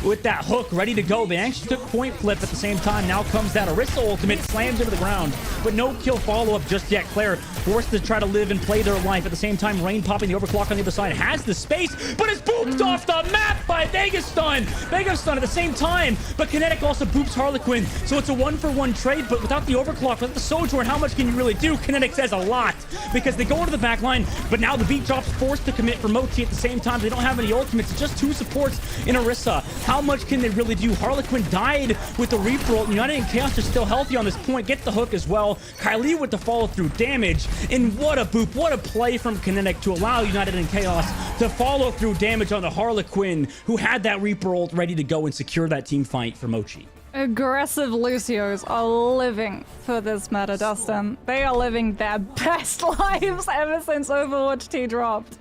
with that hook ready to go. They actually took point flip at the same time. Now comes that Orisa ultimate, slams into the ground, but no kill follow-up just yet. Claire forced to try to live and play their life. At the same time, Rain popping the overclock on the other side, has the space, but is booped off the map by Vegas Stun. Vegas Stun at the same time, but Kinetic also boops Harlequin, so it's a 1-for-1 trade, but without the overclock, without the Sojourn, how much can you really do? Kinetic says a lot, because they go into the back line, but now the beat drop's forced to commit for Mochi at the same time. They don't have any ultimates, it's just 2 supports in Orisa. How much can they really do? Harlequin died with the Reaper ult. United in Chaos are still healthy on this point. Get the hook as well. Kylie with the follow-through damage, and what a boop, what a play from Kinetic to allow United in Chaos to follow through damage on the Harlequin, who had that Reaper ult ready to go and secure that team fight for Mochi. Aggressive Lucios are living for this meta, Dustin. They are living their best lives ever since Overwatch 2 dropped.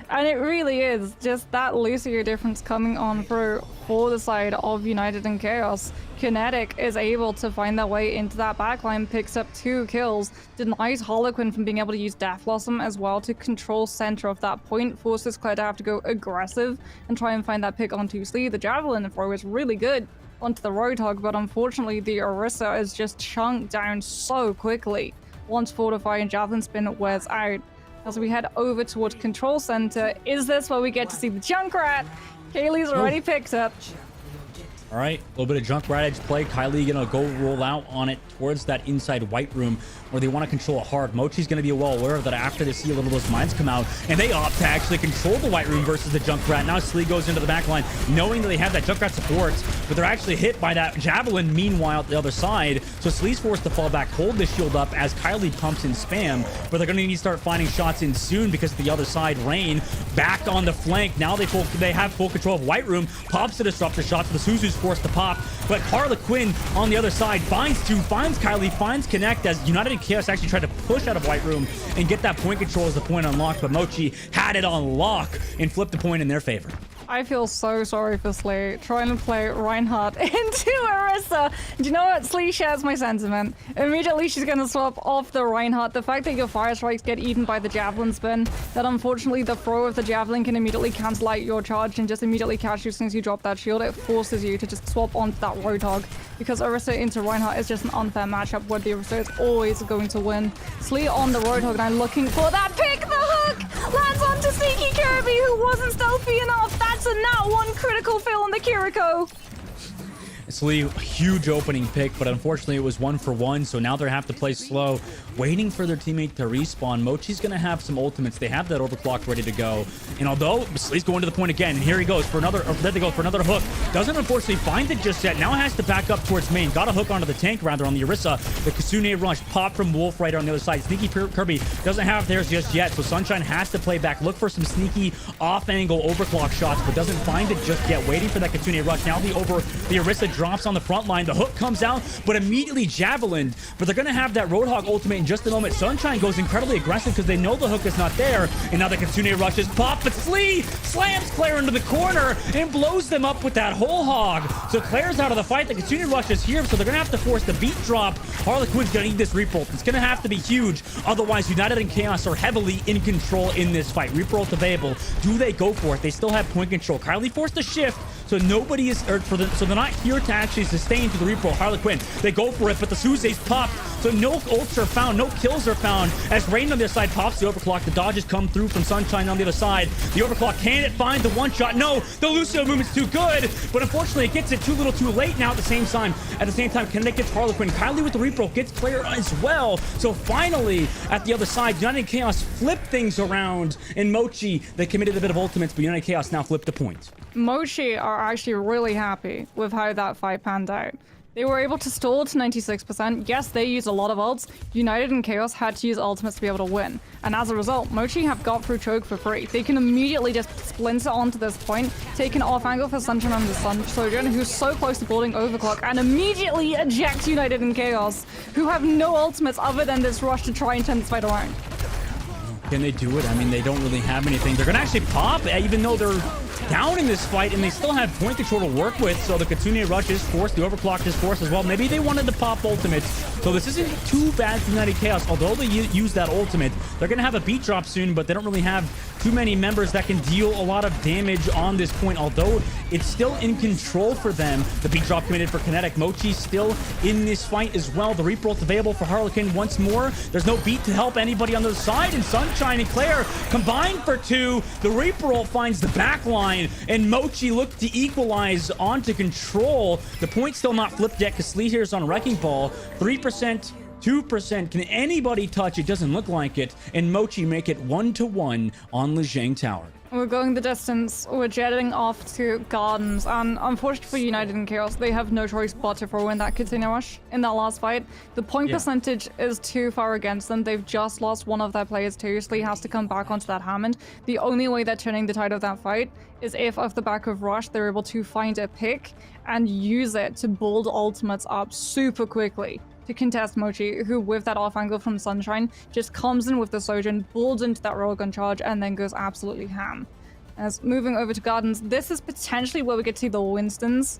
And it really is just that Lucio difference coming on through for the side of United in Chaos. Kinetic is able to find their way into that backline, picks up 2 kills, denies Harlequin from being able to use Death Blossom as well to control center of that point, forces Claire to have to go aggressive and try and find that pick onto Slee. The Javelin throw is really good onto the Roadhog, but unfortunately the Orisa is just chunked down so quickly once Fortify and Javelin Spin wears out. As we head over towards Control Center, is this where we get to see the Junkrat? Kaylee's already picked up. All right, a little bit of Junkrat edge play. Kylie gonna go roll out on it towards that inside white room where they want to control it hard. Mochi's gonna be well aware of that after they see a little of those mines come out, and they opt to actually control the white room versus the Junkrat. Now Slee goes into the back line, knowing that they have that Junkrat support, but they're actually hit by that Javelin meanwhile at the other side. So Slee's forced to fall back, hold the shield up as Kylie pumps in spam, but they're gonna need to start finding shots in soon because the other side, Rain back on the flank. Now they have full control of white room, pops the disruptor shots, the Suzu's forced to pop, but Harlequin on the other side finds Kylie, finds Connect as United in Chaos actually tried to push out of white room and get that point control as the point unlocked, but Mochi had it on lock and flipped the point in their favor. I feel so sorry for Slee trying to play Reinhardt into Orisa. Do you know what? Slee shares my sentiment. Immediately she's going to swap off the Reinhardt. The fact that your fire strikes get eaten by the Javelin spin, that unfortunately the throw of the Javelin can immediately cancel out your charge and just immediately catch you as soon as you drop that shield. It forces you to just swap onto that Roadhog because Orisa into Reinhardt is just an unfair matchup where the Orisa is always going to win. Slee on the Roadhog now looking for that pick. The hook lands onto Sneaky Kirby, who wasn't stealthy enough. That's a nat 1 critical fill on the Kiriko. Slee, huge opening pick, but unfortunately it was 1-for-1, so now they have to play slow, waiting for their teammate to respawn. Mochi's gonna have some ultimates. They have that overclock ready to go, and although Slee's going to the point again, and here he goes for another, there they go for another hook. Doesn't unfortunately find it just yet. Now has to back up towards main. Got a hook onto the tank rather on the Orisa. The Kitsune Rush pop from Wolf Rider on the other side. Sneaky Kirby doesn't have theirs just yet, so Sunshine has to play back, look for some sneaky off-angle overclock shots, but doesn't find it just yet. Waiting for that Kitsune Rush. Now the Orisa drops on the front line. The hook comes out, but immediately Javelin. But they're going to have that Roadhog ultimate in just a moment. Sunshine goes incredibly aggressive because they know the hook is not there. And now the Kitsune rushes pop, but Slee slams Claire into the corner and blows them up with that whole hog. So Claire's out of the fight. The Kitsune rush is here, so they're going to have to force the beat drop. Harlequin's going to need this Reaper ult. It's going to have to be huge. Otherwise, United and Chaos are heavily in control in this fight. Reaper ult available. Do they go for it? They still have point control. Kylie forced a shift, so nobody is, so they're not here to actually sustain through the repro. Harlequin, they go for it, but the Suze's pop, so no ults are found, no kills are found, as Rain on the other side pops the overclock. The dodges come through from Sunshine on the other side. The overclock, can it find the one shot? No, the Lucio movement's too good, but unfortunately it gets it too little too late now at the same time. Kinetic gets Harlequin. Kylie with the repro gets Claire as well. So finally, at the other side, United Chaos flip things around. And Mochi, they committed a bit of ultimates, but United Chaos now flipped the point. Mochi are actually really happy with how that fight panned out. They were able to stall to 96%. Yes, they used a lot of ults. United and Chaos had to use ultimates to be able to win. And as a result, Mochi have got through choke for free. They can immediately just splinter onto this point, take an off angle for Sunshine on the Sojourn, who's so close to boarding overclock, and immediately eject United and Chaos, who have no ultimates other than this rush to try and turn this fight around. Can they do it? I mean, they don't really have anything. They're going to actually pop, even though they're down in this fight, and they still have point control to work with. So the Kitsune rush is forced, the overclock is forced as well. Maybe they wanted to pop ultimates. So this isn't too bad for United Chaos. Although they use that ultimate, they're going to have a beat drop soon, but they don't really have too many members that can deal a lot of damage on this point. Although it's still in control for them. The beat drop committed for Kinetic. Mochi still in this fight as well. The reap roll's available for Harlequin once more. There's no beat to help anybody on the side, and Sunshine and Claire combined for 2. The reap roll finds the back line, and Mochi looked to equalize onto control. The point's still not flipped yet because Slee here is on Wrecking Ball. 3%, 2%. Can anybody touch? It doesn't look like it. And Mochi make it 1-1 on Lijiang Tower. We're going the distance. We're jetting off to Gardens. And unfortunately for United and Chaos, they have no choice but to throw in that Kitsune rush in that last fight. The point percentage is too far against them. They've just lost one of their players too. Slee has to come back onto that Hammond. The only way they're turning the tide of that fight is if off the back of rush, they're able to find a pick and use it to build ultimates up super quickly to contest Mochi, who with that off angle from Sunshine just comes in with the Sojourn, builds into that railgun charge, and then goes absolutely ham. As moving over to Gardens, this is potentially where we get to see the Winstons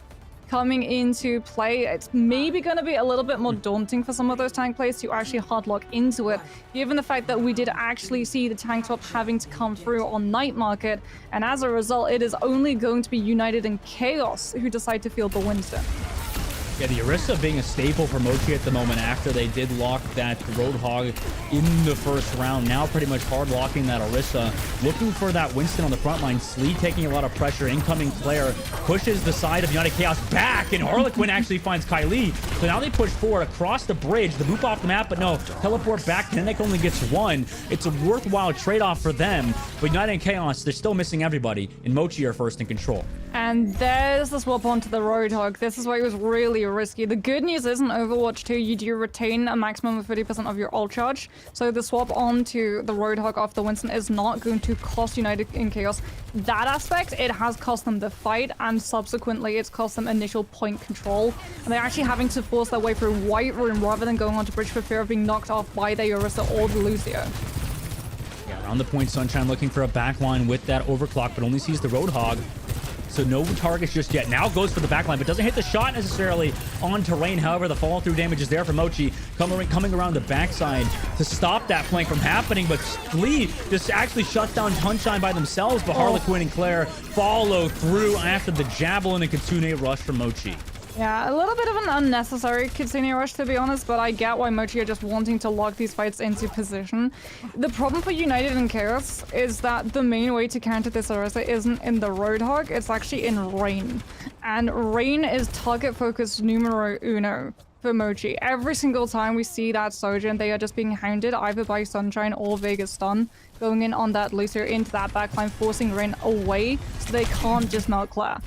coming into play. It's maybe going to be a little bit more daunting for some of those tank players to actually hardlock into it, given the fact that we did actually see the tank top having to come through on Night Market, and as a result, it is only going to be United and Chaos who decide to field the Winston. Yeah, the Orisa being a staple for Mochi at the moment after they did lock that Roadhog in the first round. Now pretty much hard locking that Orisa. Looking for that Winston on the front line. Slee taking a lot of pressure. Incoming Claire pushes the side of United Chaos back, and Harlequin actually finds Kylie. So now they push forward across the bridge. The boop off the map, but no. Teleport back. Kinetic only gets 1. It's a worthwhile trade-off for them. But United Chaos, they're still missing everybody. And Mochi are first in control. And there's the swap onto the Roadhog. This is where it was really risky. The good news is in Overwatch 2, you do retain a maximum of 30% of your ult charge. So the swap onto the Roadhog off the Winston is not going to cost United in Chaos that aspect. It has cost them the fight, and subsequently it's cost them initial point control. And they're actually having to force their way through White Room rather than going onto Bridge for fear of being knocked off by the Orisa or the Lucio. Yeah, around the point, Sunshine looking for a backline with that overclock, but only sees the Roadhog. So no targets just yet. Now goes for the backline, but doesn't hit the shot necessarily on terrain. However, the follow-through damage is there for Mochi, coming around the backside to stop that flank from happening. But Slee just actually shuts down Sunshine by themselves, but Harlequin and Claire follow through after the Javelin and Kitsune rush from Mochi. Yeah, a little bit of an unnecessary Kitsune rush, to be honest, but I get why Mochi are just wanting to lock these fights into position. The problem for United and Chaos is that the main way to counter this Orisa isn't in the Roadhog, it's actually in Rain. And Rain is target focused numero uno for Mochi. Every single time we see that Sojourn, they are just being hounded either by Sunshine or Vegas Stun, going in on that Lucio into that backline, forcing Rain away so they can't just melt Claire.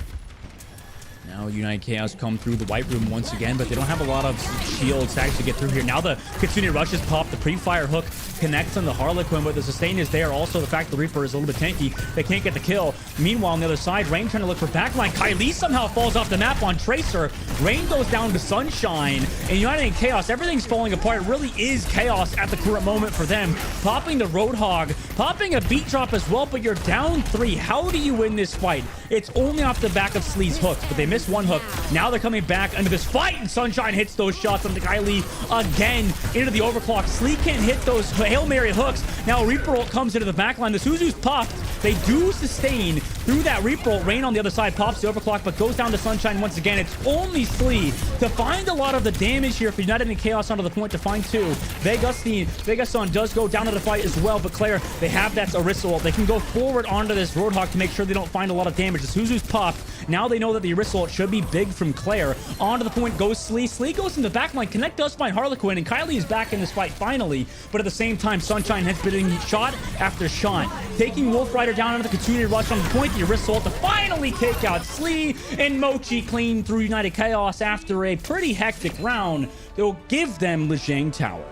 Now United Chaos come through the White Room once again, but they don't have a lot of shields to actually get through here. Now the Kitsune rushes pop, the pre-fire hook connects on the Harlequin, but the sustain is there. Also, the fact the Reaper is a little bit tanky, they can't get the kill. Meanwhile, on the other side, Rain trying to look for backline. Kylie somehow falls off the map on Tracer. Rain goes down to Sunshine, and United Chaos, everything's falling apart. It really is chaos at the current moment for them. Popping the Roadhog, popping a beat drop as well, but you're down 3. How do you win this fight? It's only off the back of Slee's hooks, but they miss missed one hook. Now they're coming back into this fight, and Sunshine hits those shots on the Kylie again into the overclock. Slee can't hit those Hail Mary hooks. Now Reaper ult comes into the backline. The Suzu's puffed. They do sustain through that Reaper ult. Rain on the other side pops the overclock, but goes down to Sunshine once again. It's only Slee to find a lot of the damage here for United and Chaos onto the point to find two. Vegason does go down to the fight as well, but Claire, they have that Orisa ult. They can go forward onto this Roadhog to make sure they don't find a lot of damage. The Suzu's popped. Now they know that the Orisa ult should be big from Claire. Onto the point goes Slee. Slee goes into the backline. Connect does find Harlequin, and Kylie is back in this fight finally. But at the same time, Sunshine has been getting shot after shot. Taking Wolf Rider down into the Katsuya rush on the point. The Orisa ult to finally take out Slee, and Mochi clean through United Chaos after a pretty hectic round. They'll give them Lijiang Tower.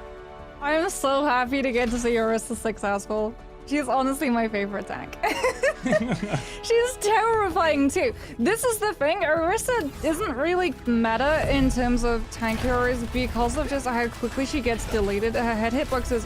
I am so happy to get to see Orisa successful. She's honestly my favorite tank. She's terrifying too. This is the thing, Orisa isn't really meta in terms of tank heroes because of just how quickly she gets deleted. Her head hitbox is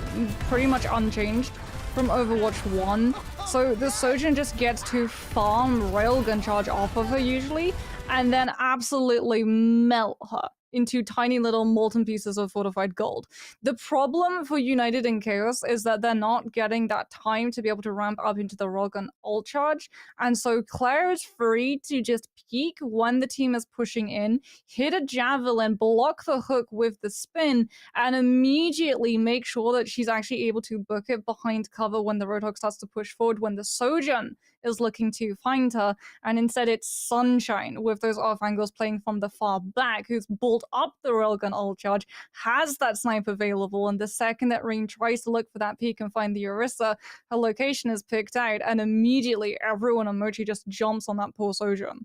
pretty much unchanged from Overwatch 1. So the Sojin just gets to farm railgun charge off of her usually, and then absolutely melt her into tiny little molten pieces of fortified gold. The problem for United and Chaos is that they're not getting that time to be able to ramp up into the railgun ult charge, and so Claire is free to just peek when the team is pushing in, hit a javelin, block the hook with the spin, and immediately make sure that she's actually able to book it behind cover when the Roadhog starts to push forward, when the Sojin is looking to find her, and instead it's Sunshine with those off angles playing from the far back, who's balled up the railgun ult charge, has that snipe available, and the second that Rain tries to look for that peak and find the Orisa, her location is picked out, and immediately everyone on Mochi just jumps on that poor Sojin.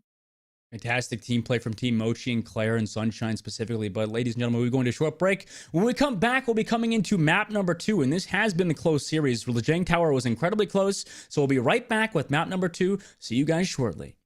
Fantastic team play from Team Mochi and Claire and Sunshine specifically. But ladies and gentlemen, we're going to a short break. When we come back, we'll be coming into map number 2. And this has been the close series. Lijiang Tower was incredibly close. So we'll be right back with map number 2. See you guys shortly.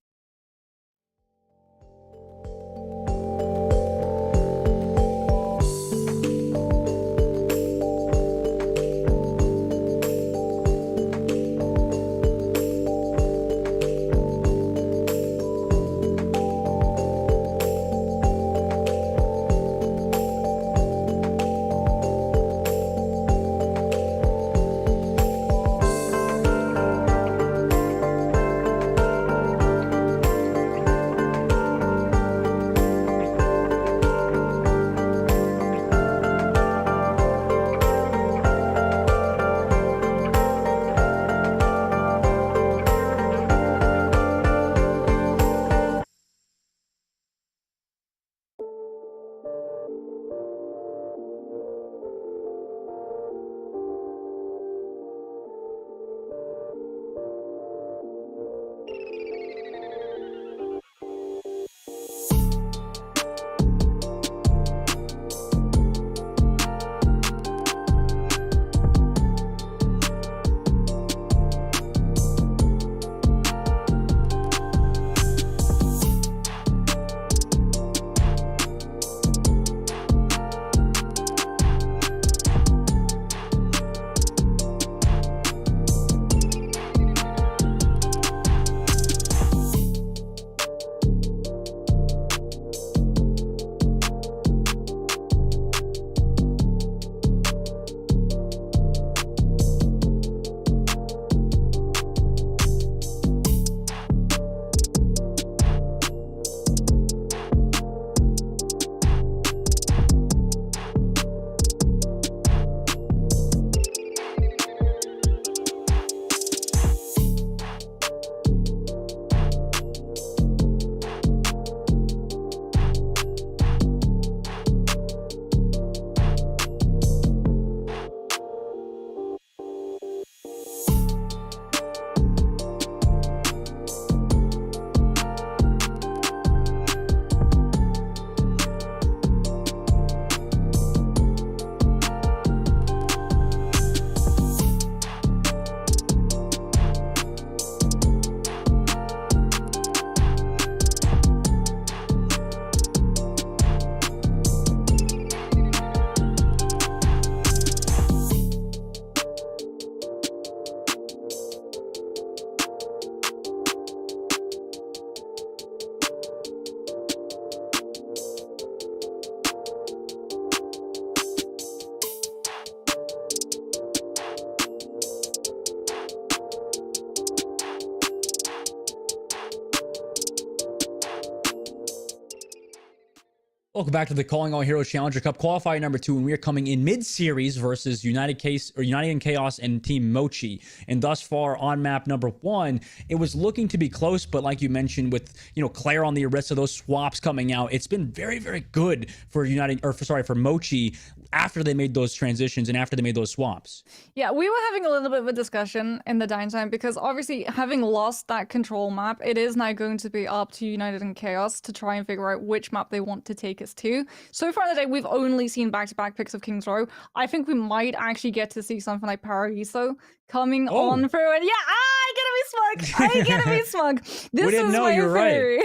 Welcome back to the Calling All Heroes Challenger Cup qualifier number 2, and we are coming in mid-series versus United in Chaos and Team Mochi. And thus far on map number 1, it was looking to be close, but like you mentioned, with Claire on the Orisa, those swaps coming out, it's been very, very good for for Mochi after they made those transitions and after they made those swaps. Yeah, we were having a little bit of a discussion in the downtime because obviously having lost that control map, it is now going to be up to United and Chaos to try and figure out which map they want to take us to. So far in the day, we've only seen back-to-back picks of King's Row. I think we might actually get to see something like Paraiso coming on through. And yeah, I gotta be smug. This didn't was know, my you're theory.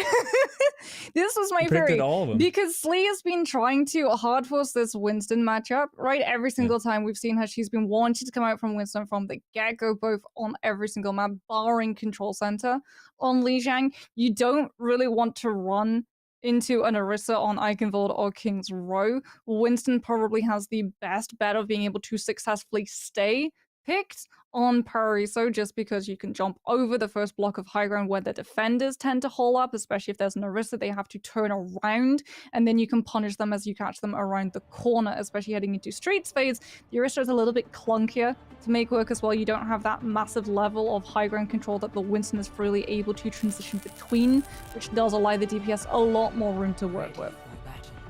This was my theory. All of them. Because Slee has been trying to hard force this Winston matchup, right? Every single time we've seen her, she's been wanting to come out from Winston from the get-go, both on every single map, barring Control Center. On Lijiang, you don't really want to run into an Orisa on Eichenwald or King's Row. Winston probably has the best bet of being able to successfully stay picked on Paraiso, just because you can jump over the first block of high ground where the defenders tend to hole up, especially if there's an Orisa, they have to turn around, and then you can punish them as you catch them around the corner, especially heading into streets phase. The Orisa is a little bit clunkier to make work as well. You don't have that massive level of high ground control that the Winston is freely able to transition between, which does allow the DPS a lot more room to work with.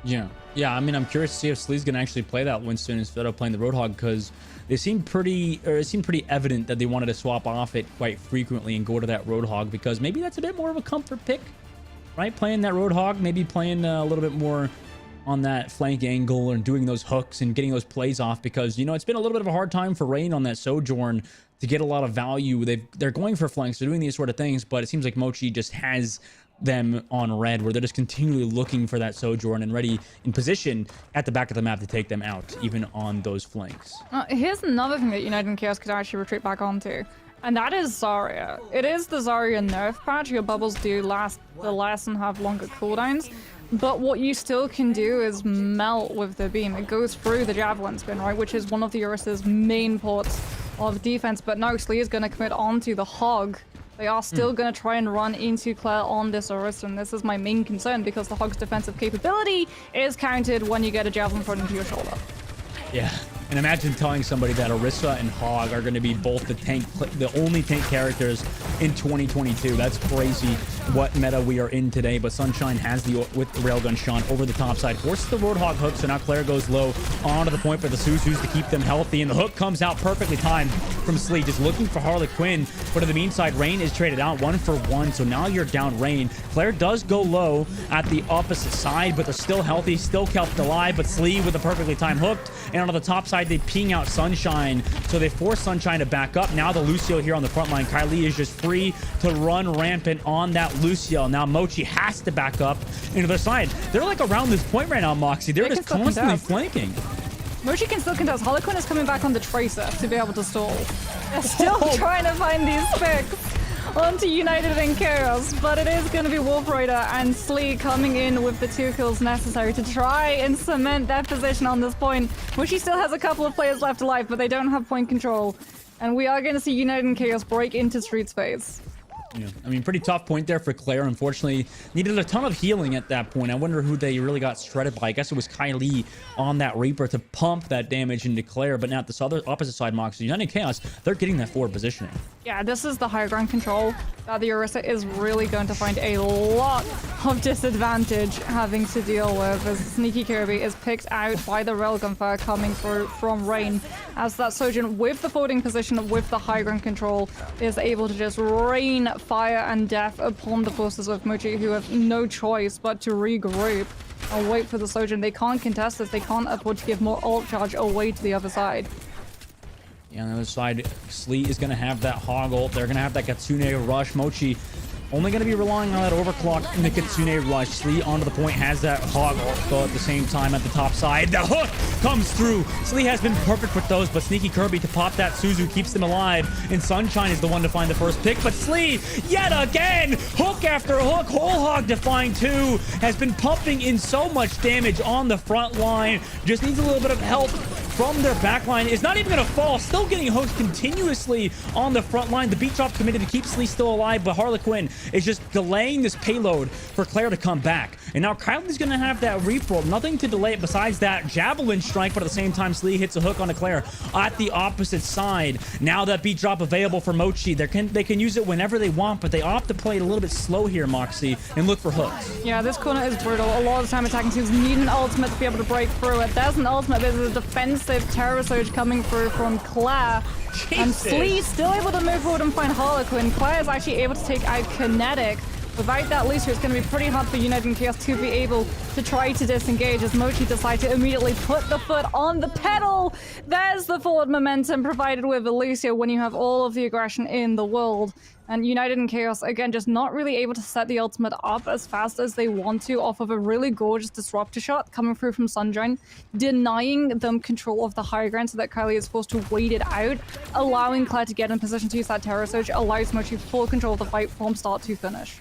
Yeah, I mean, I'm curious to see if Slee's gonna actually play that Winston instead of playing the Roadhog, because it seemed pretty evident that they wanted to swap off it quite frequently and go to that Roadhog, because maybe that's a bit more of a comfort pick, right? Playing that Roadhog, maybe playing a little bit more on that flank angle and doing those hooks and getting those plays off, because it's been a little bit of a hard time for Rain on that Sojourn to get a lot of value. They're going for flanks, they're doing these sort of things, but it seems like Mochi just has them on red, where they're just continually looking for that Sojourn and ready in position at the back of the map to take them out, even on those flanks. Here's another thing that United and Chaos could actually retreat back onto, and that is Zarya. It is the Zarya nerf patch. Your bubbles do last the less and have longer cooldowns, but what you still can do is melt with the beam. It goes through the javelin spin, right, which is one of the Orisa's main ports of defense, but no, Slee is going to commit onto the Hog. They are still going to try and run into Claire on this Orisa, and this is my main concern, because the Hog's defensive capability is counted when you get a javelin thrown into your shoulder. Yeah, and imagine telling somebody that Orisa and Hog are going to be both the only tank characters in 2022. That's crazy what meta we are in today. But Sunshine has with the Railgun Sean over the top side, forces the Roadhog hook, so now Claire goes low onto the point for the Susus to keep them healthy, and the hook comes out perfectly timed from Slee, just looking for Harlequin. But in the meantime, Rain is traded out 1-for-1, so now you're down Rain. Claire does go low at the opposite side, but they're still healthy, still kept alive, but Slee with a perfectly timed hooked, and on the top side they ping out Sunshine, so they force Sunshine to back up. Now the Lucio here on the front line. Kylie is just free to run rampant on that Lucio. Now Mochi has to back up into their side. They're like around this point right now, Moxie. They're just constantly flanking. Mochi can still contest. Harlequin is coming back on the Tracer to be able to stall. They're still trying to find these picks onto United and Chaos, but it is going to be Wolf Rider and Slee coming in with the 2 kills necessary to try and cement their position on this point. Mochi still has a couple of players left alive, but they don't have point control. And we are going to see United and Chaos break into Streets phase. Yeah, I mean, pretty tough point there for Claire. Unfortunately, needed a ton of healing at that point. I wonder who they really got shredded by. I guess it was Kylie on that Reaper to pump that damage into Claire. But now at this other opposite side, Moxie, United Chaos, they're getting that forward positioning. Yeah, this is the high ground control that the Orisa is really going to find a lot of disadvantage having to deal with, as Sneaky Kirby is picked out by the Railgun Fire coming through from Rain, as that Sojourn with the forwarding position with the high ground control is able to just rain fire and death upon the forces of Mochi, who have no choice but to regroup and wait for the Sojourn. They can't contest this. They can't afford to give more ult charge away to the other side. Yeah, on the other side, Slee is going to have that Hog ult. They're going to have that Katsune rush. Mochi only going to be relying on that overclock in the Katsune rush. Slee onto the point, has that Hog ult, though at the same time at the top side. The hook comes through. Slee has been perfect with those, but Sneaky Kirby to pop that Suzu keeps them alive, and Sunshine is the one to find the first pick. But Slee, yet again, hook after hook, whole hog to find 2, has been pumping in so much damage on the front line. Just needs a little bit of help from their back line. Is not even going to fall, still getting hooked continuously on the front line. The beat drop committed to keep Slee still alive, but Harlequin is just delaying this payload for Claire to come back. And now Kylie's going to have that reroll. Nothing to delay it besides that Javelin strike, but at the same time, Slee hits a hook on Eclair at the opposite side. Now that beat drop available for Mochi, they can use it whenever they want, but they opt to play it a little bit slow here, Moxie, and look for hooks. Yeah, this corner is brutal. A lot of the time attacking teams need an ultimate to be able to break through it. There's an ultimate, there's a defensive Terror Surge coming through from Claire. And Slee still able to move forward and find Harlequin. Claire is actually able to take out Kinetic. Without that Lucio, it's going to be pretty hard for United and Chaos to be able to try to disengage as Mochi decides to immediately put the foot on the pedal. There's the forward momentum provided with Lucio when you have all of the aggression in the world. And United and Chaos, again, just not really able to set the ultimate up as fast as they want to off of a really gorgeous disruptor shot coming through from Sunshine, denying them control of the high ground so that Kylie is forced to wait it out, allowing Claire to get in position to use that Terror Surge, allows Mochi full control of the fight from start to finish.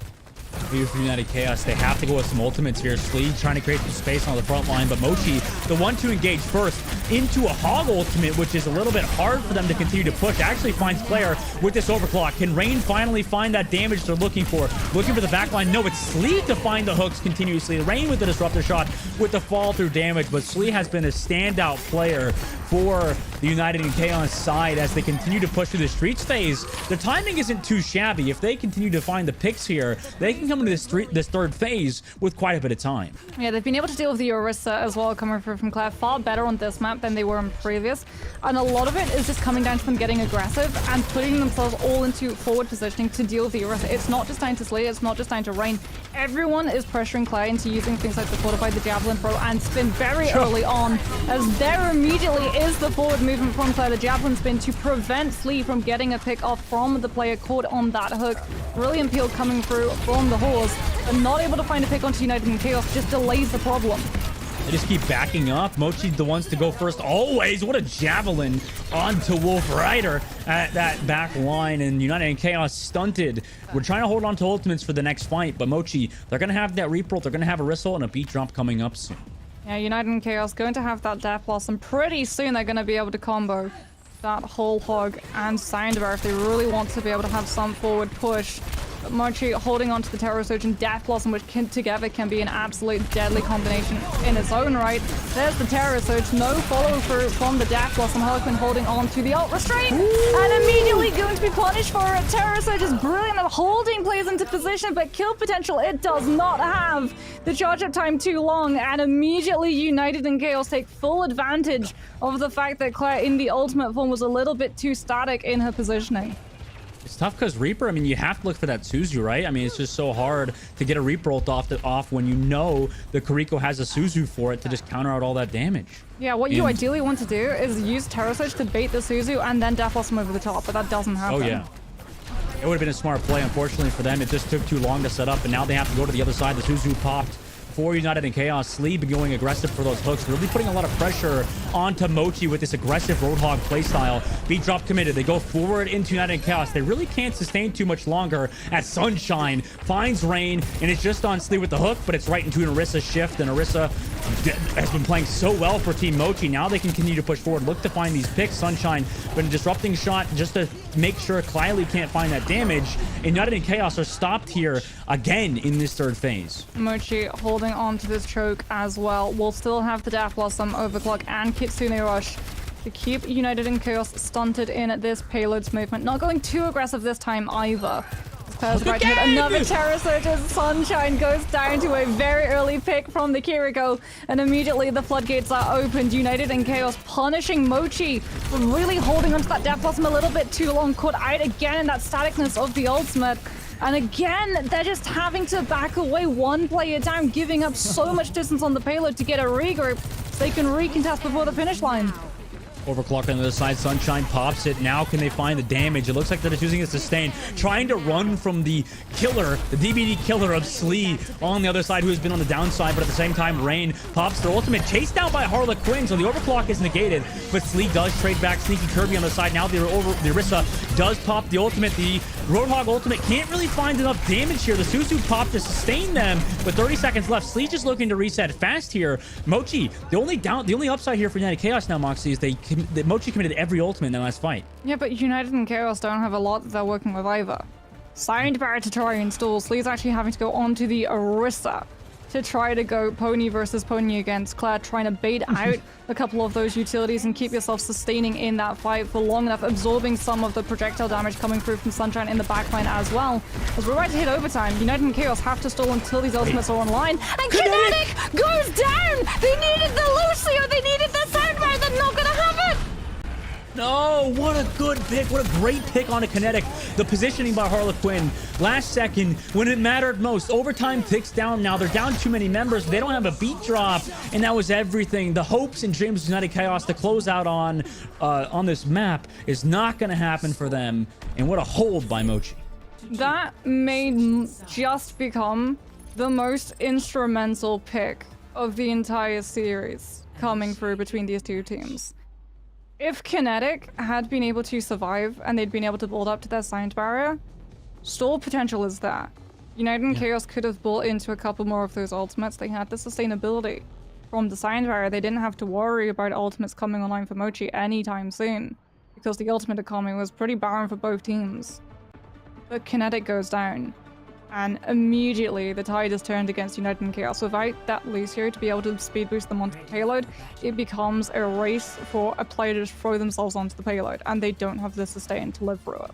For United Chaos, they have to go with some ultimates here. Slee trying to create some space on the front line, but Mochi, the one to engage first into a hog ultimate, which is a little bit hard for them to continue to push. Actually finds Claire with this overclock. Can Rain finally find that damage they're looking for? Looking for the backline. No, it's Slee to find the hooks continuously. Rain with the disruptor shot with the fall through damage, but Slee has been a standout player for the United and Chaos side as they continue to push through the streets phase. The timing isn't too shabby. If they continue to find the picks here, they can come into this third phase with quite a bit of time. Yeah, they've been able to deal with the Orisa as well coming through from Claire far better on this map than they were in previous. And a lot of it is just coming down to them getting aggressive and putting themselves all into forward positioning to deal with the Orisa. It's not just down to Slee, it's not just down to Rain. Everyone is pressuring Claire into using things like the Fortify, the Javelin Throw, and Spin very early on, as there immediately is the forward movement from Claire, the Javelin Spin, to prevent Slee from getting a pick off from the player caught on that hook. Brilliant peel coming through from the horse, but not able to find a pick onto United and Chaos just delays the problem. They just keep backing up. Mochi the ones to go first always. What a javelin onto Wolf Rider at that back line, and United and Chaos stunted. We're trying to hold on to ultimates for the next fight, but Mochi, they're going to have that reroll. They're going to have a Rissel and a beat drop coming up soon. Yeah, United and Chaos going to have that Death Blossom. Pretty soon they're going to be able to combo that whole hog and Soundbar if they really want to be able to have some forward push. But Mochi holding on to the Terror Surge and Death Blossom, which together can be an absolute deadly combination in its own right. There's the Terror Surge, no follow through from the Death Blossom. Harlequin holding on to the ult restraint and immediately going to be punished for it. Terror Surge is brilliant at holding players into position, but kill potential it does not have. The charge up time too long, and immediately United and Chaos take full advantage of the fact that Claire in the ultimate form was a little bit too static in her positioning. It's tough because Reaper, I mean, you have to look for that Suzu, right? I mean, it's just so hard to get a Reaper ult off when you know the Kariko has a Suzu for it to just counter out all that damage. Yeah, what you ideally want to do is use Terror Surge to bait the Suzu and then Death Blossom over the top, but that doesn't happen. Oh, yeah. It would have been a smart play. Unfortunately for them, it just took too long to set up, and now they have to go to the other side. The Suzu popped for United and Chaos. Slee going aggressive for those hooks, really putting a lot of pressure onto Mochi with this aggressive Roadhog playstyle. Beat drop committed. They go forward into United and Chaos. They really can't sustain too much longer as Sunshine finds Rain, and it's just on Slee with the hook, but it's right into an Orisa shift, and Orisa has been playing so well for Team Mochi. Now they can continue to push forward, look to find these picks. Sunshine, but a disrupting shot just to make sure Kylie can't find that damage, and United and Chaos are stopped here again in this third phase. Mochi holding on to this choke as well. We'll still have the Death Blossom, Overclock, and Kitsune Rush to keep United and Chaos stunted in this payloads movement. Not going too aggressive this time either. Claire's right to hit another Terror Surge as Sunshine goes down to a very early pick from the Kiriko, and immediately the floodgates are opened. United and Chaos punishing Mochi for really holding onto that Death Blossom a little bit too long, caught out again in that staticness of the ultimate. And again, they're just having to back away one player down, giving up so much distance on the payload to get a regroup so they can recontest before the finish line. Overclocked on the other side. Sunshine pops it. Now can they find the damage? It looks like they're just using a sustain, trying to run from the killer, the DBD killer of Slee on the other side, who has been on the downside, but at the same time, Rain pops their ultimate, chased down by Harlequin, so the overclock is negated, but Slee does trade back. Sneaky Kirby on the side. Now the Orisa does pop the ultimate. The Roadhog ultimate can't really find enough damage here. The Suzu pop to sustain them, but 30 seconds left. Slee just looking to reset fast here. Mochi, the only upside here for United Chaos now, Moxie, is that Mochi committed every ultimate in the last fight. Yeah, but United and Chaos don't have a lot that they're working with either. Soundbar to try and stall. Slee's actually having to go onto the Orisa. to try to go pony versus pony against Claire, trying to bait out a couple of those utilities and keep yourself sustaining in that fight for long enough, absorbing some of the projectile damage coming through from Sunshine in the backline as well. As we're about to hit overtime, United and Chaos have to stall until these ultimates are online, and Kinetic goes down! They needed the Lucio, they needed the Soundwave, they're not gonna have it! No, what a good pick. What a great pick on a Kinetic. The positioning by Harlequin. Last second, when it mattered most. Overtime ticks down now. They're down too many members. They don't have a beat drop. And that was everything. The hopes and dreams of United Chaos to close out on this map is not going to happen for them. And what a hold by Mochi. That may just become the most instrumental pick of the entire series coming through between these two teams. If Kinetic had been able to survive and they'd been able to build up to their sound barrier, stall potential is there. United and Chaos could have bought into a couple more of those ultimates. They had the sustainability from the sound barrier. They didn't have to worry about ultimates coming online for Mochi anytime soon, because the ultimate economy was pretty barren for both teams. But Kinetic goes down, and immediately the tide is turned against United and Chaos. Without that Lucio to be able to speed boost them onto the payload, it becomes a race for a player to just throw themselves onto the payload, and they don't have the sustain to live through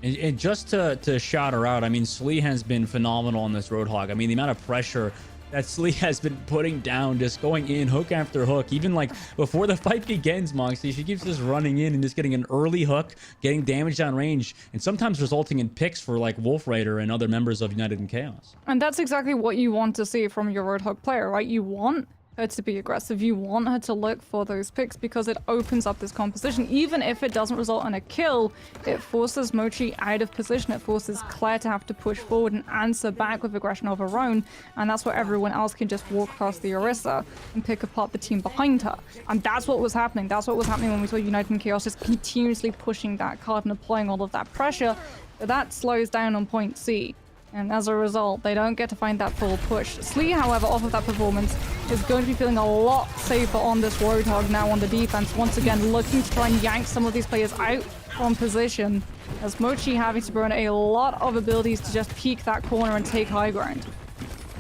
it. And just to shout her out, I mean, Slee has been phenomenal on this Roadhog. I mean, the amount of pressure that Slee has been putting down, just going in hook after hook. Even like before the fight begins, Moxie, she keeps just running in and just getting an early hook, getting damage down range, and sometimes resulting in picks for like Wolf Raider and other members of United and Chaos. And that's exactly what you want to see from your Roadhog player, right? You want her to be aggressive. You want her to look for those picks because it opens up this composition. Even if it doesn't result in a kill, it forces Mochi out of position. It forces Claire to have to push forward and answer back with aggression of her own. And that's where everyone else can just walk past the Orisa and pick apart the team behind her. And that's what was happening. That's what was happening when we saw United and Chaos just continuously pushing that card and applying all of that pressure. But that slows down on point C. And as a result, they don't get to find that full push. Slee, however, off of that performance, is going to be feeling a lot safer on this Roadhog now on the defense. Once again, looking to try and yank some of these players out from position, as Mochi having to burn a lot of abilities to just peek that corner and take high ground.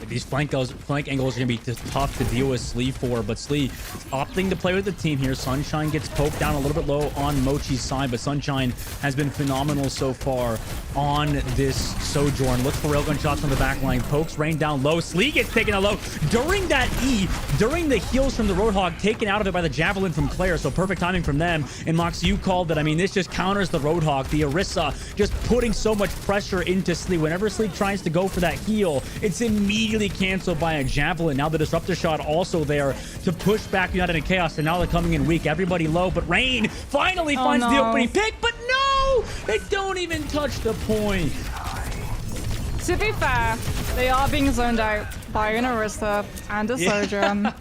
These flank angles are going to be tough to deal with Slee for, but Slee is opting to play with the team here. Sunshine gets poked down a little bit low on Mochi's side, but Sunshine has been phenomenal so far on this Sojourn. Looks for railgun shots from the back line. Pokes rain down low. Slee gets taken out low. During that E, during the heals from the Roadhog, taken out of it by the Javelin from Claire, so perfect timing from them. And Mox, you called it. I mean, this just counters the Roadhog. The Orisa just putting so much pressure into Slee. Whenever Slee tries to go for that heal, it's immediately canceled by a Javelin. Now the Disruptor shot also there to push back United and Chaos, and now they're coming in weak. Everybody low, but Rain finally finds the opening pick, but no! They don't even touch the point. To be fair, they are being zoned out by an Orisa and a Sojourn.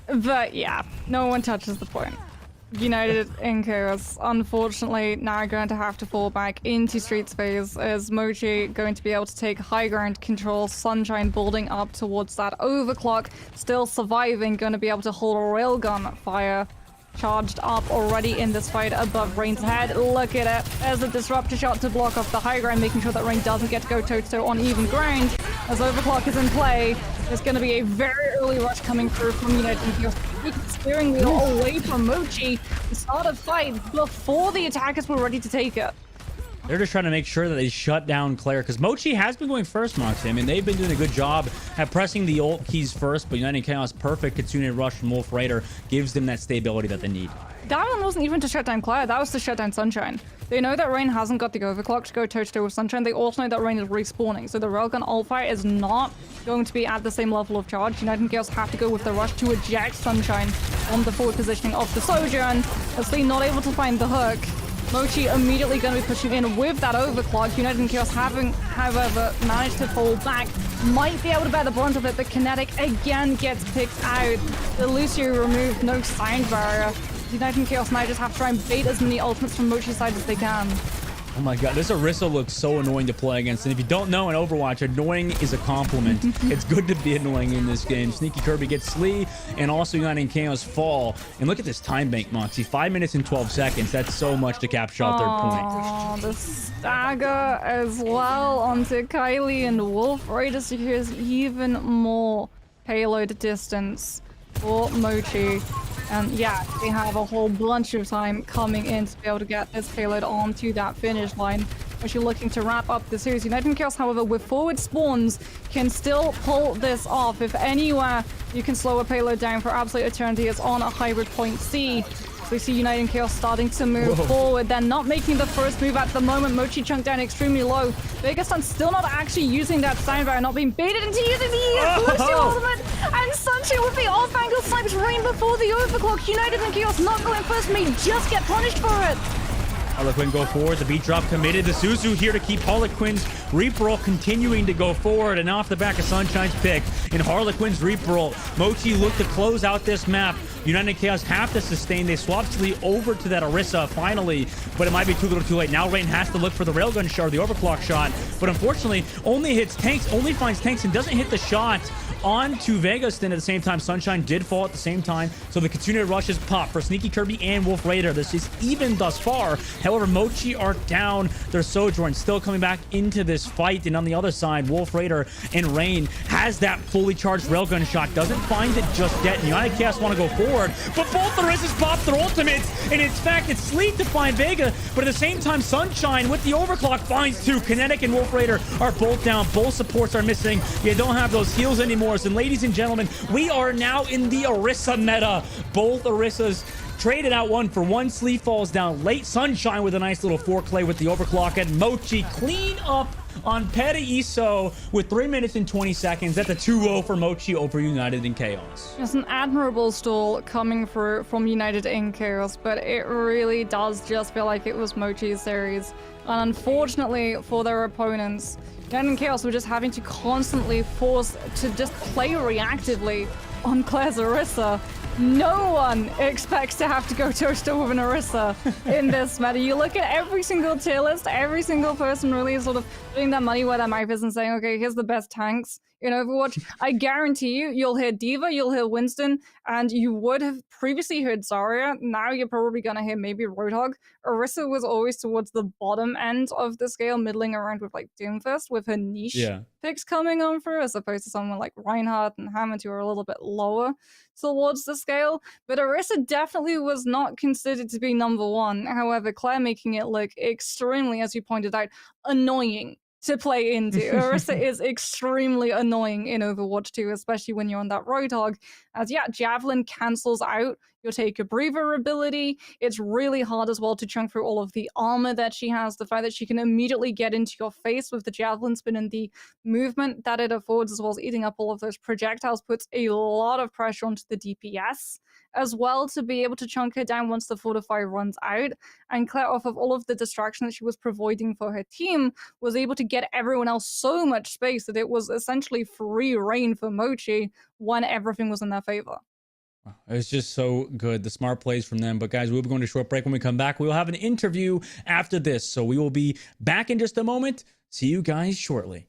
But yeah, no one touches the point. United and Chaos, unfortunately, now going to have to fall back into Streets phase as Mochi going to be able to take high ground control. Sunshine building up towards that overclock, still surviving, going to be able to hold a railgun fire. Charged up already in this fight above Rain's head. Look at it. There's a disruptor shot to block off the high ground, making sure that Rain doesn't get to go toe-to-toe on even ground. As overclock is in play, there's going to be a very early rush coming through from United and Chaos. Steering wheel away from Mochi to start a fight before the attackers were ready to take it. They're just trying to make sure that they shut down Claire, because Mochi has been going first, Moxie. I mean, they've been doing a good job at pressing the ult keys first, but United Chaos, perfect Kitsune rush from Wolf Raider gives them that stability that they need. That one wasn't even to shut down Claire, that was to shut down Sunshine. They know that Rain hasn't got the overclock to go toe-to-toe with Sunshine. They also know that Rain is respawning, so the railgun ult fire is not going to be at the same level of charge. United Chaos have to go with the rush to eject Sunshine on the forward positioning of the Sojourn. As Lee not able to find the hook, Mochi immediately going to be pushing in with that overclock. United and Chaos having, however, managed to fall back. Might be able to bear the brunt of it, but Kinetic again gets picked out. The Lucio removed, no sound barrier. United and Chaos now just have to try and bait as many ultimates from Mochi's side as they can. Oh my god, this Orisa looks so annoying to play against. And if you don't know in Overwatch, annoying is a compliment. It's good to be annoying in this game. Sneaky Kirby gets Slee, and also Uniting Chaos fall. And look at this time bank, Moxie. 5 minutes and 12 seconds. That's so much to capture out third point. Oh, the stagger as well onto Kylie, and Wolf Raider secures even more payload distance for Mochi. And yeah, they have a whole bunch of time coming in to be able to get this payload onto that finish line. Which you're looking to wrap up the series. United Chaos, however, with forward spawns, can still pull this off. If anywhere you can slow a payload down for absolute eternity, it's on a hybrid point C. So we see United Chaos starting to move forward. They're not making the first move at the moment. Mochi chunked down extremely low. Vegasun still not actually using that sound barrier, not being baited into using the Lucio ultimate. And Sunshine with the off-angle snipes rain before the overclock. United Chaos not going first, may just get punished for it. Harlequin go forward. The beat drop committed. The Suzu here to keep Harlequin's Reaper Roll continuing to go forward. And off the back of Sunshine's pick in Harlequin's Reaper Roll, Mochi look to close out this map. United Chaos have to sustain. They swap Slee over to that Orisa finally, but it might be too little too late. Now Rain has to look for the railgun shot, or the overclock shot, but unfortunately only hits tanks, only finds tanks, and doesn't hit the shot onto Vegas. Then at the same time, Sunshine did fall at the same time, so the continued rushes pop for Sneaky Kirby and Wolf Raider. This is even thus far. However, Mochi are down. Their Sojourn still coming back into this fight, and on the other side, Wolf Raider and Rain has that fully charged railgun shot, doesn't find it just yet. And United Chaos want to go forward, but both the Rizzes pop their ultimates, and in fact, it's Sleep to find Vega, but at the same time, Sunshine with the overclock finds two. Kinetic and Wolf Raider are both down. Both supports are missing. You don't have those heals anymore. And ladies and gentlemen, we are now in the Orisa meta. Both Orisas traded out one for one. Sleep falls down late. Sunshine with a nice little foreplay with the overclock, and Mochi clean up on Petty Iso with 3 minutes and 20 seconds. That's a 2-0 for Mochi over United in Chaos. Just an admirable stall coming through from United in Chaos, but it really does just feel like it was Mochi's series. And unfortunately for their opponents, United in Chaos were just having to constantly force to just play reactively on Claire's Orisa. No one expects to have to go toe-to-toe with an Orisa in this meta. You look at every single tier list, every single person really is sort of putting their money where their mouth is and saying, okay, here's the best tanks in Overwatch. I guarantee you'll hear Diva, you'll hear Winston, and you would have previously heard Zarya. Now you're probably going to hear maybe Roadhog. Orisa was always towards the bottom end of the scale, middling around with like Doomfist, with her niche picks coming on through, as opposed to someone like Reinhardt and Hammond, who are a little bit lower towards the scale. But Orisa definitely was not considered to be number one. However, Claire making it look extremely, as you pointed out, annoying to play into. Orisa is extremely annoying in Overwatch 2, especially when you're on that Roadhog. As yeah, Javelin cancels out your Take a Breather ability. It's really hard as well to chunk through all of the armor that she has. The fact that she can immediately get into your face with the Javelin spin and the movement that it affords, as well as eating up all of those projectiles, puts a lot of pressure onto the DPS as well to be able to chunk her down once the Fortify runs out. And Claire, off of all of the distraction that she was providing for her team, was able to get everyone else so much space that it was essentially free reign for Mochi when everything was in their favor. It was just so good. The smart plays from them. But guys, we'll be going to a short break. When we come back, we will have an interview after this. So we will be back in just a moment. See you guys shortly.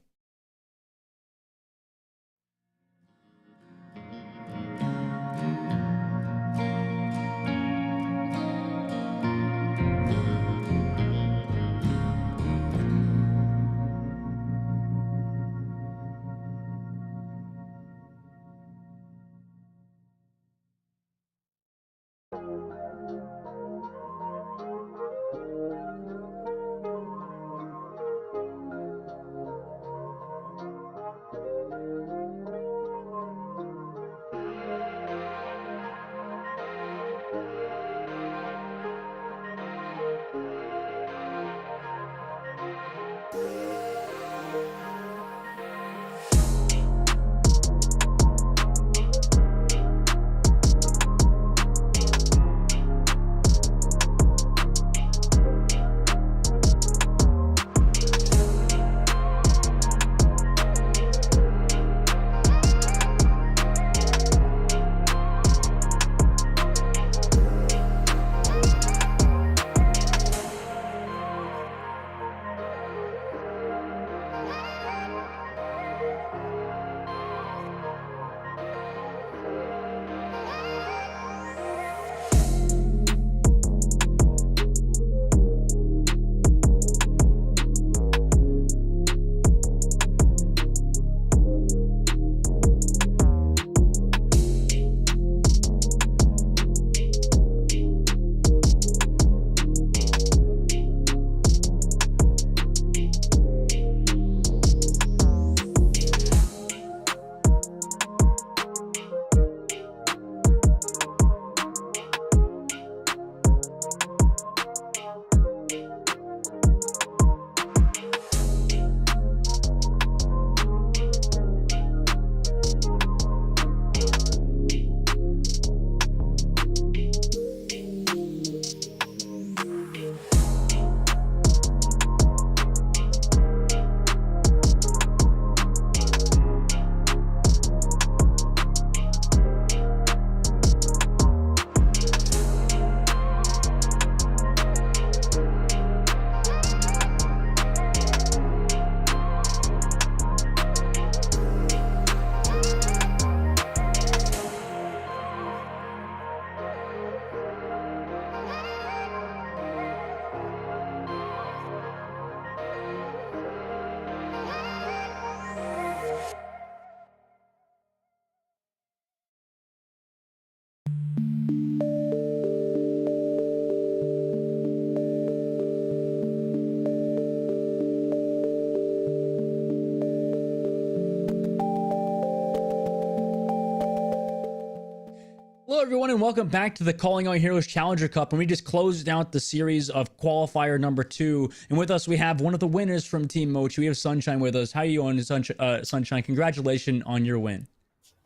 Hello, everyone, and welcome back to the Calling All Heroes Challenger Cup. And we just closed out the series of qualifier number 2. And with us, we have one of the winners from Team Mochi. We have Sunshine with us. How are you doing, Sunshine? Congratulations on your win.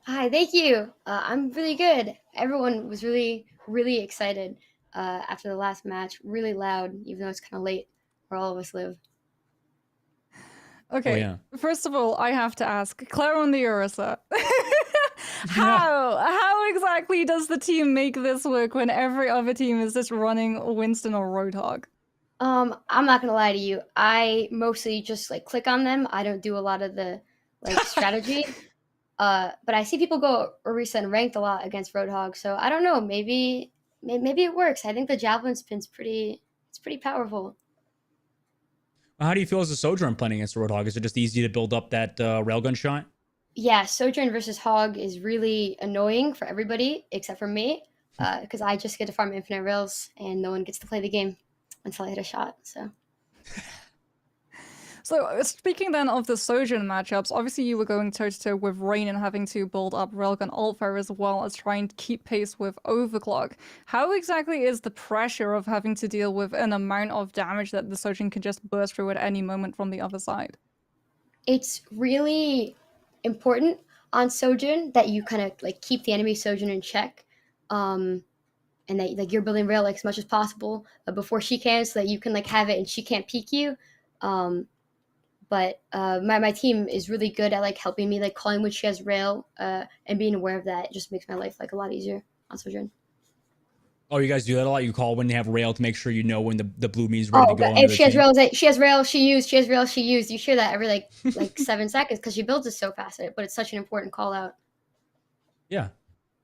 Hi, thank you. I'm really good. Everyone was really, really excited after the last match. Really loud, even though it's kind of late where all of us live. Okay, yeah. First of all, I have to ask, Claire on the Ursa. How exactly does the team make this work when every other team is just running Winston or Roadhog? I'm not gonna lie to you. I mostly just like click on them. I don't do a lot of the like strategy. But I see people go Orisa and ranked a lot against Roadhog, so I don't know. Maybe it works. I think the javelin spin's pretty powerful. How do you feel as a Sojourn playing against Roadhog? Is it just easy to build up that railgun shot? Yeah, Sojourn versus Hog is really annoying for everybody except for me, because I just get to farm infinite rails and no one gets to play the game until I hit a shot. So speaking then of the Sojourn matchups, obviously you were going toe-to-toe with Rain and having to build up Railgun Altfire as well as trying to keep pace with Overclock. How exactly is the pressure of having to deal with an amount of damage that the Sojourn can just burst through at any moment from the other side? It's really important on Sojourn that you kind of like keep the enemy Sojourn in check, and that like you're building rail like as much as possible before she can, so that you can like have it and she can't peek you. But my team is really good at like helping me like calling when she has rail, and being aware of that. It just makes my life like a lot easier on Sojourn. Oh, you guys do that a lot? You call when they have rail to make sure you know when the blue me's ready to go If into she the has team? rail, she has rail, she used. She has rail, she used. You hear that every like 7 seconds because she builds it so fast. But it's such an important call out. Yeah.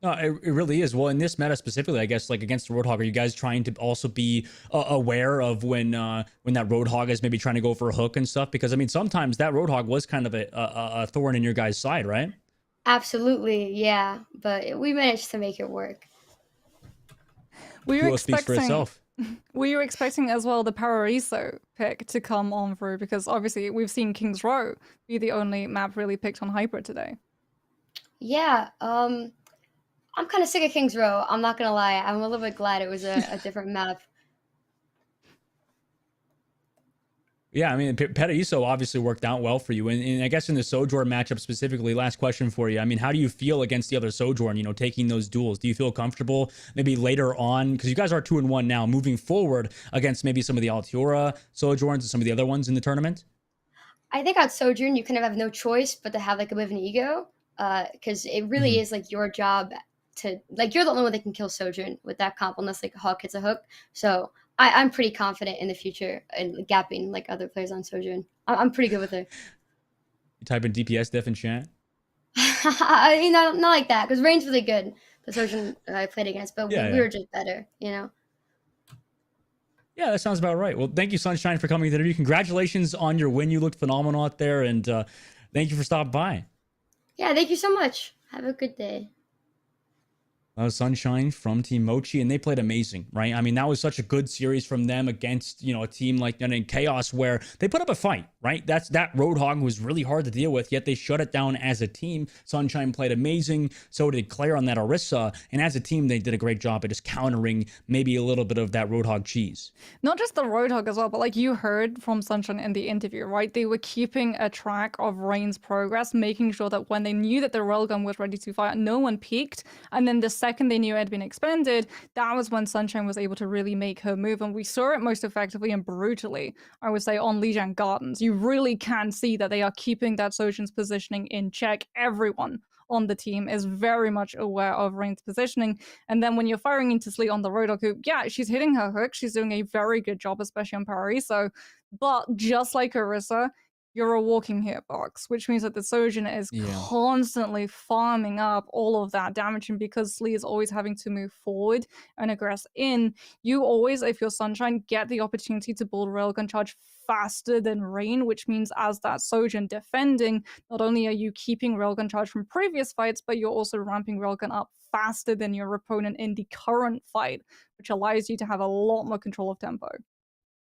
No, it really is. Well, in this meta specifically, I guess, like against the Roadhog, are you guys trying to also be aware of when that Roadhog is maybe trying to go for a hook and stuff? Because, I mean, sometimes that Roadhog was kind of a thorn in your guys' side, right? Absolutely, yeah. But we managed to make it work. Duo speaks for itself. Were you expecting as well the Paraiso pick to come on through? Because obviously we've seen King's Row be the only map really picked on Hyper today. Yeah, I'm kind of sick of King's Row. I'm not gonna lie. I'm a little bit glad it was a different map. Yeah, I mean, Petaiso obviously worked out well for you. And I guess in the Sojourn matchup specifically, last question for you. I mean, how do you feel against the other Sojourn, taking those duels? Do you feel comfortable maybe later on? Because you guys are 2-1 now, moving forward against maybe some of the Altiora Sojourns and some of the other ones in the tournament? I think on Sojourn you kind of have no choice but to have like a bit of an ego, because it really is like your job to like you're the only one that can kill Sojourn with that comp unless like Hawk hits a hook. So I'm pretty confident in the future and gapping like other players on Sojourn. I'm pretty good with it. You type in DPS diff in chat. Not like that because Rain's really good. The Sojourn I played against, but we were just better. Yeah, that sounds about right. Well, thank you, Sunshine, for coming to the interview. Congratulations on your win. You looked phenomenal out there, and thank you for stopping by. Yeah, thank you so much. Have a good day. Sunshine from Team Mochi, and they played amazing, right? I mean, that was such a good series from them against, a team like Chaos, where they put up a fight, right? That Roadhog was really hard to deal with, yet they shut it down as a team. Sunshine played amazing. So did Claire on that Orisa. And as a team, they did a great job at just countering maybe a little bit of that Roadhog cheese. Not just the Roadhog as well, but like you heard from Sunshine in the interview, right? They were keeping a track of Rain's progress, making sure that when they knew that the railgun was ready to fire, no one peeked. And then the second they knew it had been expended, that was when Sunshine was able to really make her move. And we saw it most effectively and brutally, I would say, on Lijiang Gardens. You really can see that they are keeping that Sojourn's positioning in check. Everyone on the team is very much aware of Rain's positioning. And then when you're firing into Sleet on the Roadhog, who, yeah, she's hitting her hook. She's doing a very good job, especially on Paraiso. But just like Orisa, you're a walking hitbox, which means that the Sojourn is constantly farming up all of that damage. And because Slee is always having to move forward and aggress in, you always, if you're Sunshine, get the opportunity to build Railgun Charge faster than Rain, which means as that Sojourn defending, not only are you keeping Railgun Charge from previous fights, but you're also ramping Railgun up faster than your opponent in the current fight, which allows you to have a lot more control of tempo.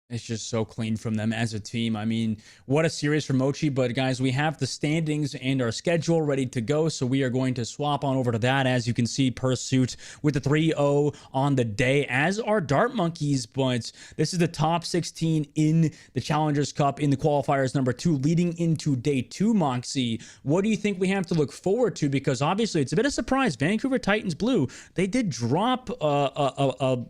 It's just so clean from them as a team. I mean, what a series for Mochi. But guys, we have the standings and our schedule ready to go. So we are going to swap on over to that. As you can see, Pursuit with the 3-0 on the day, as are Dart Monkeys. But this is the top 16 in the Challengers Cup in the qualifiers number 2, leading into day 2, Moxie. What do you think we have to look forward to? Because obviously it's a bit of a surprise. Vancouver Titans Blue, they did drop a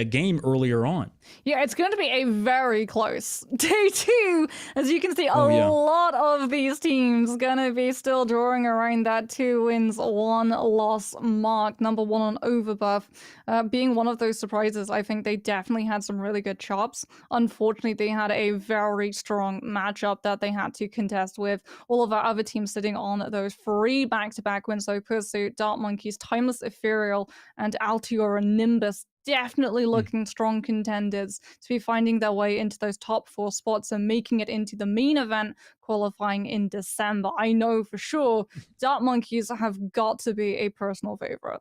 game earlier on. Yeah, it's going to be a very close day 2. As you can see, a lot of these teams going to be still drawing around that 2 wins, 1 loss mark. Number 1 on Overbuff being one of those surprises. I think they definitely had some really good chops. Unfortunately, they had a very strong matchup that they had to contest with. All of our other teams sitting on those 3 back-to-back wins. So Pursuit, Dart Monkeys, Timeless Ethereal, and Altiora Nimbus definitely looking strong contenders to be finding their way into those top 4 spots and making it into the main event qualifying in December. I know for sure Dart Monkeys have got to be a personal favorite.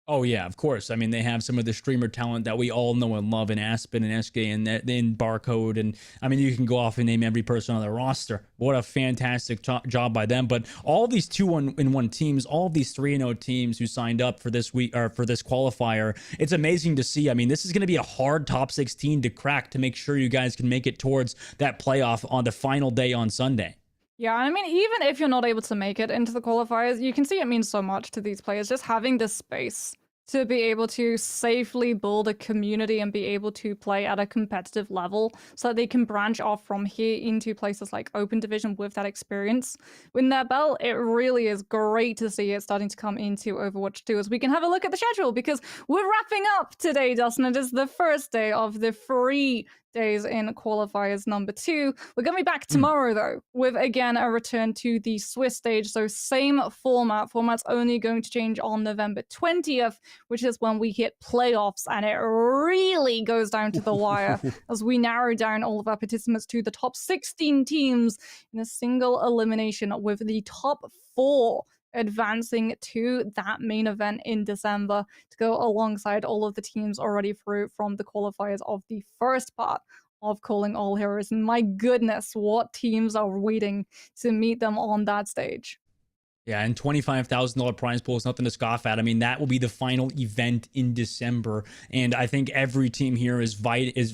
Oh, yeah, of course. I mean, they have some of the streamer talent that we all know and love in Aspen and SK and in Barcode. And I mean, you can go off and name every person on the roster. What a fantastic job by them. But all these 2-1 teams, all these 3-0 teams who signed up for this week or for this qualifier, it's amazing to see. I mean, this is going to be a hard top 16 to crack to make sure you guys can make it towards that playoff on the final day on Sunday. Yeah, I mean, even if you're not able to make it into the qualifiers, you can see it means so much to these players. Just having this space to be able to safely build a community and be able to play at a competitive level so that they can branch off from here into places like Open Division with that experience in their belt. It really is great to see it starting to come into Overwatch 2 as we can have a look at the schedule, because we're wrapping up today, Dustin. It is the first day of the 3 days in qualifiers number 2. We're going to be back tomorrow, though, with, again, a return to the Swiss stage. So same format. Format's only going to change on November 20th, which is when we hit playoffs, and it really goes down to the wire as we narrow down all of our participants to the top 16 teams in a single elimination, with the top 4 advancing to that main event in December to go alongside all of the teams already through from the qualifiers of the first part of Calling All Heroes. And my goodness, what teams are waiting to meet them on that stage. Yeah, and $25,000 prize pool is nothing to scoff at. I mean, that will be the final event in December, and I think every team here is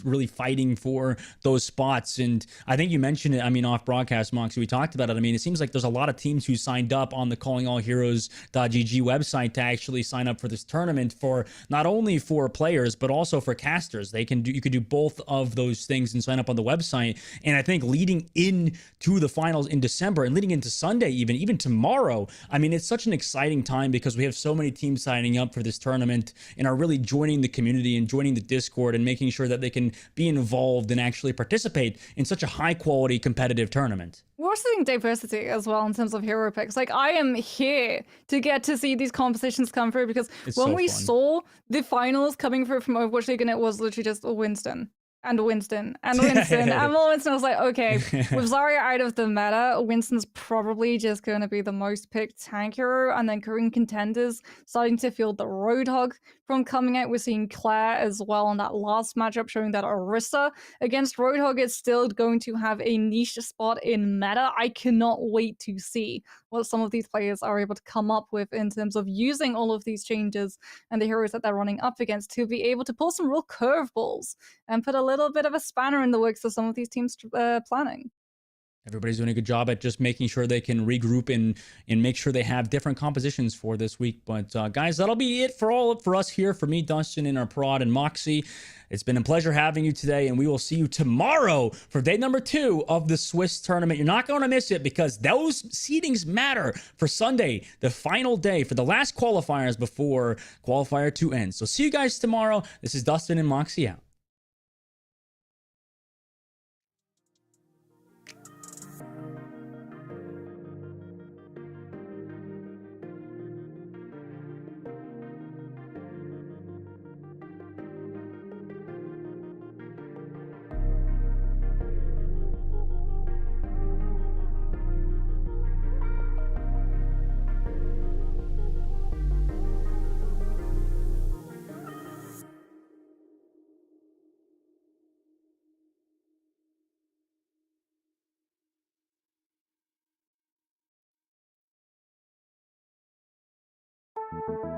really fighting for those spots. And I think you mentioned it. I mean, off broadcast, Moxie, we talked about it. I mean, it seems like there's a lot of teams who signed up on the CallingAllHeroes.gg website to actually sign up for this tournament, for not only for players but also for casters. You could do both of those things and sign up on the website. And I think leading into the finals in December and leading into Sunday, even tomorrow. I mean, it's such an exciting time because we have so many teams signing up for this tournament and are really joining the community and joining the Discord and making sure that they can be involved and actually participate in such a high quality competitive tournament. We're seeing diversity as well in terms of hero picks. Like, I am here to get to see these competitions come through, because when we saw the finals coming through from Overwatch League, and it was literally just Winston and Winston and Winston and more Winston, I was like, okay, with Zarya out of the meta, Winston's probably just going to be the most picked tank hero. And then Korean contenders starting to feel the Roadhog from coming out. We're seeing Claire as well on that last matchup, showing that Orisa against Roadhog is still going to have a niche spot in meta. I cannot wait to see what some of these players are able to come up with in terms of using all of these changes and the heroes that they're running up against to be able to pull some real curveballs and put a little bit of a spanner in the works of some of these teams planning. Everybody's doing a good job at just making sure they can regroup and make sure they have different compositions for this week. But guys, that'll be it for us here. For me, Dustin, and our prod, and Moxie. It's been a pleasure having you today, and we will see you tomorrow for day number 2 of the Swiss tournament. You're not going to miss it, because those seedings matter for Sunday, the final day for the last qualifiers before Qualifier 2 ends. So see you guys tomorrow. This is Dustin and Moxie out. you.